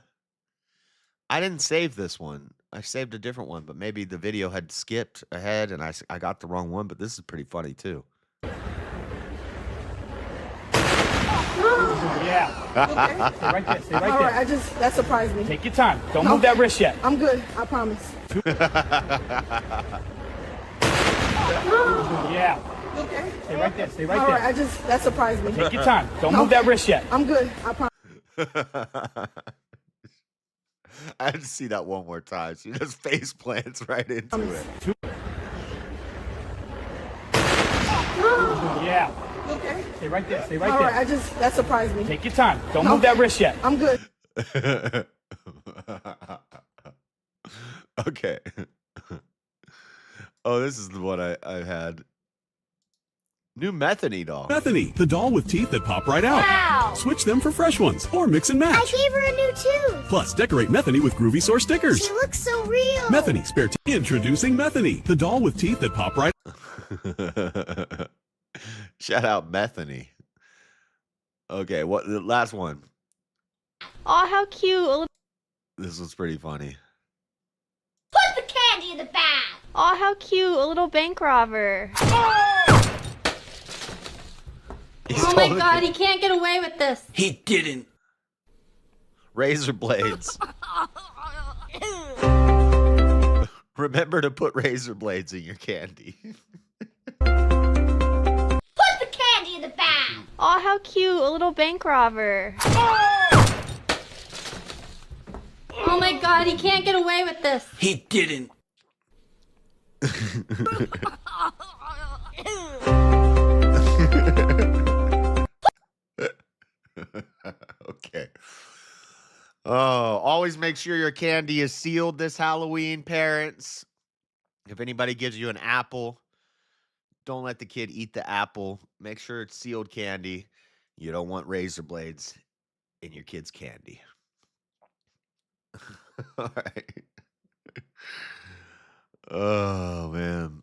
S4: didn't save this one. I saved a different one, but maybe the video had skipped ahead and I got the wrong one, but this is pretty funny too.
S11: Yeah. Okay. Stay right there. Stay right
S16: All
S11: there.
S16: right, that surprised me.
S11: Take your time. Don't move that wrist yet.
S16: I'm good. I promise.
S11: Yeah.
S16: Okay.
S11: Stay right there. Stay right
S16: All
S11: there.
S16: right, that surprised me.
S11: Take your time. Don't move that wrist yet.
S16: I'm good. I promise.
S4: I had to see that one more time. She just face plants right into it.
S11: Yeah.
S16: Okay.
S11: Stay right there. Stay right
S16: All
S11: there.
S16: right, that surprised me.
S11: Take your time. Don't move that wrist yet.
S16: I'm good.
S4: Okay. Oh, this is the one I had. New Methany doll.
S12: Methany, the doll with teeth that pop right out.
S2: Wow.
S12: Switch them for fresh ones or mix and match.
S2: I gave her a new tooth.
S12: Plus, decorate Methany with Groovy Source stickers.
S2: She looks so real.
S12: Methany, spare teeth. Introducing Methany, the doll with teeth that pop right
S4: out. Shout out Methany. Okay, what the last one?
S13: Oh, how cute.
S4: This was pretty funny.
S13: Put the candy in the bag. Oh, how cute. A little bank robber. Oh my god, he can't get away with this.
S10: He didn't.
S4: Razor blades. Remember to put razor blades in your candy.
S13: Put the candy in the bag. Oh, how cute. A little bank robber. Oh my god, he can't get away with this.
S10: He didn't.
S4: Okay. Oh, always make sure your candy is sealed this Halloween, parents. If anybody gives you an apple, don't let the kid eat the apple. Make sure it's sealed candy. You don't want razor blades in your kid's candy. All right. Oh, man.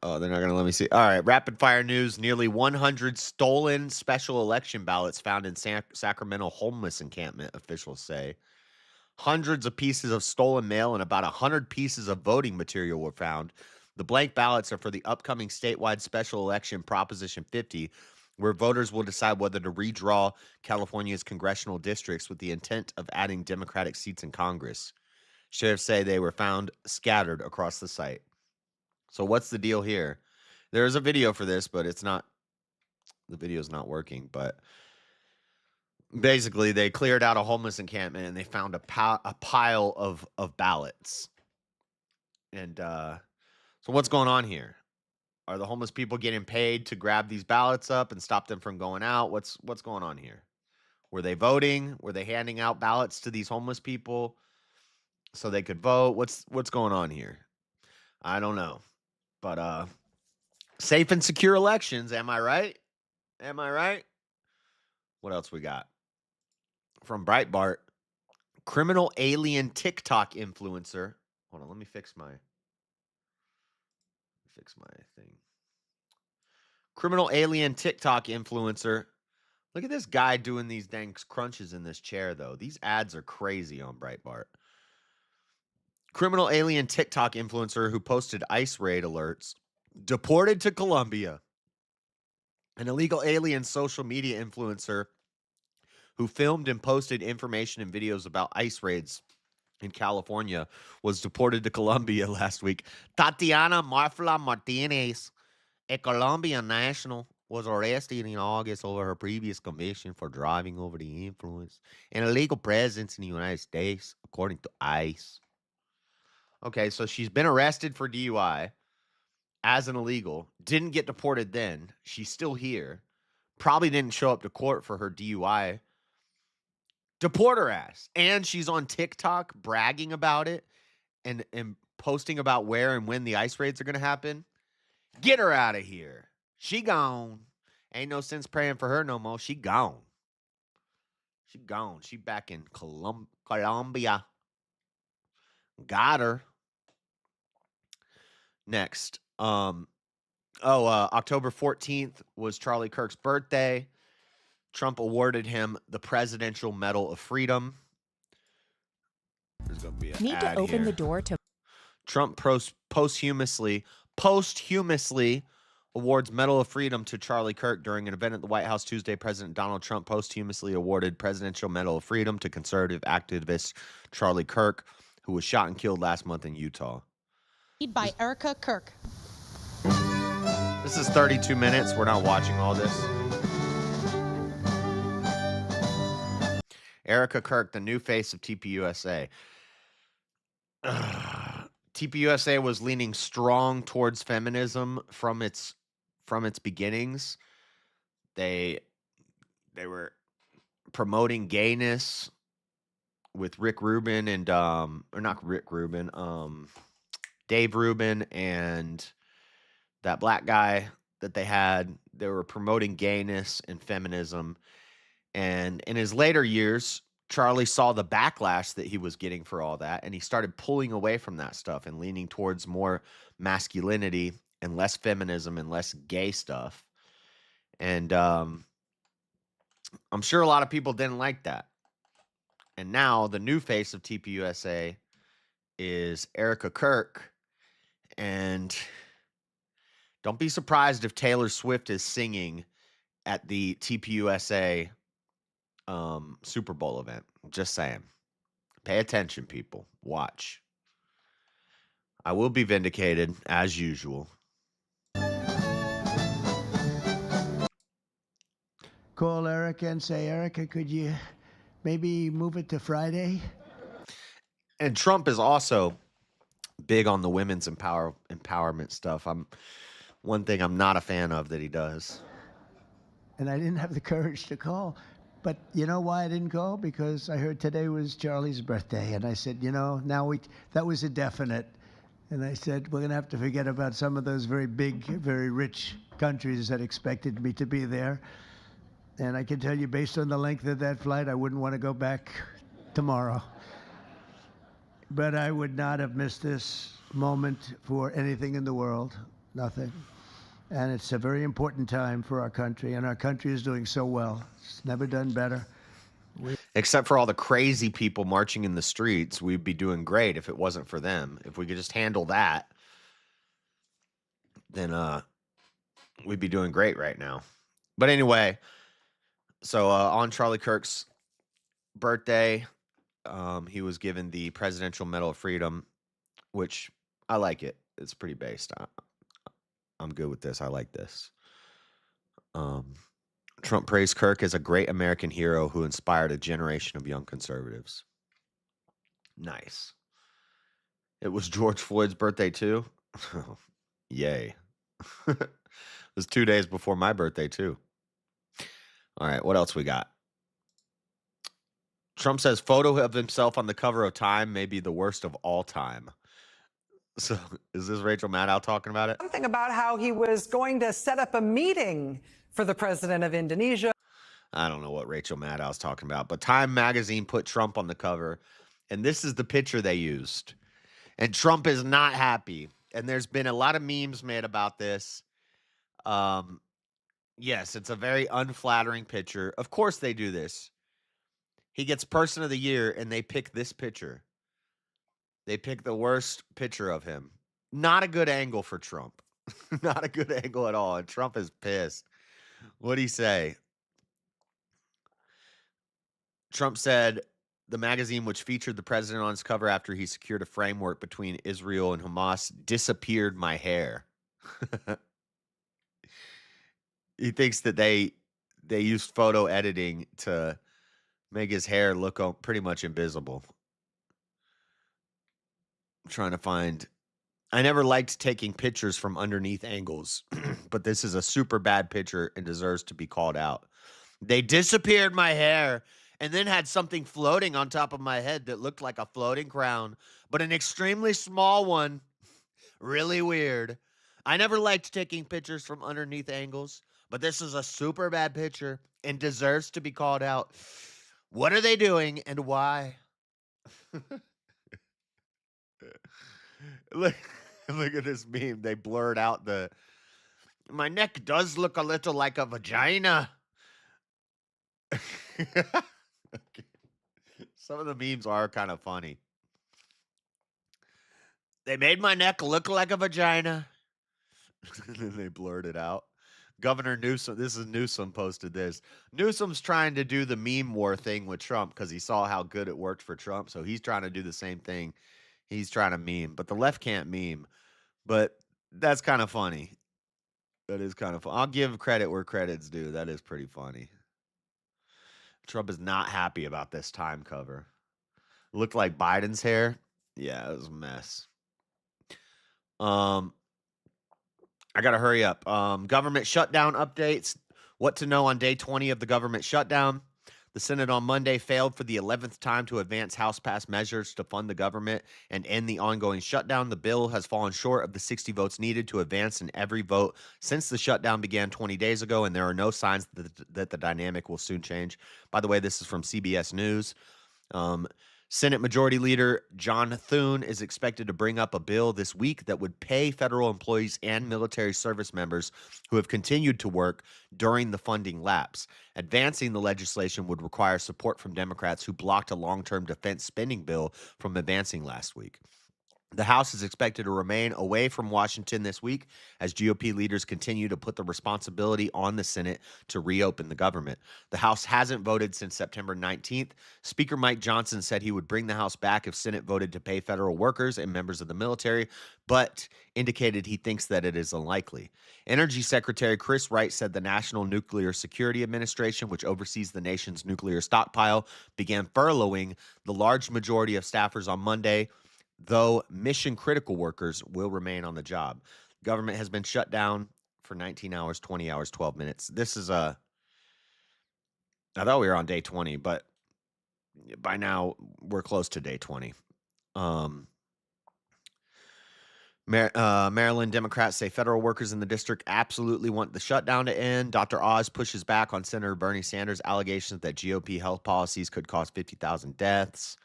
S4: They're not going to let me see. All right. Rapid fire news. Nearly 100 stolen special election ballots found in Sacramento homeless encampment, officials say. Hundreds of pieces of stolen mail and about 100 pieces of voting material were found. The blank ballots are for the upcoming statewide special election Proposition 50, where voters will decide whether to redraw California's congressional districts with the intent of adding Democratic seats in Congress. Sheriffs say they were found scattered across the site. So what's the deal here? There is a video for this, but it's not, the video's not working. But basically, they cleared out a homeless encampment and they found a pile of ballots. And so what's going on here? Are the homeless people getting paid to grab these ballots up and stop them from going out? What's going on here? Were they voting? Were they handing out ballots to these homeless people so they could vote? What's going on here? I don't know. But safe and secure elections, am I right? Am I right? What else we got? From Breitbart, criminal alien TikTok influencer. Hold on, let me fix my thing. Criminal alien TikTok influencer. Look at this guy doing these dang crunches in this chair, though. These ads are crazy on Breitbart. Criminal alien TikTok influencer who posted ICE raid alerts, deported to Colombia. An illegal alien social media influencer who filmed and posted information and videos about ICE raids in California was deported to Colombia last week. Tatiana Marfla Martinez, a Colombian national, was arrested in August over her previous conviction for driving over the influence and illegal presence in the United States, according to ICE. Okay, so she's been arrested for DUI as an illegal. Didn't get deported then. She's still here. Probably didn't show up to court for her DUI. Deport her ass. And she's on TikTok bragging about it and posting about where and when the ICE raids are going to happen. Get her out of here. She gone. Ain't no sense praying for her no more. She gone. She gone. She back in Colombia. Got her. Next. October 14th was Charlie Kirk's birthday. Trump awarded him the Presidential Medal of Freedom. There's going to be an
S8: Need to open
S4: here.
S8: the door to
S4: Trump posthumously awards Medal of Freedom to Charlie Kirk during an event at the White House Tuesday. President Donald Trump posthumously awarded Presidential Medal of Freedom to conservative activist Charlie Kirk, who was shot and killed last month in Utah.
S23: By Erica Kirk.
S4: This is 32 minutes. We're not watching all this. Erica Kirk, the new face of TPUSA. TPUSA was leaning strong towards feminism from its beginnings. They were promoting gayness with Rick Rubin and or not Rick Rubin, Dave Rubin and that black guy that they had. They were promoting gayness and feminism. And in his later years, Charlie saw the backlash that he was getting for all that, and he started pulling away from that stuff and leaning towards more masculinity and less feminism and less gay stuff. And I'm sure a lot of people didn't like that. And now the new face of TPUSA is Erica Kirk. And don't be surprised if Taylor Swift is singing at the TPUSA Super Bowl event. Just saying. Pay attention, people. Watch. I will be vindicated, as usual.
S15: Call Erica and say, Erica, could you maybe move it to Friday?
S4: And Trump is also big on the women's empowerment stuff. One thing I'm not a fan of that he does.
S15: And I didn't have the courage to call. But you know why I didn't call? Because I heard today was Charlie's birthday. And I said, that was a definite. And I said, we're going to have to forget about some of those very big, very rich countries that expected me to be there. And I can tell you, based on the length of that flight, I wouldn't want to go back tomorrow. But I would not have missed this moment for anything in the world. Nothing. And it's a very important time for our country, and our country is doing so well. It's never done better.
S4: Except for all the crazy people marching in the streets, we'd be doing great if it wasn't for them. If we could just handle that, then we'd be doing great right now. But anyway, so on Charlie Kirk's birthday, he was given the Presidential Medal of Freedom, which I like it. It's pretty based. I'm good with this. I like this. Trump praised Kirk as a great American hero who inspired a generation of young conservatives. Nice. It was George Floyd's birthday too. Yay. It was 2 days before my birthday too. All right, what else we got? Trump says photo of himself on the cover of Time may be the worst of all time. So is this Rachel Maddow talking about it?
S17: Something about how he was going to set up a meeting for the president of Indonesia.
S4: I don't know what Rachel Maddow's talking about, but Time magazine put Trump on the cover, and this is the picture they used. And Trump is not happy. And there's been a lot of memes made about this. Yes, it's a very unflattering picture. Of course they do this. He gets Person of the Year, and they pick this picture. They pick the worst picture of him. Not a good angle for Trump. Not a good angle at all. And Trump is pissed. What'd he say? Trump said the magazine, which featured the president on its cover after he secured a framework between Israel and Hamas, disappeared my hair. He thinks that they used photo editing to make his hair look pretty much invisible. I'm trying to find. I never liked taking pictures from underneath angles, but this is a super bad picture and deserves to be called out. They disappeared my hair and then had something floating on top of my head that looked like a floating crown, but an extremely small one. Really weird. I never liked taking pictures from underneath angles, but this is a super bad picture and deserves to be called out. What are they doing and why? Look at this meme. They blurred out my neck does look a little like a vagina. Okay. Some of the memes are kind of funny. They made my neck look like a vagina. And then they blurred it out. Governor Newsom, this is Newsom posted this. Newsom's trying to do the meme war thing with Trump because he saw how good it worked for Trump. So he's trying to do the same thing. He's trying to meme, but the left can't meme. But that's kind of funny. That is kind of fun. I'll give credit where credit's due. That is pretty funny. Trump is not happy about this Time cover. Looked like Biden's hair. Yeah, it was a mess. I got to hurry up. Government shutdown updates. What to know on day 20 of the government shutdown. The Senate on Monday failed for the 11th time to advance House-passed measures to fund the government and end the ongoing shutdown. The bill has fallen short of the 60 votes needed to advance in every vote since the shutdown began 20 days ago, and there are no signs that the dynamic will soon change. By the way, this is from CBS News. Senate Majority Leader John Thune is expected to bring up a bill this week that would pay federal employees and military service members who have continued to work during the funding lapse. Advancing the legislation would require support from Democrats who blocked a long-term defense spending bill from advancing last week. The House is expected to remain away from Washington this week as GOP leaders continue to put the responsibility on the Senate to reopen the government. The House hasn't voted since September 19th. Speaker Mike Johnson said he would bring the House back if Senate voted to pay federal workers and members of the military, but indicated he thinks that it is unlikely. Energy Secretary Chris Wright said the National Nuclear Security Administration, which oversees the nation's nuclear stockpile, began furloughing the large majority of staffers on Monday, though mission-critical workers will remain on the job. Government has been shut down for 19 hours, 20 hours, 12 minutes. This is I thought we were on day 20, but by now we're close to day 20. Maryland Democrats say federal workers in the district absolutely want the shutdown to end. Dr. Oz pushes back on Senator Bernie Sanders' allegations that GOP health policies could cause 50,000 deaths.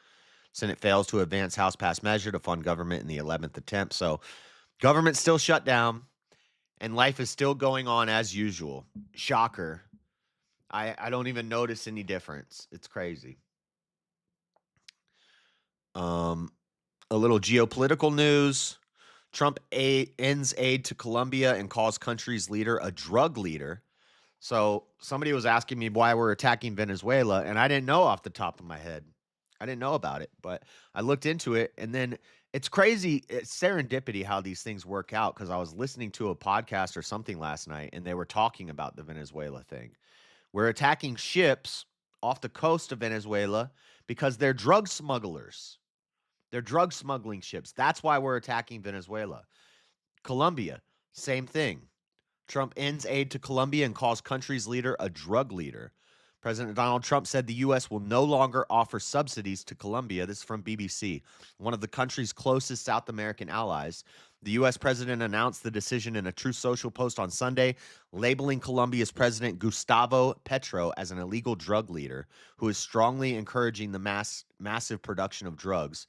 S4: Senate fails to advance House-passed measure to fund government in the 11th attempt. So government's still shut down, and life is still going on as usual. Shocker. I don't even notice any difference. It's crazy. A little geopolitical news. Trump ends aid to Colombia and calls country's leader a drug leader. So somebody was asking me why we're attacking Venezuela, and I didn't know off the top of my head. I didn't know about it, but I looked into it, and then it's crazy. It's serendipity how these things work out, because I was listening to a podcast or something last night, and they were talking about the Venezuela thing. We're attacking ships off the coast of Venezuela because they're drug smugglers. They're drug smuggling ships. That's why we're attacking Venezuela. Colombia, same thing. Trump ends aid to Colombia and calls country's leader a drug leader. President Donald Trump said the U.S. will no longer offer subsidies to Colombia. This is from BBC, one of the country's closest South American allies. The U.S. president announced the decision in a Truth Social post on Sunday, labeling Colombia's president Gustavo Petro as an illegal drug leader who is strongly encouraging the massive production of drugs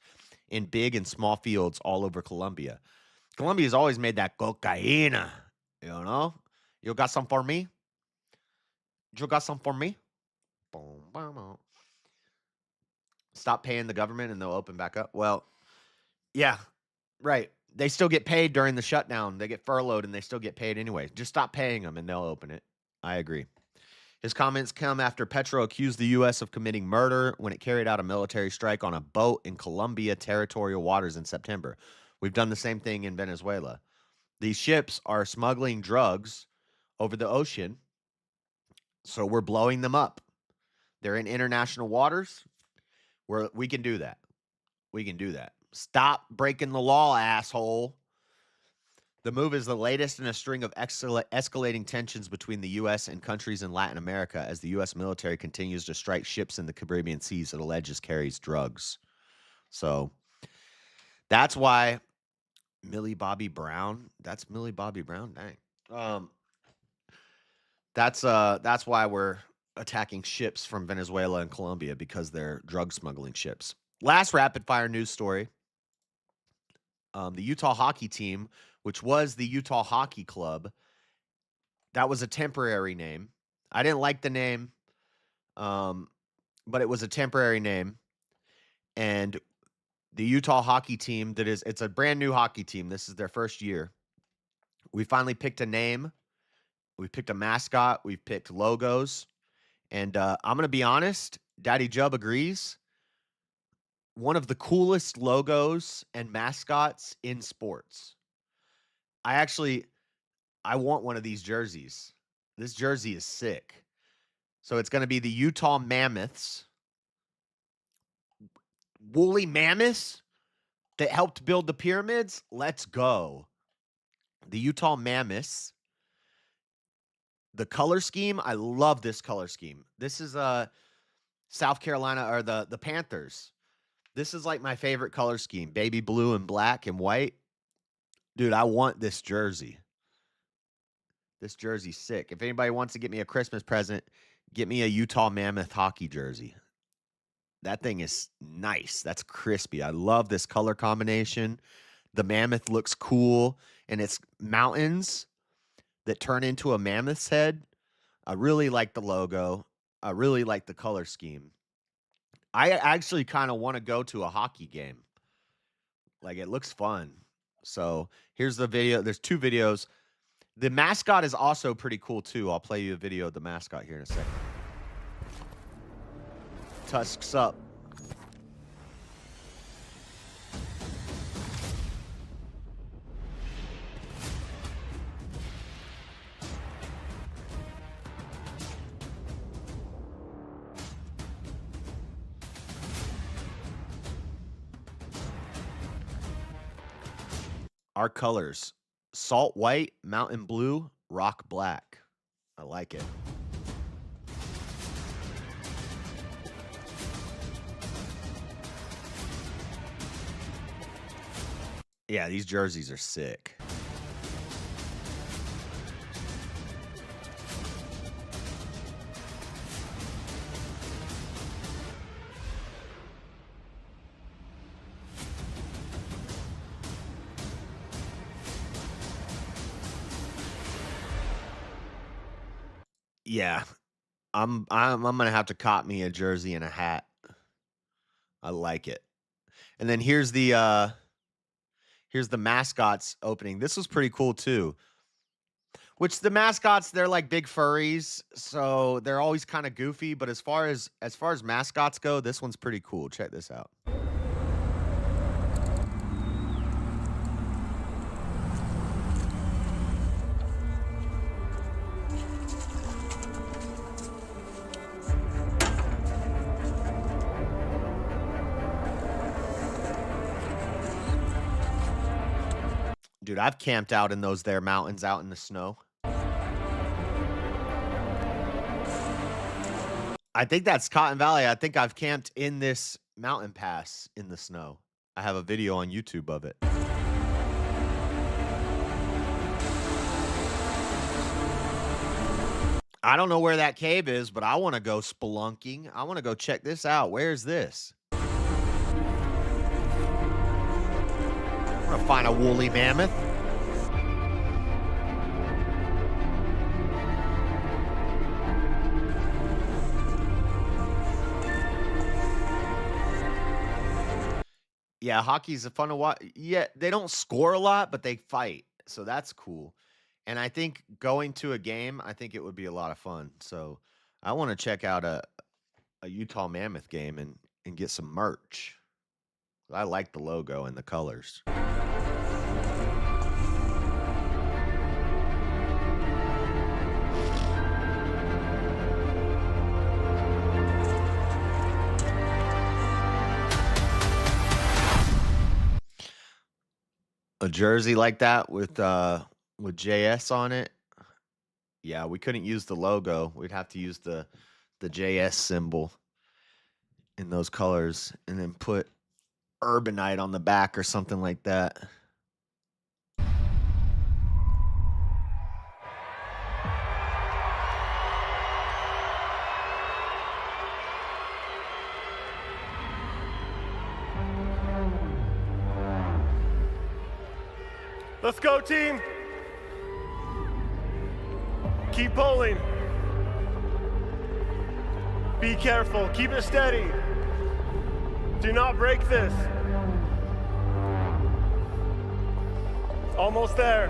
S4: in big and small fields all over Colombia. Colombia's always made that cocaína, you know? You got some for me? You got some for me? Stop paying the government and they'll open back up. Well, yeah, right. They still get paid during the shutdown. They get furloughed and they still get paid anyway. Just stop paying them and they'll open it. I agree. His comments come after Petro accused the U.S. of committing murder when it carried out a military strike on a boat in Colombia territorial waters in September. We've done the same thing in Venezuela. These ships are smuggling drugs over the ocean, so we're blowing them up. They're in international waters. We can do that. We can do that. Stop breaking the law, asshole. The move is the latest in a string of escalating tensions between the U.S. and countries in Latin America as the U.S. military continues to strike ships in the Caribbean seas it alleges carries drugs. So that's why Millie Bobby Brown. That's Millie Bobby Brown. Dang. That's why we're attacking ships from Venezuela and Colombia, because they're drug smuggling ships. Last rapid fire news story. The Utah hockey team, which was the Utah Hockey Club, that was a temporary name. I didn't like the name, but it was a temporary name. And the Utah hockey team, it's a brand new hockey team. This is their first year. We finally picked a name. We picked a mascot. We've picked logos. And I'm going to be honest, Daddy Jub agrees. One of the coolest logos and mascots in sports. I want one of these jerseys. This jersey is sick. So it's going to be the Utah Mammoths. Woolly mammoths that helped build the pyramids? Let's go. The Utah Mammoths. The color scheme, I love this color scheme. This is South Carolina or the Panthers. This is like my favorite color scheme. Baby blue and black and white. Dude, I want this jersey. This jersey's sick. If anybody wants to get me a Christmas present, get me a Utah Mammoth hockey jersey. That thing is nice. That's crispy. I love this color combination. The mammoth looks cool, and it's mountains that turn into a mammoth's head. I really like the logo. I really like the color scheme. I actually kind of want to go to a hockey game. Like, it looks fun. So here's the video. There's 2 videos. The mascot is also pretty cool, too. I'll play you a video of the mascot here in a second. Tusks up. Our colors: salt white, mountain blue, rock black. I like it. Yeah, these jerseys are sick. Yeah, I'm gonna have to cop me a jersey and a hat. I like it. And then here's the mascots opening. This was pretty cool too. Which the mascots, they're like big furries, so they're always kind of goofy. But as far as mascots go, this one's pretty cool. Check this out. Dude, I've camped out in those there mountains out in the snow. I think that's Cotton Valley. I think I've camped in this mountain pass in the snow. I have a video on YouTube of it. I don't know where that cave is, but I want to go spelunking. I want to go check this out. Where's this? I'm gonna find a woolly mammoth. Yeah, hockey's a fun to watch. Yeah, they don't score a lot, but they fight. So that's cool. And I think going to a game, I think it would be a lot of fun. So I want to check out a Utah Mammoth game and get some merch. I like the logo and the colors. A jersey like that with JS on it. Yeah, we couldn't use the logo. We'd have to use the JS symbol in those colors and then put Urbanite on the back or something like that.
S18: Let's go, team. Keep pulling. Be careful. Keep it steady. Do not break this. Almost there.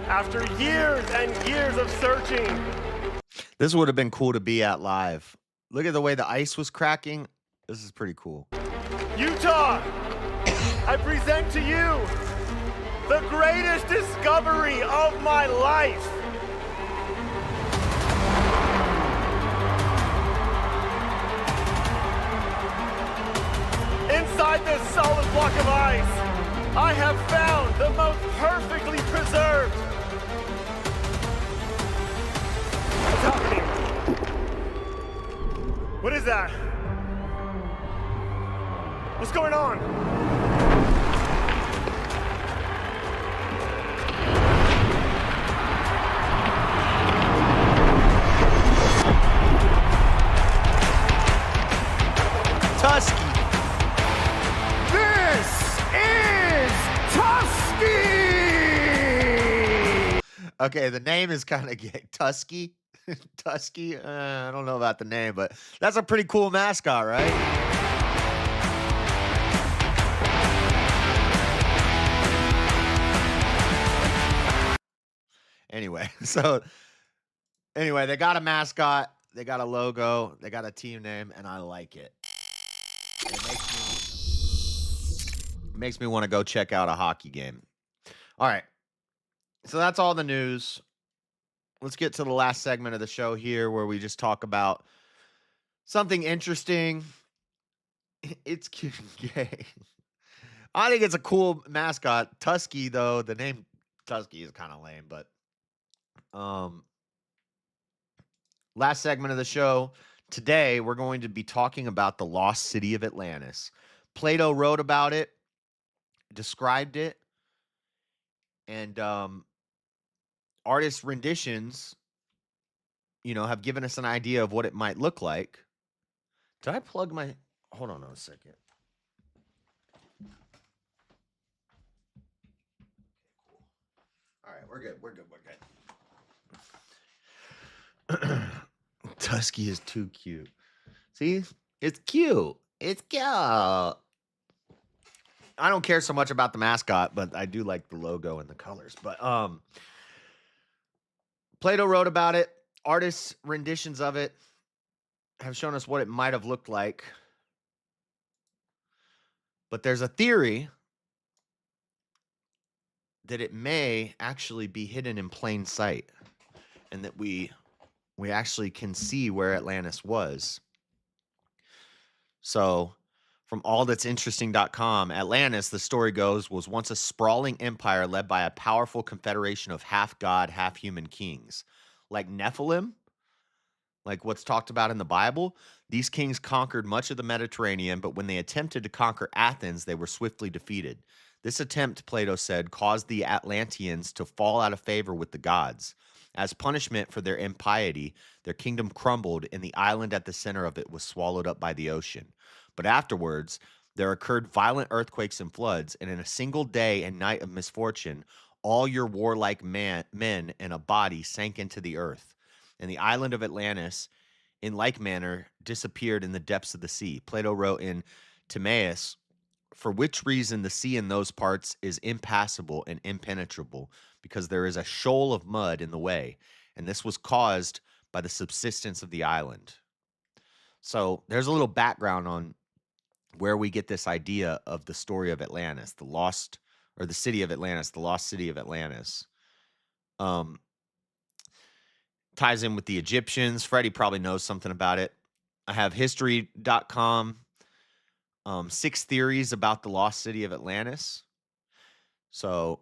S18: After years and years of searching.
S4: This would have been cool to be at live. Look at the way the ice was cracking. This is pretty cool.
S18: Utah, I present to you the greatest discovery of my life. Inside this solid block of ice, I have found the most perfectly preserved. What's happening? What is that? What's going on?
S4: Tusky.
S18: This is Tusky!
S4: Okay, the name is kind of gay. Tusky? Tusky? I don't know about the name, but that's a pretty cool mascot, right? Anyway, they got a mascot, they got a logo, they got a team name, and I like it. It makes me want to go check out a hockey game. All right. So that's all the news. Let's get to the last segment of the show here where we just talk about something interesting. It's cute and gay. I think it's a cool mascot. Tusky, though, the name Tusky is kind of lame, but last segment of the show. Today, we're going to be talking about the lost city of Atlantis. Plato wrote about it, described it, and artist renditions, have given us an idea of what it might look like. Did I plug my... Hold on a second. All right, we're good. Tusky is too cute. See? It's cute. It's cute. I don't care so much about the mascot, but I do like the logo and the colors. But Plato wrote about it. Artists' renditions of it have shown us what it might have looked like. But there's a theory that it may actually be hidden in plain sight and that we actually can see where Atlantis was. So, from allthat'sinteresting.com, Atlantis, the story goes, was once a sprawling empire led by a powerful confederation of half-god, half-human kings. Like Nephilim, like what's talked about in the Bible, these kings conquered much of the Mediterranean, but when they attempted to conquer Athens, they were swiftly defeated. This attempt, Plato said, caused the Atlanteans to fall out of favor with the gods. As punishment for their impiety, their kingdom crumbled, and the island at the center of it was swallowed up by the ocean. But afterwards, there occurred violent earthquakes and floods, and in a single day and night of misfortune, all your warlike men and a body sank into the earth. And the island of Atlantis, in like manner, disappeared in the depths of the sea. Plato wrote in Timaeus, for which reason the sea in those parts is impassable and impenetrable, because there is a shoal of mud in the way, and this was caused by the subsistence of the island. So there's a little background on where we get this idea of the story of Atlantis, the city of Atlantis, the lost city of Atlantis. Ties in with the Egyptians. Freddie probably knows something about it. I have history.com. 6 theories about the lost city of Atlantis. So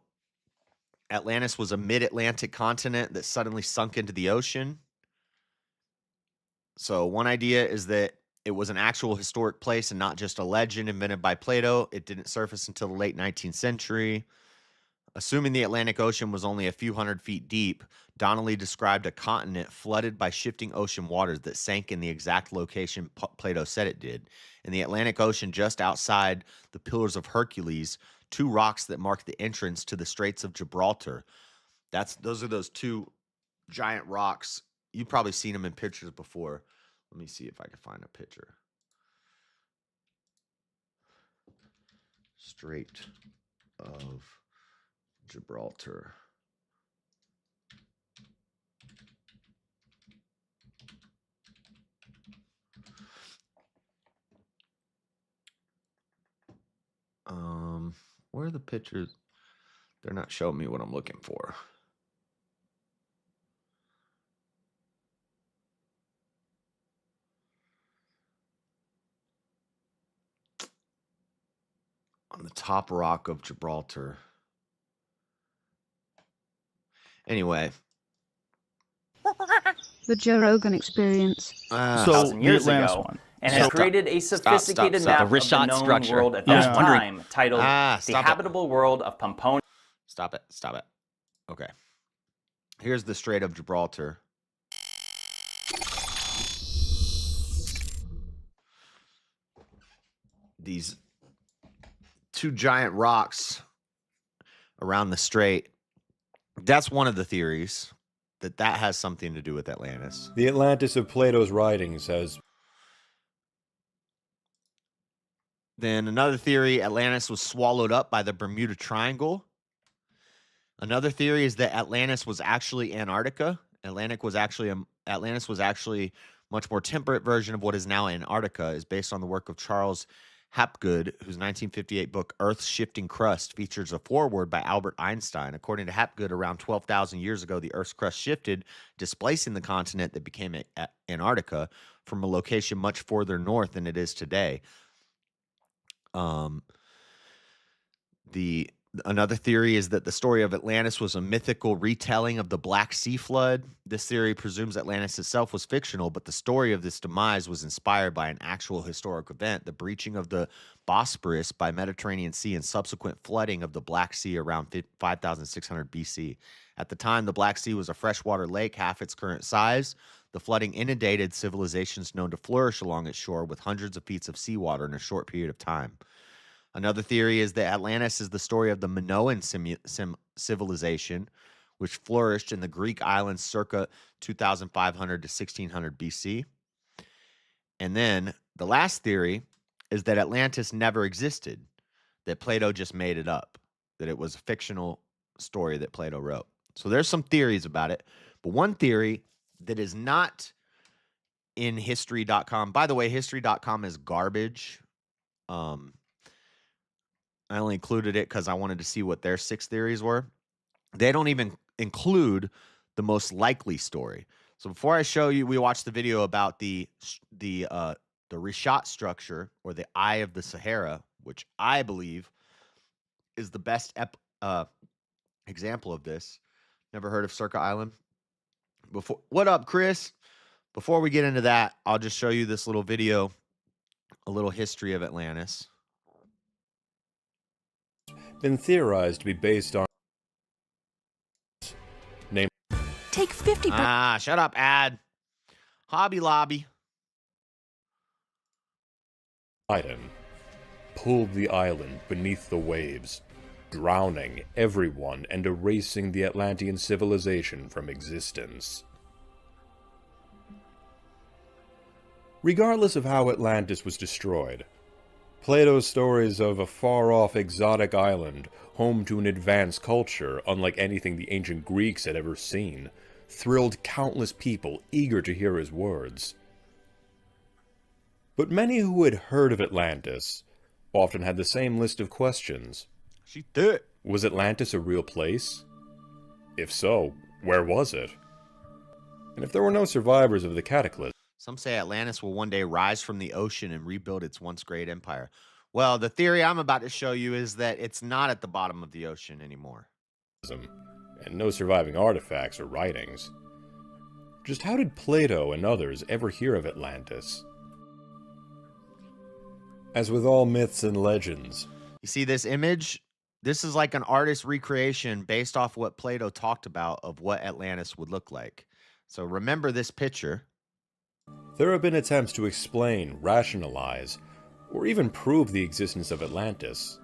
S4: Atlantis was a mid-Atlantic continent that suddenly sunk into the ocean. So one idea is that it was an actual historic place and not just a legend invented by Plato. It didn't surface until the late 19th century. Assuming the Atlantic Ocean was only a few hundred feet deep, Donnelly described a continent flooded by shifting ocean waters that sank in the exact location Plato said it did. In the Atlantic Ocean, just outside the Pillars of Hercules, 2 rocks that mark the entrance to the Straits of Gibraltar. Those are those 2 giant rocks. You've probably seen them in pictures before. Let me see if I can find a picture. Strait of Gibraltar. Where are the pictures? They're not showing me what I'm looking for. On the top rock of Gibraltar. Anyway.
S19: The Joe Rogan Experience.
S20: So the Atlantis one.
S21: And has created a sophisticated map of the known world at this time, titled The Habitable World of Pomponia.
S4: Stop it. Okay. Here's the Strait of Gibraltar. These two giant rocks around the strait. That's one of the theories, that has something to do with Atlantis.
S24: The Atlantis of Plato's writings has...
S4: Then another theory, Atlantis was swallowed up by the Bermuda Triangle. Another theory is that Atlantis was actually Antarctica. Atlantis was actually a much more temperate version of what is now Antarctica, is based on the work of Charles Hapgood, whose 1958 book Earth's Shifting Crust features a foreword by Albert Einstein. According to Hapgood, around 12,000 years ago, the Earth's crust shifted, displacing the continent that became Antarctica from a location much further north than it is today. Another theory is that the story of Atlantis was a mythical retelling of the Black Sea flood. This theory presumes Atlantis itself was fictional, but the story of this demise was inspired by an actual historic event, the breaching of the Bosporus by Mediterranean Sea and subsequent flooding of the Black Sea around 5600 BC. At the time, the Black Sea was a freshwater lake, half its current size. The flooding inundated civilizations known to flourish along its shore with hundreds of feet of seawater in a short period of time. Another theory is that Atlantis is the story of the Minoan civilization, which flourished in the Greek islands circa 2500 to 1600 BC. And then the last theory is that Atlantis never existed, that Plato just made it up, that it was a fictional story that Plato wrote. So there's some theories about it. But one theory that is not in history.com, by the way, history.com is garbage. I only included it because I wanted to see what their 6 theories were. They don't even include the most likely story. So before I show you, we watched the video about the Rishat structure, or the Eye of the Sahara, which I believe is the best example of this. Never heard of Circa Island? What up, Chris? Before we get into that, I'll just show you this little video, a little history of Atlantis.
S24: Been theorized to be based on name.
S8: Take 50.
S4: Shut up, ad. Hobby Lobby.
S24: Poseidon pulled the island beneath the waves, drowning everyone and erasing the Atlantean civilization from existence. Regardless of how Atlantis was destroyed, Plato's stories of a far-off exotic island, home to an advanced culture unlike anything the ancient Greeks had ever seen, thrilled countless people eager to hear his words. But many who had heard of Atlantis often had the same list of questions. Was Atlantis a real place? If so, where was it? And if there were no survivors of the cataclysm,
S4: some say Atlantis will one day rise from the ocean and rebuild its once great empire. Well, the theory I'm about to show you is that it's not at the bottom of the ocean anymore.
S24: And no surviving artifacts or writings. Just how did Plato and others ever hear of Atlantis? As with all myths and legends,
S4: you see this image? This is like an artist's recreation based off what Plato talked about of what Atlantis would look like. So remember this picture.
S24: There have been attempts to explain, rationalize, or even prove the existence of Atlantis.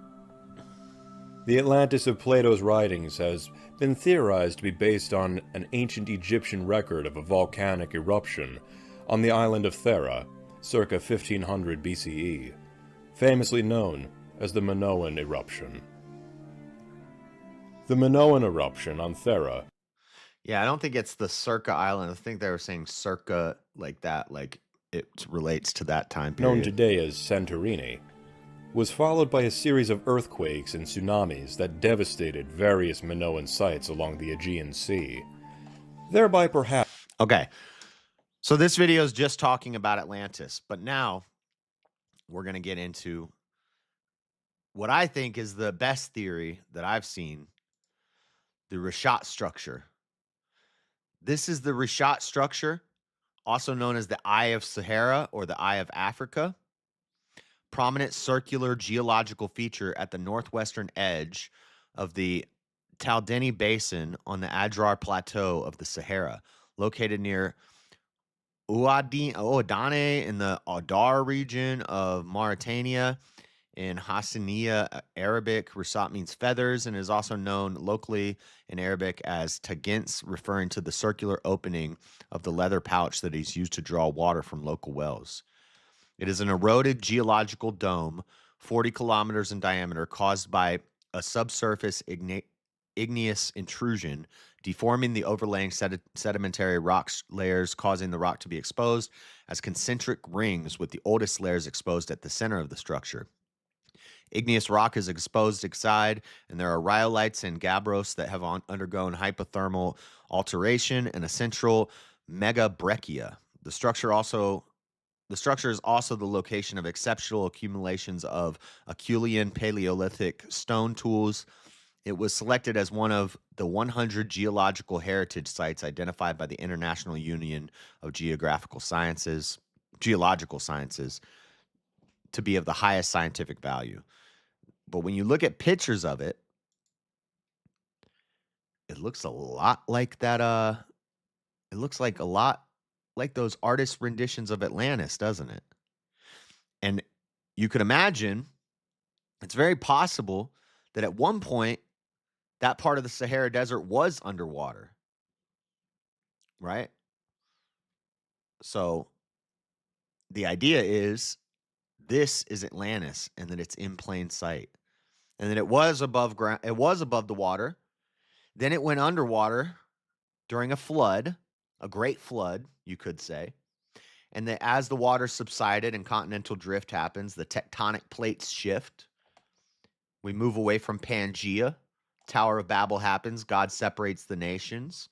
S24: The Atlantis of Plato's writings has been theorized to be based on an ancient Egyptian record of a volcanic eruption on the island of Thera, circa 1500 BCE, famously known as the Minoan eruption. The Minoan eruption on Thera.
S4: Yeah, I don't think it's the Circa Island. I think they were saying Circa like that, like it relates to that time period.
S24: Known today as Santorini, was followed by a series of earthquakes and tsunamis that devastated various Minoan sites along the Aegean Sea, thereby perhaps...
S4: Okay, so this video is just talking about Atlantis, but now we're going to get into what I think is the best theory that I've seen, the Rishat structure. This is the Rishat structure, also known as the Eye of Sahara or the Eye of Africa. Prominent circular geological feature at the northwestern edge of the Taldeni Basin on the Adrar Plateau of the Sahara, located near Ouadane in the Adar region of Mauritania. In Hassaniya Arabic, Rishat means feathers and is also known locally in Arabic as tagins, referring to the circular opening of the leather pouch that is used to draw water from local wells. It is an eroded geological dome, 40 kilometers in diameter, caused by a subsurface igneous intrusion, deforming the overlaying sedimentary rock layers, causing the rock to be exposed as concentric rings, with the oldest layers exposed at the center of the structure. Igneous rock is exposed inside, and there are rhyolites and gabbros that have undergone hypothermal alteration and a central megabreccia. The structure is also the location of exceptional accumulations of Acheulean Paleolithic stone tools. It was selected as one of the 100 geological heritage sites identified by the International Union of Geological Sciences to be of the highest scientific value. But when you look at pictures of it, it looks a lot like that. It looks like a lot like those artist renditions of Atlantis, doesn't it? And you could imagine it's very possible that at one point that part of the Sahara Desert was underwater, right? So the idea is this is Atlantis and that it's in plain sight. And that it was above ground, it was above the water. Then it went underwater during a flood, a great flood, you could say. And that as the water subsided and continental drift happens, the tectonic plates shift. We move away from Pangea. Tower of Babel happens. God separates the nations.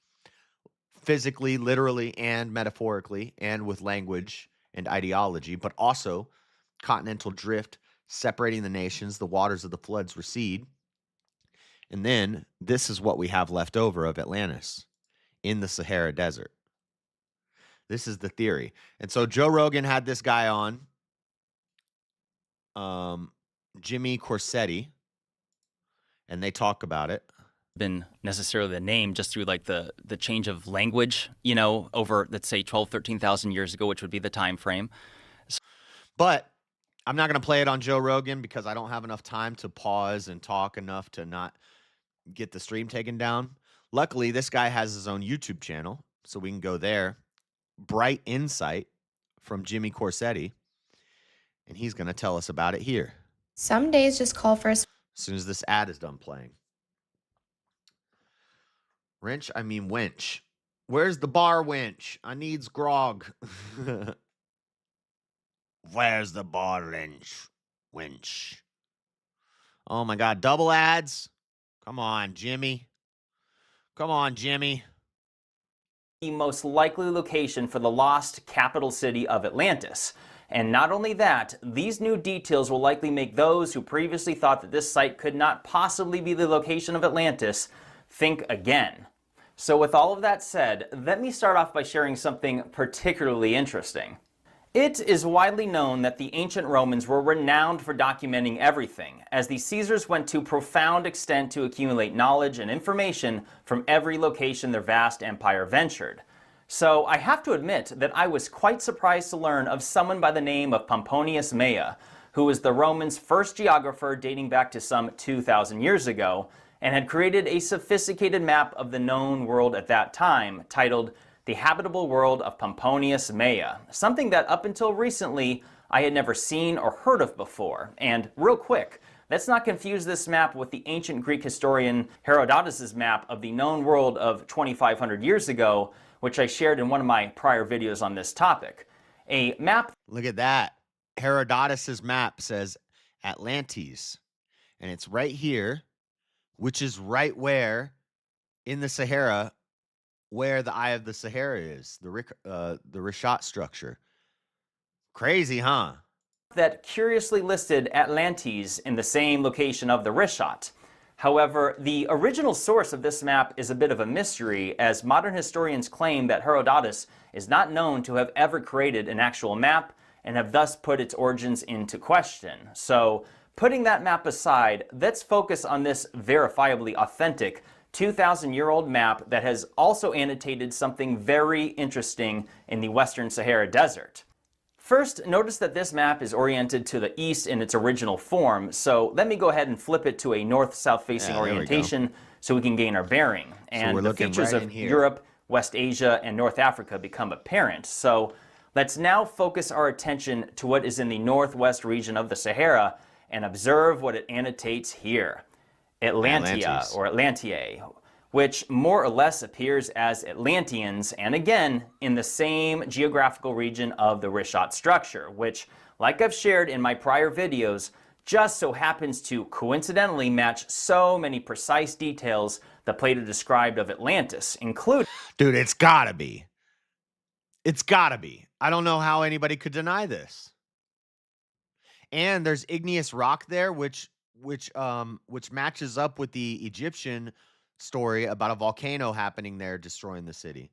S4: Physically, literally, and metaphorically, and with language and ideology, but also continental drift separating the nations, the waters of the floods recede. And then this is what we have left over of Atlantis in the Sahara Desert. This is the theory. And so Joe Rogan had this guy on, Jimmy Corsetti, and they talk about it.
S1: Been necessarily the name just through like the change of language, you know, over, let's say 12, 13,000 years ago, which would be the time frame.
S4: But I'm not going to play it on Joe Rogan because I don't have enough time to pause and talk enough to not get the stream taken down. Luckily, this guy has his own YouTube channel, so we can go there. Bright Insight from Jimmy Corsetti, and he's going to tell us about it here.
S5: Some days just call for
S4: as soon as this ad is done playing. Wench. Where's the bar wench? I needs grog. Where's the bar wench? Oh my God, double ads? Come on, Jimmy.
S21: The most likely location for the lost capital city of Atlantis. And not only that, these new details will likely make those who previously thought that this site could not possibly be the location of Atlantis think again. So with all of that said, let me start off by sharing something particularly interesting. It is widely known that the ancient Romans were renowned for documenting everything, as the Caesars went to profound extent to accumulate knowledge and information from every location their vast empire ventured. So I have to admit that I was quite surprised to learn of someone by the name of Pomponius Mela, who was the Romans' first geographer dating back to some 2,000 years ago, and had created a sophisticated map of the known world at that time, titled The Habitable World of Pomponius Mela, something that up until recently I had never seen or heard of before. And real quick, let's not confuse this map with the ancient Greek historian Herodotus' map of the known world of 2,500 years ago, which I shared in one of my prior videos on this topic. A map...
S4: Look at that. Herodotus' map says Atlantis, and it's right here, which is right where in the Sahara, where the Eye of the Sahara is, the Rishat structure. Crazy, huh?
S21: that curiously listed Atlantis in the same location of the Rishot. However, the original source of this map is a bit of a mystery, as modern historians claim that Herodotus is not known to have ever created an actual map and have thus put its origins into question. So, putting that map aside, let's focus on this verifiably authentic 2,000-year-old map that has also annotated something very interesting in the Western Sahara Desert. First, notice that this map is oriented to the east in its original form, so let me go ahead and flip it to a north-south facing orientation so we can gain our bearing. And the features of Europe, West Asia, and North Africa become apparent. So let's now focus our attention to what is in the northwest region of the Sahara and observe what it annotates here. Atlantia, or Atlantiae, which more or less appears as Atlanteans, and again, in the same geographical region of the Rishot structure, which, like I've shared in my prior videos, just so happens to coincidentally match so many precise details that Plato described of Atlantis, including...
S4: Dude, it's gotta be. It's gotta be. I don't know how anybody could deny this. And there's igneous rock there, which matches up with the Egyptian story about a volcano happening there destroying the city.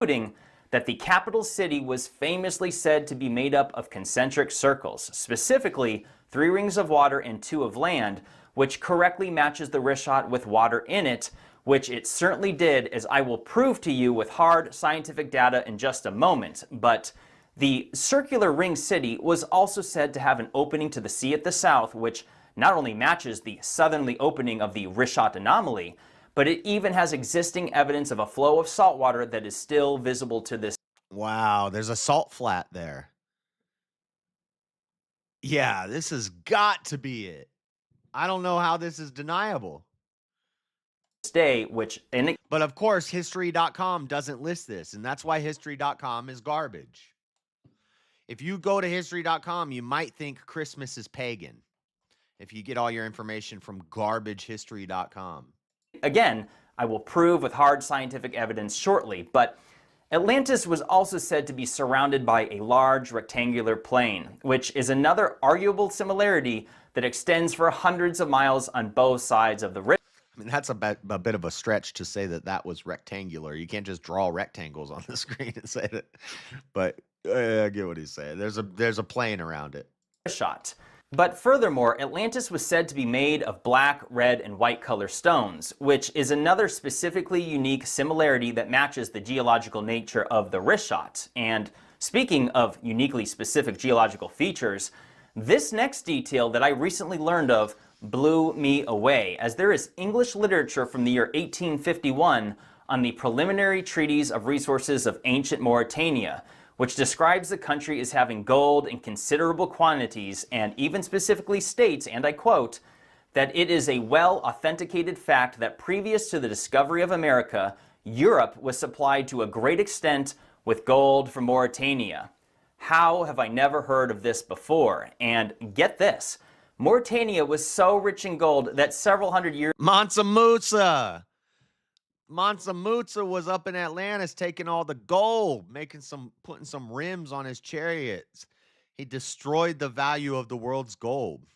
S21: Including that the capital city was famously said to be made up of concentric circles, specifically 3 rings of water and 2 of land, which correctly matches the Rishot with water in it, which it certainly did, as I will prove to you with hard scientific data in just a moment. But the circular ring city was also said to have an opening to the sea at the south, which not only matches the southerly opening of the Rishot anomaly, but it even has existing evidence of a flow of salt water that is still visible to this.
S4: Wow, there's a salt flat there. Yeah, this has got to be it. I don't know how this is deniable.
S21: Day,
S4: but of course, history.com doesn't list this, and that's why history.com is garbage. If you go to history.com, you might think Christmas is pagan if you get all your information from garbagehistory.com.
S21: Again, I will prove with hard scientific evidence shortly, but Atlantis was also said to be surrounded by a large rectangular plain, which is another arguable similarity that extends for hundreds of miles on both sides of the river.
S4: I mean, that's a bit of a stretch to say that that was rectangular. You can't just draw rectangles on the screen and say that. But I get what he's saying. There's a plane around it.
S21: Shot. But furthermore, Atlantis was said to be made of black, red, and white color stones, which is another specifically unique similarity that matches the geological nature of the Rishot. And speaking of uniquely specific geological features, this next detail that I recently learned of blew me away, as there is English literature from the year 1851 on the preliminary treatise of resources of ancient Mauritania, which describes the country as having gold in considerable quantities, and even specifically states, and I quote, that it is a well-authenticated fact that previous to the discovery of America, Europe was supplied to a great extent with gold from Mauritania. How have I never heard of this before? And get this, Mauritania was so rich in gold that several hundred years...
S4: Mansa Musa! Mansa Musa was up in Atlantis taking all the gold, putting some rims on his chariots. He destroyed the value of the world's gold.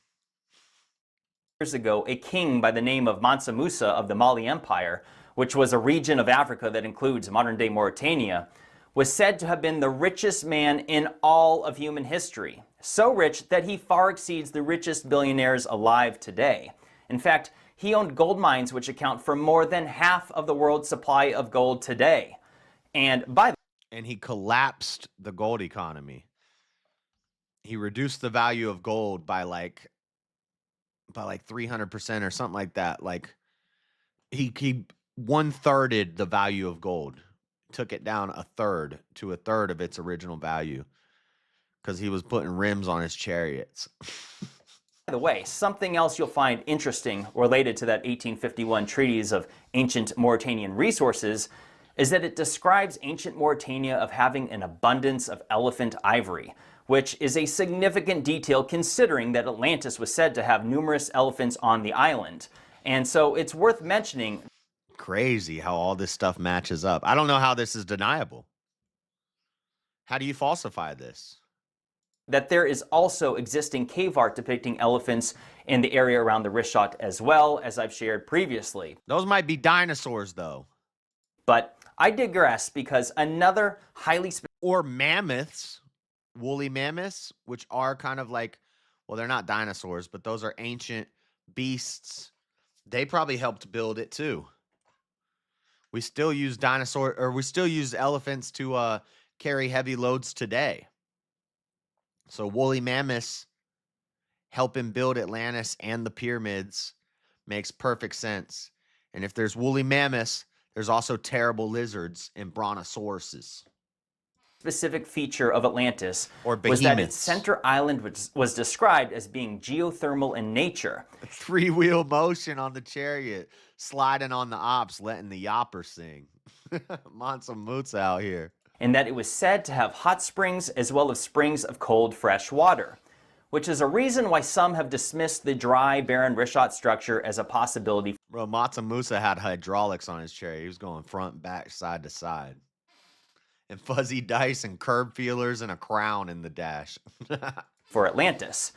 S21: Years ago, a king by the name of Mansa Musa of the Mali Empire, which was a region of Africa that includes modern-day Mauritania, was said to have been the richest man in all of human history. So rich that he far exceeds the richest billionaires alive today. In fact, he owned gold mines which account for more than half of the world's supply of gold today. And
S4: he collapsed the gold economy. He reduced the value of gold by like 300% or something like that. Like he 1/3'd the value of gold. Took it down to a third of its original value because he was putting rims on his chariots.
S21: By the way, something else you'll find interesting related to that 1851 treatise of ancient Mauritanian resources is that it describes ancient Mauritania of having an abundance of elephant ivory, which is a significant detail considering that Atlantis was said to have numerous elephants on the island. And so it's worth mentioning.
S4: Crazy how all this stuff matches up. I don't know how this is deniable. How do you falsify this?
S21: that there is also existing cave art depicting elephants in the area around the Richat as well, as I've shared previously.
S4: Those might be dinosaurs, though.
S21: But I digress because another highly...
S4: Or mammoths, woolly mammoths, which are kind of like, well, they're not dinosaurs, but those are ancient beasts. They probably helped build it, too. We still use elephants to carry heavy loads today. So woolly mammoths helping build Atlantis and the pyramids makes perfect sense. And if there's woolly mammoths, there's also terrible lizards and brontosauruses.
S21: Specific feature of Atlantis
S4: or
S21: was that its center island was described as being geothermal in nature.
S4: Three-wheel motion on the chariot, sliding on the ops, letting the yopper sing. Mansa Musa out here.
S21: And that it was said to have hot springs as well as springs of cold, fresh water, which is a reason why some have dismissed the dry, barren Richat structure as a possibility.
S4: Bro, Mansa Musa had hydraulics on his chariot. He was going front, back, side to side. And fuzzy dice and curb feelers and a crown in the dash.
S21: For Atlantis.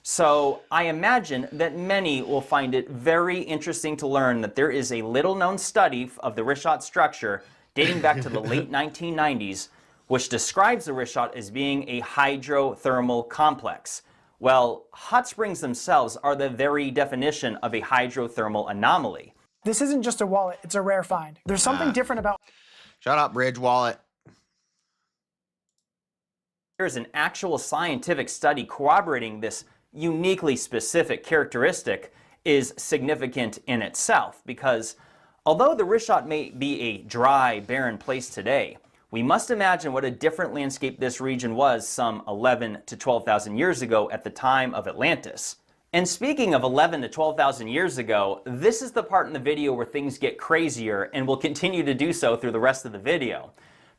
S21: So I imagine that many will find it very interesting to learn that there is a little-known study of the Richat structure dating back to the late 1990s, which describes the Richat as being a hydrothermal complex. Well, hot springs themselves are the very definition of a hydrothermal anomaly.
S6: This isn't just a wallet, it's a rare find. There's something different about...
S4: Shut up, Bridge Wallet.
S21: There's an actual scientific study corroborating this uniquely specific characteristic is significant in itself, because although the Richat may be a dry, barren place today, we must imagine what a different landscape this region was some 11 to 12,000 years ago at the time of Atlantis. And speaking of 11 to 12,000 years ago, this is the part in the video where things get crazier and will continue to do so through the rest of the video.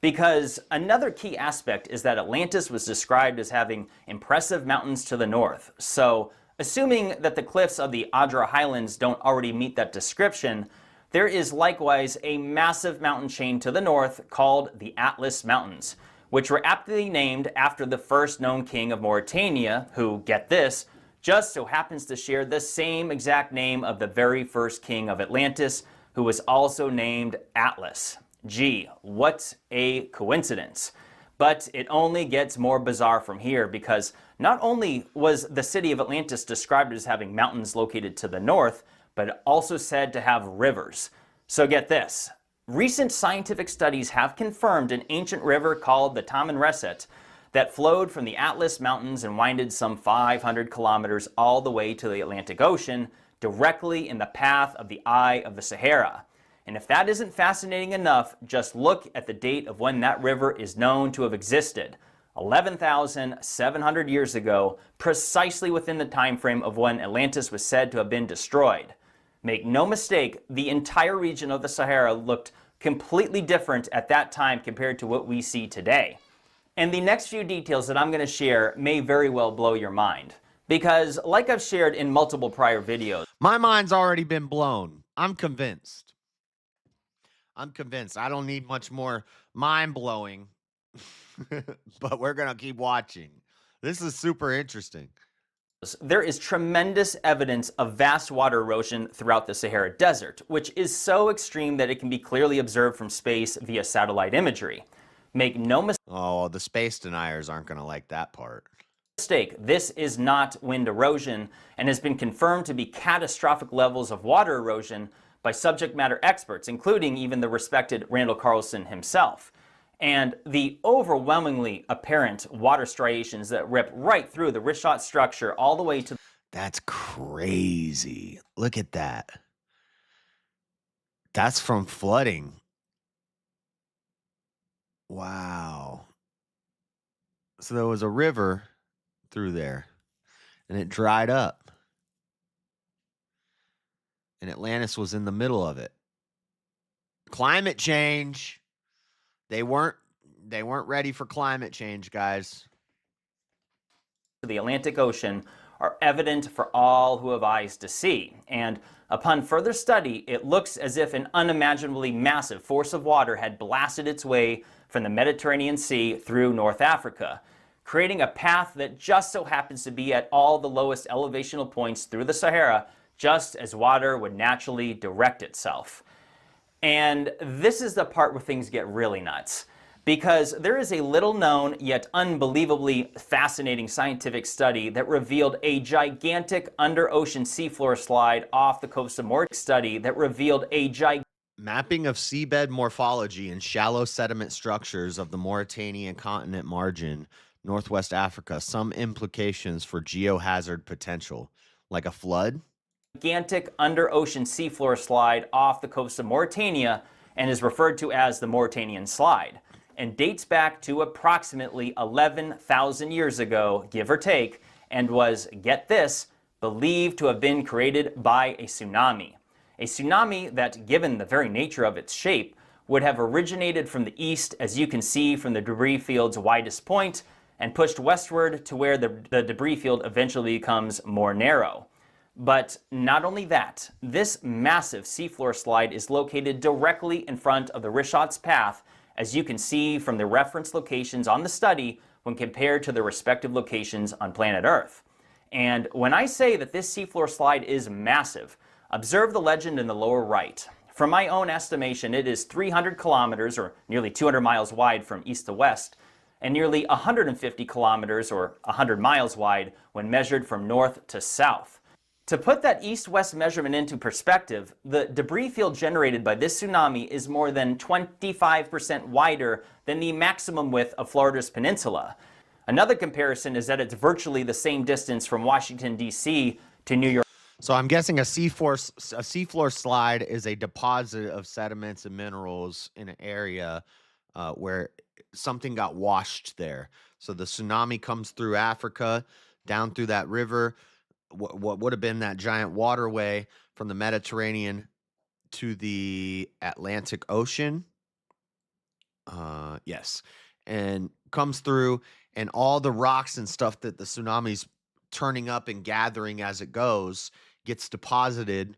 S21: Because another key aspect is that Atlantis was described as having impressive mountains to the north. So, assuming that the cliffs of the Adra Highlands don't already meet that description, there is likewise a massive mountain chain to the north called the Atlas Mountains, which were aptly named after the first known king of Mauritania, who, get this, just so happens to share the same exact name of the very first king of Atlantis, who was also named Atlas. Gee, what a coincidence. But it only gets more bizarre from here, because not only was the city of Atlantis described as having mountains located to the north, but also said to have rivers. So get this. Recent scientific studies have confirmed an ancient river called the Tamanrasset that flowed from the Atlas Mountains and winded some 500 kilometers all the way to the Atlantic Ocean, directly in the path of the Eye of the Sahara. And if that isn't fascinating enough, just look at the date of when that river is known to have existed. 11,700 years ago, precisely within the time frame of when Atlantis was said to have been destroyed. Make no mistake, the entire region of the Sahara looked completely different at that time compared to what we see today. And the next few details that I'm going to share may very well blow your mind. Because, like I've shared in multiple prior videos,
S4: my mind's already been blown. I'm convinced. I don't need much more mind-blowing. But we're going to keep watching. This is super interesting.
S21: There is tremendous evidence of vast water erosion throughout the Sahara Desert, which is so extreme that it can be clearly observed from space via satellite imagery. Make no mistake.
S4: Oh, the space deniers aren't going to like that part.
S21: This is not wind erosion and has been confirmed to be catastrophic levels of water erosion by subject matter experts, including even the respected Randall Carlson himself. And the overwhelmingly apparent water striations that rip right through the Richat structure all the way to...
S4: That's crazy. Look at that. That's from flooding. Wow. So there was a river through there, and it dried up. And Atlantis was in the middle of it. Climate change. They weren't ready for climate change, guys.
S21: The Atlantic Ocean are evident for all who have eyes to see. And upon further study, it looks as if an unimaginably massive force of water had blasted its way from the Mediterranean Sea through North Africa, creating a path that just so happens to be at all the lowest elevational points through the Sahara, just as water would naturally direct itself. And this is the part where things get really nuts, because there is a little known yet unbelievably fascinating scientific study that revealed a gigantic under-ocean seafloor slide off the coast of Mauritania
S4: Mapping of seabed morphology and shallow sediment structures of the Mauritanian continent margin, Northwest Africa, some implications for geohazard potential, like a flood.
S21: Gigantic under-ocean seafloor slide off the coast of Mauritania and is referred to as the Mauritanian Slide, and dates back to approximately 11,000 years ago, give or take, and was, get this, believed to have been created by a tsunami. A tsunami that, given the very nature of its shape, would have originated from the east, as you can see from the debris field's widest point, and pushed westward to where the debris field eventually becomes more narrow. But not only that, this massive seafloor slide is located directly in front of the Richat's path, as you can see from the reference locations on the study when compared to the respective locations on planet Earth. And when I say that this seafloor slide is massive, observe the legend in the lower right. From my own estimation, it is 300 kilometers, or nearly 200 miles wide from east to west, and nearly 150 kilometers, or 100 miles wide, when measured from north to south. To put that east-west measurement into perspective, the debris field generated by this tsunami is more than 25% wider than the maximum width of Florida's peninsula. Another comparison is that it's virtually the same distance from Washington, D.C. to New York.
S4: So I'm guessing a seafloor slide is a deposit of sediments and minerals in an area where something got washed there. So the tsunami comes through Africa, down through that river, what would have been that giant waterway from the Mediterranean to the Atlantic Ocean. Yes. And comes through, and all the rocks and stuff that the tsunami's turning up and gathering as it goes gets deposited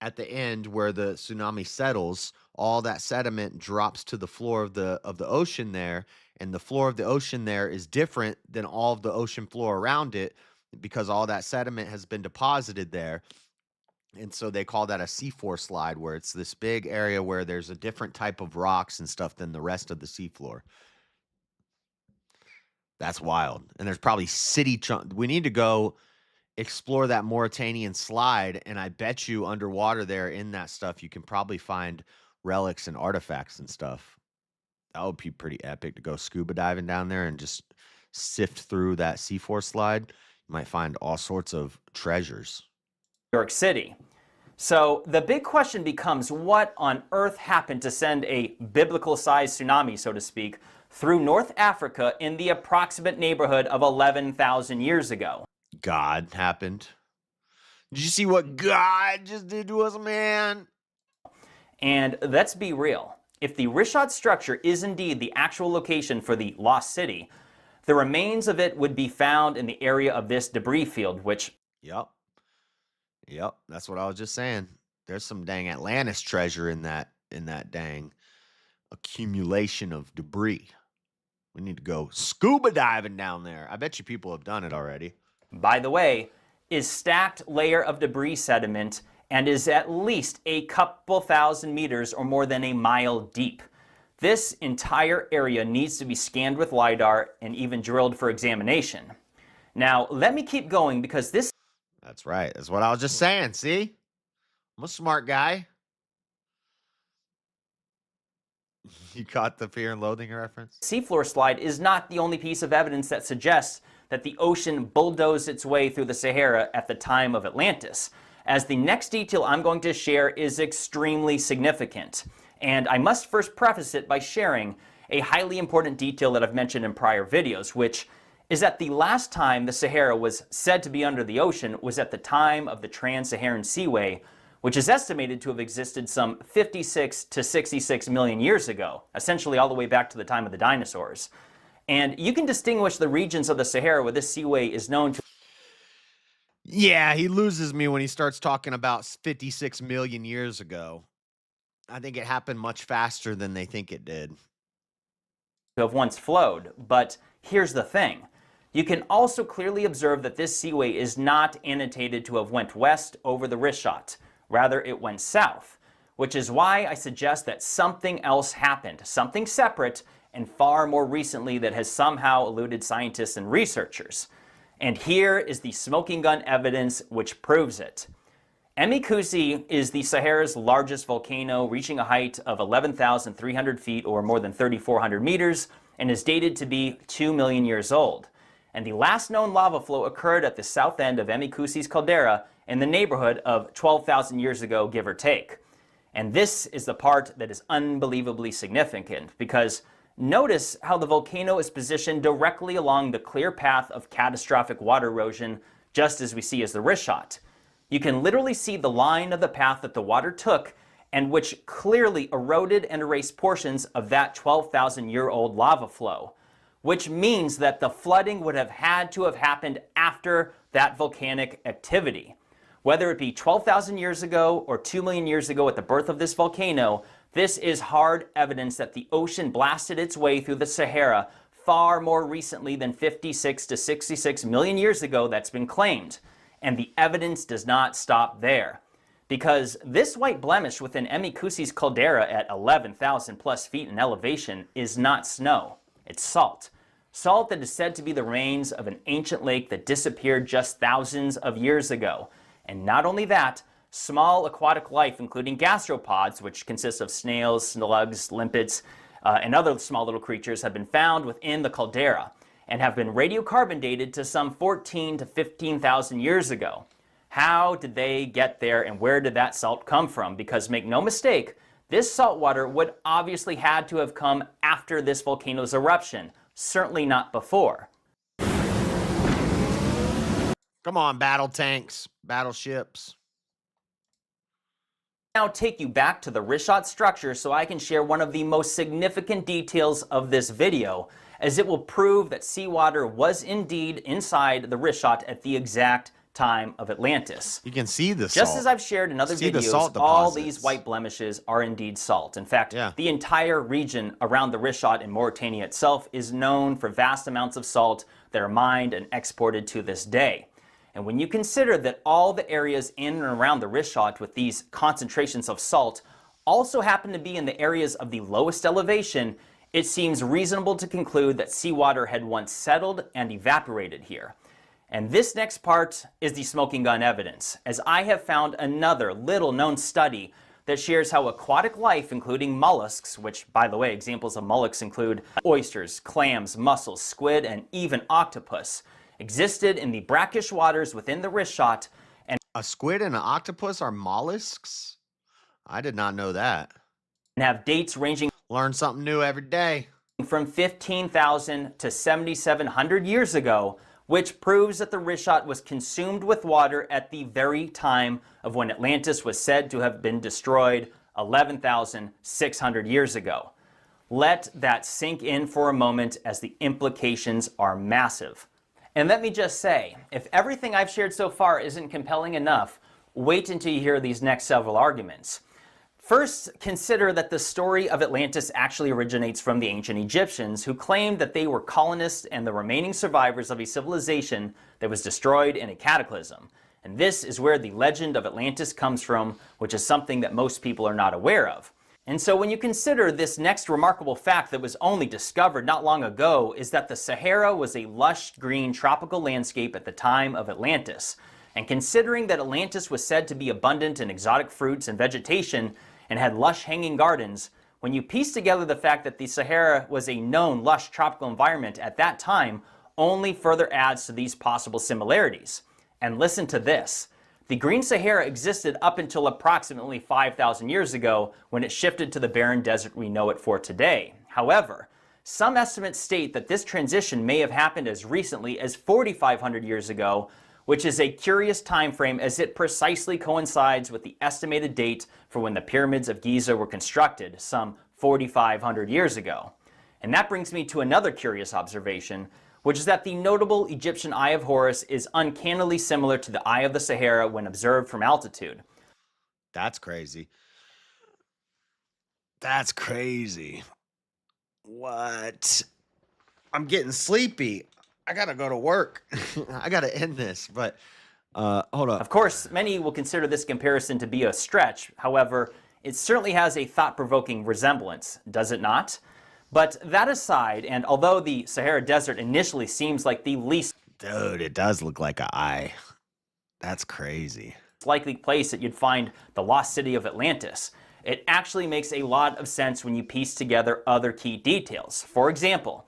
S4: at the end where the tsunami settles. All that sediment drops to the floor of the ocean there, and the floor of the ocean there is different than all of the ocean floor around it because all that sediment has been deposited there. And so they call that a seafloor slide, where it's this big area where there's a different type of rocks and stuff than the rest of the seafloor. That's wild. And there's probably we need to go explore that Mauritanian slide, and I bet you underwater there in that stuff you can probably find relics and artifacts and stuff. That would be pretty epic to go scuba diving down there and just sift through that seafloor slide. You might find all sorts of treasures.
S21: New York City. So the big question becomes, what on earth happened to send a biblical-sized tsunami, so to speak, through North Africa in the approximate neighborhood of 11,000 years ago?
S4: God happened. Did you see what God just did to us, man?
S21: And let's be real. If the Richat structure is indeed the actual location for the lost city, the remains of it would be found in the area of this debris field, which...
S4: Yep, that's what I was just saying. There's some dang Atlantis treasure in that dang accumulation of debris. We need to go scuba diving down there. I bet you people have done it already.
S21: By the way, is stacked layer of debris sediment and is at least a couple thousand meters or more than a mile deep. This entire area needs to be scanned with LiDAR and even drilled for examination. Now, let me keep going because this...
S4: That's right. That's what I was just saying. See? I'm a smart guy. You caught the Fear and Loathing reference?
S21: Seafloor slide is not the only piece of evidence that suggests that the ocean bulldozed its way through the Sahara at the time of Atlantis, as the next detail I'm going to share is extremely significant. And I must first preface it by sharing a highly important detail that I've mentioned in prior videos, which is that the last time the Sahara was said to be under the ocean was at the time of the Trans-Saharan Seaway, which is estimated to have existed some 56 to 66 million years ago, essentially all the way back to the time of the dinosaurs. And you can distinguish the regions of the Sahara where this seaway is known to...
S4: Yeah, he loses me when he starts talking about 56 million years ago. I think it happened much faster than they think it did.
S21: ...to have once flowed. But here's the thing. You can also clearly observe that this seaway is not annotated to have went west over the wrist shot. Rather, it went south, which is why I suggest that something else happened, something separate and far more recently that has somehow eluded scientists and researchers. And here is the smoking gun evidence which proves it. Emiru is the Sahara's largest volcano, reaching a height of 11,300 feet or more than 3,400 meters, and is dated to be 2 million years old. And the last known lava flow occurred at the south end of Emiru's caldera in the neighborhood of 12,000 years ago, give or take. And this is the part that is unbelievably significant, because notice how the volcano is positioned directly along the clear path of catastrophic water erosion, just as we see as the wrist shot. You can literally see the line of the path that the water took, and which clearly eroded and erased portions of that 12,000-year-old lava flow, which means that the flooding would have had to have happened after that volcanic activity. Whether it be 12,000 years ago or 2 million years ago at the birth of this volcano, this is hard evidence that the ocean blasted its way through the Sahara far more recently than 56 to 66 million years ago that's been claimed. And the evidence does not stop there, because this white blemish within Emiru's caldera at 11,000 plus feet in elevation is not snow, it's salt. Salt that is said to be the remains of an ancient lake that disappeared just thousands of years ago. And not only that, small aquatic life, including gastropods, which consist of snails, slugs, limpets, and other small little creatures, have been found within the caldera and have been radiocarbon dated to some 14 to 15,000 years ago. How did they get there, and where did that salt come from? Because make no mistake, this salt water would obviously had to have come after this volcano's eruption, certainly not before.
S4: Come on, battle tanks, battleships.
S21: Now take you back to the wrist shot structure so I can share one of the most significant details of this video, as it will prove that seawater was indeed inside the wrist shot at the exact time of Atlantis.
S4: You can see the salt.
S21: Just as I've shared in other videos, all these white blemishes are indeed salt. In fact, the entire region around the wrist shot in Mauritania itself is known for vast amounts of salt that are mined and exported to this day. And when you consider that all the areas in and around the wrist shot with these concentrations of salt also happen to be in the areas of the lowest elevation, it seems reasonable to conclude that seawater had once settled and evaporated here. And this next part is the smoking gun evidence, as I have found another little known study that shares how aquatic life, including mollusks, which, by the way, examples of mollusks include oysters, clams, mussels, squid, and even octopus, existed in the brackish waters within the wrist shot. And
S4: a squid and an octopus are mollusks? I did not know that.
S21: And have dates ranging...
S4: Learn something new every day.
S21: ...from 15,000 to 7,700 years ago, which proves that the wrist shot was consumed with water at the very time of when Atlantis was said to have been destroyed 11,600 years ago. Let that sink in for a moment, as the implications are massive. And let me just say, if everything I've shared so far isn't compelling enough, wait until you hear these next several arguments. First, consider that the story of Atlantis actually originates from the ancient Egyptians, who claimed that they were colonists and the remaining survivors of a civilization that was destroyed in a cataclysm. And this is where the legend of Atlantis comes from, which is something that most people are not aware of. And so when you consider this next remarkable fact that was only discovered not long ago, is that the Sahara was a lush green tropical landscape at the time of Atlantis. And considering that Atlantis was said to be abundant in exotic fruits and vegetation and had lush hanging gardens, when you piece together the fact that the Sahara was a known lush tropical environment at that time, only further adds to these possible similarities. And listen to this. The Green Sahara existed up until approximately 5,000 years ago, when it shifted to the barren desert we know it for today. However, some estimates state that this transition may have happened as recently as 4,500 years ago, which is a curious time frame, as it precisely coincides with the estimated date for when the pyramids of Giza were constructed, some 4,500 years ago. And that brings me to another curious observation, which is that the notable Egyptian Eye of Horus is uncannily similar to the Eye of the Sahara when observed from altitude.
S4: That's crazy. That's crazy. What? I'm getting sleepy. I gotta go to work. I gotta end this, but hold up.
S21: Of course, many will consider this comparison to be a stretch. However, it certainly has a thought-provoking resemblance, does it not? But that aside, and although the Sahara Desert initially seems like the least...
S4: Dude, it does look like an eye. That's crazy.
S21: ...likely place that you'd find the lost city of Atlantis, it actually makes a lot of sense when you piece together other key details. For example,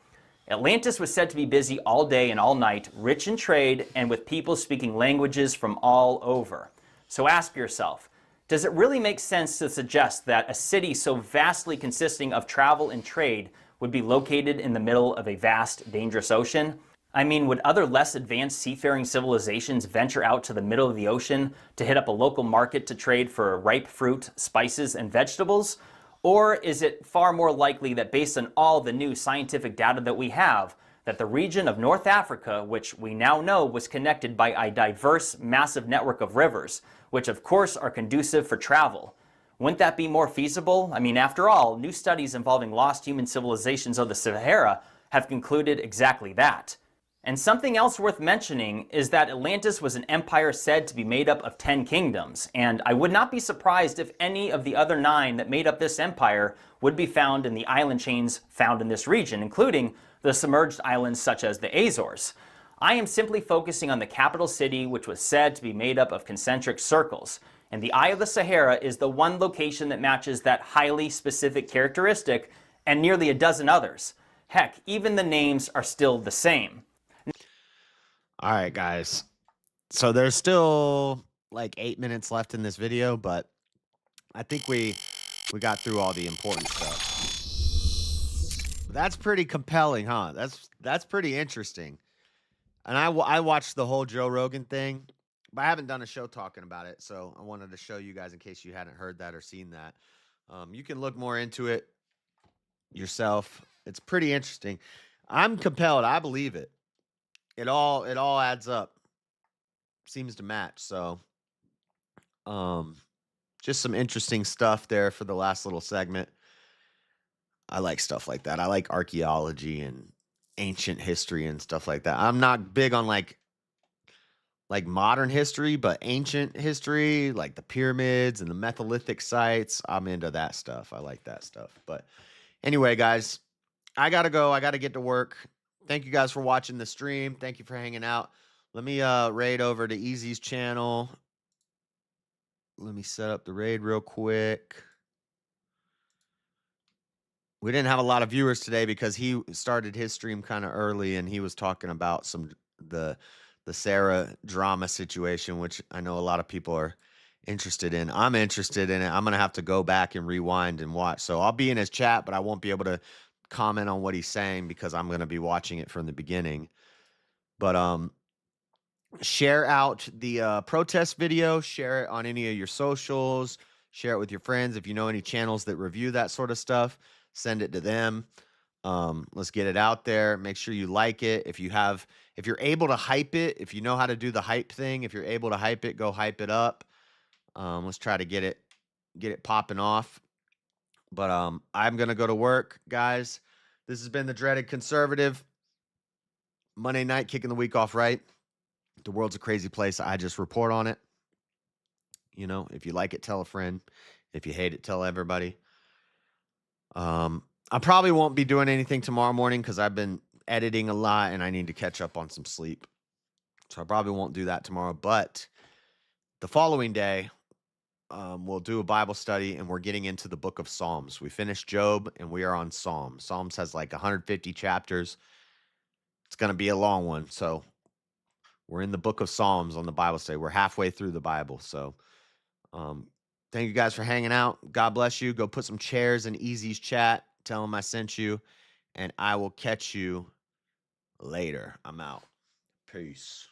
S21: Atlantis was said to be busy all day and all night, rich in trade, and with people speaking languages from all over. So ask yourself, does it really make sense to suggest that a city so vastly consisting of travel and trade would be located in the middle of a vast, dangerous ocean? I mean, would other less advanced seafaring civilizations venture out to the middle of the ocean to hit up a local market to trade for ripe fruit, spices, and vegetables? Or is it far more likely that based on all the new scientific data that we have, that the region of North Africa, which we now know was connected by a diverse, massive network of rivers, which of course are conducive for travel, wouldn't that be more feasible? I mean, after all, new studies involving lost human civilizations of the Sahara have concluded exactly that. And something else worth mentioning is that Atlantis was an empire said to be made up of 10 kingdoms, and I would not be surprised if any of the other 9 that made up this empire would be found in the island chains found in this region, including the submerged islands such as the Azores. I am simply focusing on the capital city, which was said to be made up of concentric circles, and the Eye of the Sahara is the one location that matches that highly specific characteristic, and nearly a dozen others. Heck, even the names are still the same.
S4: All right, guys. So there's still like 8 minutes left in this video, but I think we got through all the important stuff. That's pretty compelling, huh? That's pretty interesting. And I watched the whole Joe Rogan thing, but I haven't done a show talking about it, so I wanted to show you guys in case you hadn't heard that or seen that. You can look more into it yourself. It's pretty interesting. I'm compelled. I believe it. It all adds up. Seems to match. So just some interesting stuff there for the last little segment. I like stuff like that. I like archaeology and ancient history and stuff like that. I'm not big on like modern history, but ancient history, like the pyramids and the Metholithic sites, I'm into that stuff. I like that stuff. But anyway, guys, I got to go. I got to get to work. Thank you guys for watching the stream. Thank you for hanging out. Let me raid over to Easy's channel. Let me set up the raid real quick. We didn't have a lot of viewers today because he started his stream kind of early and he was talking about the Sarah drama situation, which I know a lot of people are interested in. I'm interested in it. I'm going to have to go back and rewind and watch. So I'll be in his chat, but I won't be able to comment on what he's saying because I'm going to be watching it from the beginning. But share out the protest video, share it on any of your socials, share it with your friends. If you know any channels that review that sort of stuff, send it to them. Let's get it out there. Make sure you like it. If you're able to hype it, if you know how to do the hype thing, if you're able to hype it, go hype it up. Let's try to get it popping off. But I'm going to go to work, guys. This has been the Dreaded Conservative. Monday night, kicking the week off right. The world's a crazy place. I just report on it. You know, if you like it, tell a friend. If you hate it, tell everybody. I probably won't be doing anything tomorrow morning because I've been editing a lot and I need to catch up on some sleep. So I probably won't do that tomorrow. But the following day, we'll do a Bible study, and we're getting into the book of Psalms. We finished Job, and we are on Psalms. Psalms has like 150 chapters. It's going to be a long one. So we're in the book of Psalms on the Bible study. We're halfway through the Bible. So thank you guys for hanging out. God bless you. Go put some chairs in Easy's chat. Tell him I sent you, and I will catch you later. I'm out. Peace.